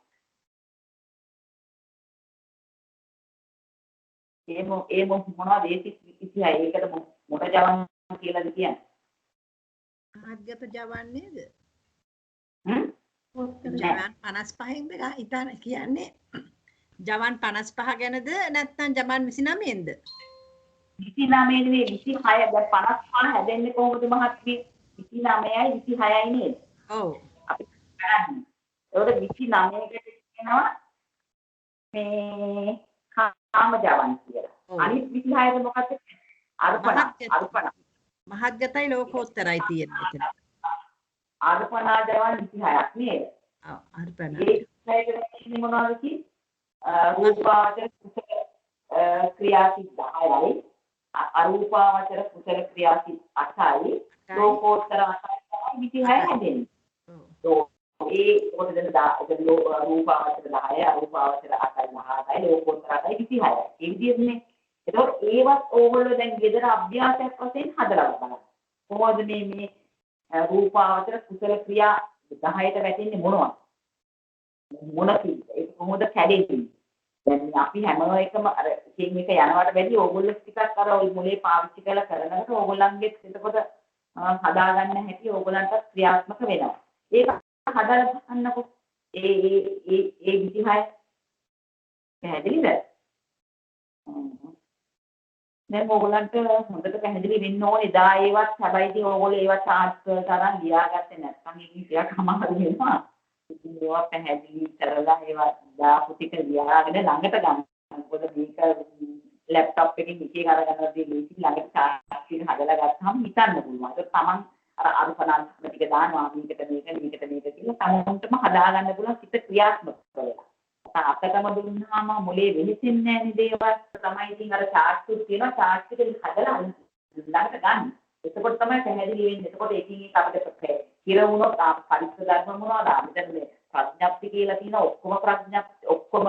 ඒ මොනවද ඒ සිත් 26? ඒකට මොන ජවන් කියලාද කියන්නේ? ආග්ගත ජවන් නේද? ජවන් 55න්ද හිතන කියන්නේ ජවන් 55 ගැනද නැත්නම් ජවන් 29න්ද? 29 නෙවෙයි 26. දැන් 55 හැදෙන්නේ කොහොමද මහත්මිය? 29යි 26යි නේද? ඔව්. අපි කරන්නේ. ඒකට 29කට කියනවා මේ කාම ජවන් කියලා. අනිත් 26ද මොකක්ද? අර්පණ. මහත්ගතයි ලෝකෝත්තරයි තියෙන්නේ එතන. අර්පණා ජවන් 26ක් නේද? ඔව් අර්පණ. ඒ 26කට කියන්නේ මොනවද කිව්වේ? රූපාවචර කුසල ක්‍රියාසිත 10යි අරූපාවචර කුසල ක්‍රියාසිත 8යි ලෝකෝත්තර 8යි තමයි 26 හැදෙන්නේ. ඒ කොටද රූපාවචර 10යි අරූපාවචර 8යි 18යි ලෝකෝත්තර 8යි 26යි. ඒ විදිහනේ. ඒතකොට ඒවත් ඕගොල්ලෝ දැන් ගෙදර අභ්‍යාසයක් වශයෙන් හදලා බලන්න. කොහොමද මේ රූපාවචර කුසල ක්‍රියා 10ට වැටෙන්නේ මොනවද? ඒක කොහොමද කැඩෙන්නේ? දැන් අපි හැම එකම අර එකින් එක යනවට වැඩි ඕගොල්ලෝ ටිකක් අර ওই මොලේ පාවිච්චි කරලා කරනකොට ඕගොල්ලන්ගේ එතකොට හදාගන්න හැටි ඕගොල්ලන්ට ක්‍රියාත්මක වෙනවා. ඒක හදලා ගන්නකො ඒ 26 පැහැදිලිද? දැන් ඕගොල්ලන්ට හොඳට පැහැදිලි වෙන්න ඕනේ. දා ඒවත් හැබැයි ඉතින් ඕගොල්ලෝ ඒවත් චාර්ට් තරම් ලියාගත්තේ නැත්නම් ඒක ටිකක් අමාරු වෙනවා. ඉතින් ඒවා පැහැදිලි කරලා ඒවා දාපු ටික ලියාගෙන ළඟට ගන්න. මොකද මේක ලැප්ටොප් එකකින් එකේ අරගන්නවා දෙන්නේ ළඟට චාර්ට් එක හදලා ගත්තාම හිතන්න පුළුවන්. ඒක තමන් අර අනුපනාත්ම ටික දානවා මේකට මේක කියලා තමන්ටම හදාගන්න පුළුවන් සිත ක්‍රියාත්මක කරලා. අතකම දුන්නාම මොලේ වෙහෙසෙන්නේ නැහැ නේද? ඒවත් තමයි ඉතින් අර චාර්ට් එක තියෙනවා චාර්ට් එක හදලා ළඟට ගන්න. එතකොට තමයි පැහැදිලි වෙන්නේ. එතකොට එකින් එක අපිට කිර වුණොත් පරිච්ඡ ධර්ම මොනවද? අපිට මේ ප්‍රඥප්ති කියලා තියෙන ඔක්කොම ප්‍රඥප්ති ඔක්කොම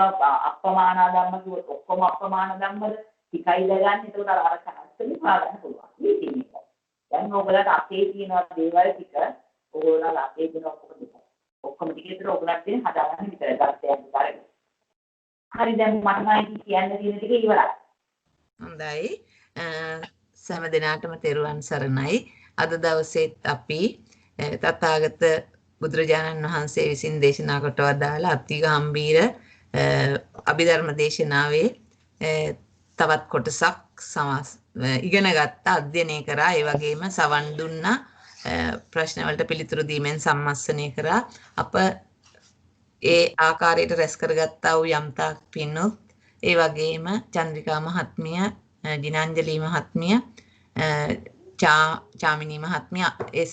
අප්‍රමාණ ධර්ම කිව්වොත් ඔක්කොම අප්‍රමාණ ධර්මද ටිකයි දගන්නේ. එතකොට අර චාර්ට් පාගන්න පුළුවන්. මේ තියෙන්නේ. දැන් ඔයගොල්ලන්ට අපේ තියෙන දේවල් ටික ඔයගොල්ලෝ අපේ දෙන ඔක්කොම ටික විතර ඔයගොල්ලන්ට තියෙන හදාගන්න විතරයි. ගත්තයන් විතරයි. හරි දැන් මට නම් කියන්න තියෙන ටික ඉවරයි. හොඳයි. සෑම දිනාටම තෙරුවන් සරණයි. අද දවසේත් අපි තථාගත බුදුරජාණන් වහන්සේ විසින් දේශනා කොට වදාළ අතිගම්භීර අභිධර්ම දේශනාවේ තවත් කොටසක් ඉගෙන ගත්ත අධ්‍යයනය කරා. ඒ වගේම සවන් දුන්නා ප්‍රශ්න වලට පිළිතුරු දීමෙන් සම්මස්සනය කරා. අප ඒ ආකාරයට රැස් කරගත්තා වූ යම්තාක් පින්නුත් ඒ වගේම චන්ද්‍රිකා මහත්මිය, දිනාංජලි මහත්මිය, චාමිනී මහත්මිය ඒ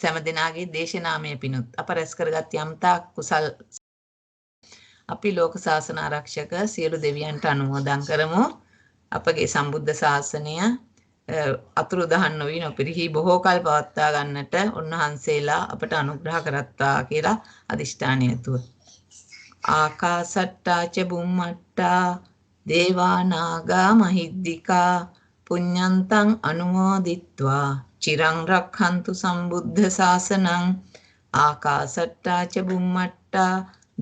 සෑම දෙනාගේ දේශනාමය පිණුත් අප රැස් කරගත් යම්තාක් කුසල් අපි ලෝක ශාසන ආරක්ෂක සියලු දෙවියන්ට අනුමෝදන් කරමු. අපගේ සම්බුද්ධ ශාසනය අතුරුදහන් නොවී නොපිරිහි බොහෝ කල් පවත්වා ගන්නට උන්වහන්සේලා අපට අනුග්‍රහ කරත්වා කියලා අදිෂ්ඨානය තුව. ආකාසට්ටා ච බුම්මට්ටා දේවා නාග මහිද්దికා පුඤ්ඤන්තං අනුමෝදිත්වා චිරං රක්ඛන්තු සම්බුද්ධ ශාසනං. ආකාසට්ටා ච බුම්මට්ටා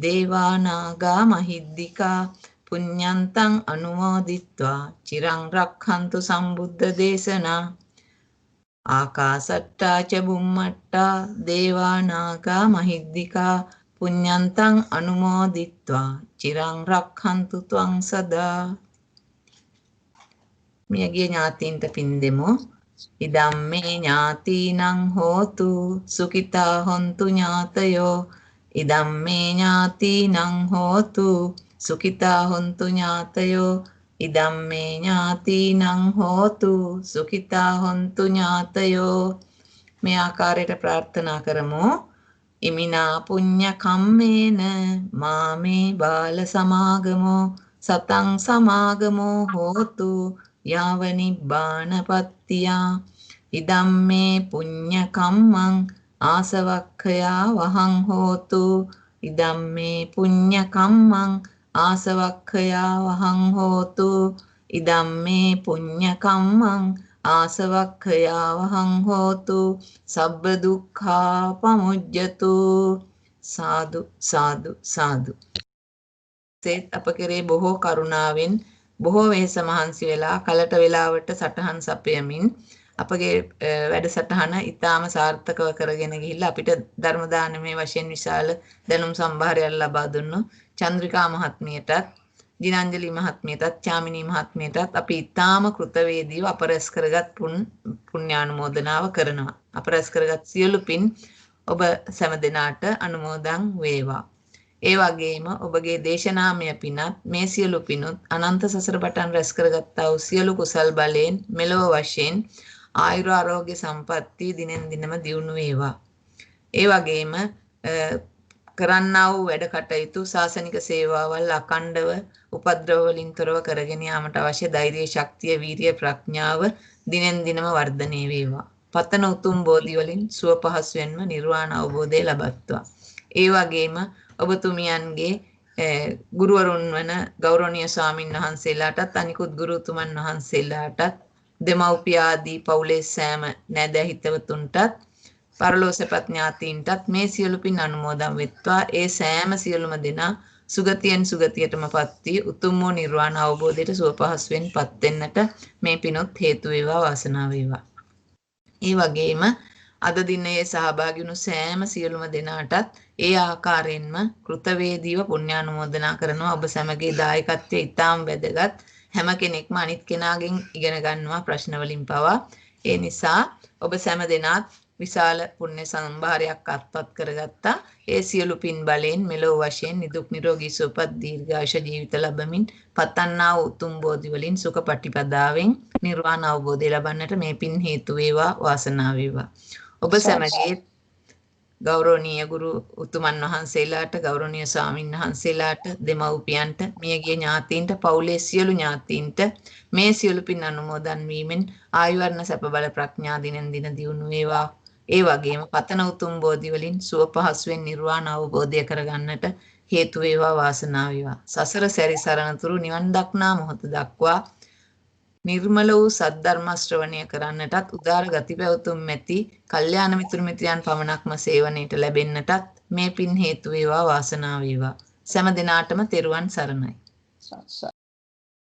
දේවා නාග මහිද්దికා පුඤ්ඤන්තං අනුමෝදිත්වා චිරං රක්ඛන්තු සම්බුද්ධ දේශනා. ආකාසට්ටා ච බුම්මට්ටා දේවා නාග මහිද්దికා පුඤ්ඤන්තං අනුමෝදිත්වා චිරං රක්ඛන්තු ත්වං සදා. මියගිය ඥාතීන්ට පින් දෙමු. ඉදම්මේ ඥාතීනං හෝතු සුඛිතා හොන්තු ඥාතයෝ. ඉදම්මේ ඥාතීනං හෝතු සුඛිතා හොන්තු ඥාතයෝ. ඉදම්මේ ඥාතීනං හෝතු සුඛිතා හොන්තු ඥාතයෝ. මේ ආකාරයට ප්‍රාර්ථනා කරමු. ඉමිනා පුඤ්ඤ කම්මේන මාමේ බාල සමාගමෝ සතං සමාගමෝ හෝතු යාව නිබ්බානපත්තියා. ඉදම්මේ පුඤ්ඤ කම්මං ආසවක්ඛයා වහං හෝතු. ඉදම්මේ පුඤ්ඤ කම්මං ආසවක්ඛයා වහං හෝතු. ඉදම්මේ පුඤ්ඤ කම්මං ආසවක්ඛයා වහං හෝතු. සබ්බ දුක්ඛා පමුජ්ජතු. සාදු සාදු සාදු. සේත් අප කෙරේ බොහෝ කරුණාවෙන් බොහෝ වෙහෙස මහන්සි වෙලා කලට වේලාවට සටහන් සපයමින් අපගේ වැඩසටහන ඉතාම සාර්ථකව කරගෙන ගිහිල්ලා අපිට ධර්ම දානමය වශයෙන් විශාල දැනුම් සම්භාරයක් ලබා දුන්නු චන්ද්‍රිකා මහත්මියටත්, දිනාංජලි මහත්මියටත්, චාමිනී මහත්මියටත් අපි ඉතාම කෘතවේදීව අප රැස් කරගත් පුණ්‍යානුමෝදනාව කරනවා. අප රැස් කරගත් සියලු පින් ඔබ සෑම දෙනාට අනුමෝදන් වේවා. ඒ වගේම ඔබගේ දේශනාමය පිනත් මේ සියලු පිනුත් අනන්ත සසර බටන් රැස් කරගත්තා වූ සියලු කුසල් බලයෙන් මෙලොව වශයෙන් ආයුර ආරෝග්‍ය සම්පatti දිනෙන් දිනම දියුණු වේවා. ඒ වගේම කරන්නා වූ වැඩ කටයුතු ශාසනික සේවාවල් අකණ්ඩව උපද්‍රව වලින් තොරව කරගෙන යාමට අවශ්‍ය ධෛර්ය ශක්තිය වීරිය ප්‍රඥාව දිනෙන් දිනම වර්ධනය වේවා. පතන උතුම් බෝධි වලින් සුව පහසුවෙන්ම නිර්වාණ අවබෝධය ලබත්වා. ඒ වගේම ඔබතුමියන්ගේ ගුරුවරුන් වන ගෞරවනීය ස්වාමින් වහන්සේලාටත් අනිකුත් ගුරුතුමන් වහන්සේලාටත් දෙමව්පිය ආදී පවුලේ සෑම නැදැ හිතවතුන්ටත් පරලෝසපත් ඥාතීන්ටත් මේ සියලු පින් අනුමෝදන් වෙත්වා. ඒ සෑම සියලුම දෙනා සුගතියෙන් සුගතියටමපත් වී උතුම් වූ නිර්වාණ අවබෝධයට සුව පහසුවෙන් පත් වෙන්නට මේ පිනොත් හේතු වේවා වාසනාව වේවා. ඒ වගේම අද දිනයේ සහභාගී වුණු සෑම සියලුම දෙනාටත් ඒ ආකාරයෙන්ම කෘතවේදීව පුණ්‍යානුමෝදනා කරනවා. ඔබ සැමගේ දායකත්වයේ ඉතාම වැදගත්. හැම කෙනෙක්ම අනිත් කෙනාගෙන් ඉගෙන ගන්නවා ප්‍රශ්න වලින් පවා. ඒ නිසා ඔබ සෑම දෙනාත් විශාල පුණ්‍ය සම්භාරයක් අත්පත් කරගත්තා. ඒ සියලු පින් බලයෙන් මෙලොව වශයෙන් නිදුක් නිරෝගී සුවපත් දීර්ඝායුෂ ජීවිත ලැබමින් පතන්නා වූ උතුම් බෝධි වලින් සුඛපටිපදාවෙන් නිර්වාණ අවබෝධය ලබන්නට මේ පින් හේතු වේවා වාසනාව වේවා. ඔබ සැමගේ ගෞරවනීය ගුරු උතුමන් වහන්සේලාට ගෞරවනීය ස්වාමින් වහන්සේලාට දෙමව්පියන්ට මියගිය ඥාතීන්ට පවුලේ සියලු ඥාතීන්ට මේ සියලු පින් අනුමෝදන් වීමෙන් ආයුර්ණ සැප බල ප්‍රඥා දිනෙන් දින දියුණු වේවා. ඒ වගේම පතන උතුම් බෝධි වලින් සුව පහසුවෙන් නිර්වාණ අවබෝධය කරගන්නට හේතු වේවා වාසනාව වේවා. සසර සැරිසරනතුරු නිවන් දක්නා මොහොත දක්වා නිර්මල වූ සද්ධර්ම ශ්‍රවණය කරන්නටත් උදාර ගති පැවතුම් ඇති කල්යාණ මිතුරු මිත්‍රයන් පමණක්ම සේවනයේට ලැබෙන්නටත් මේ පින් හේතු වේවා වාසනාව වේවා. සෑම දිනාටම තෙරුවන් සරණයි.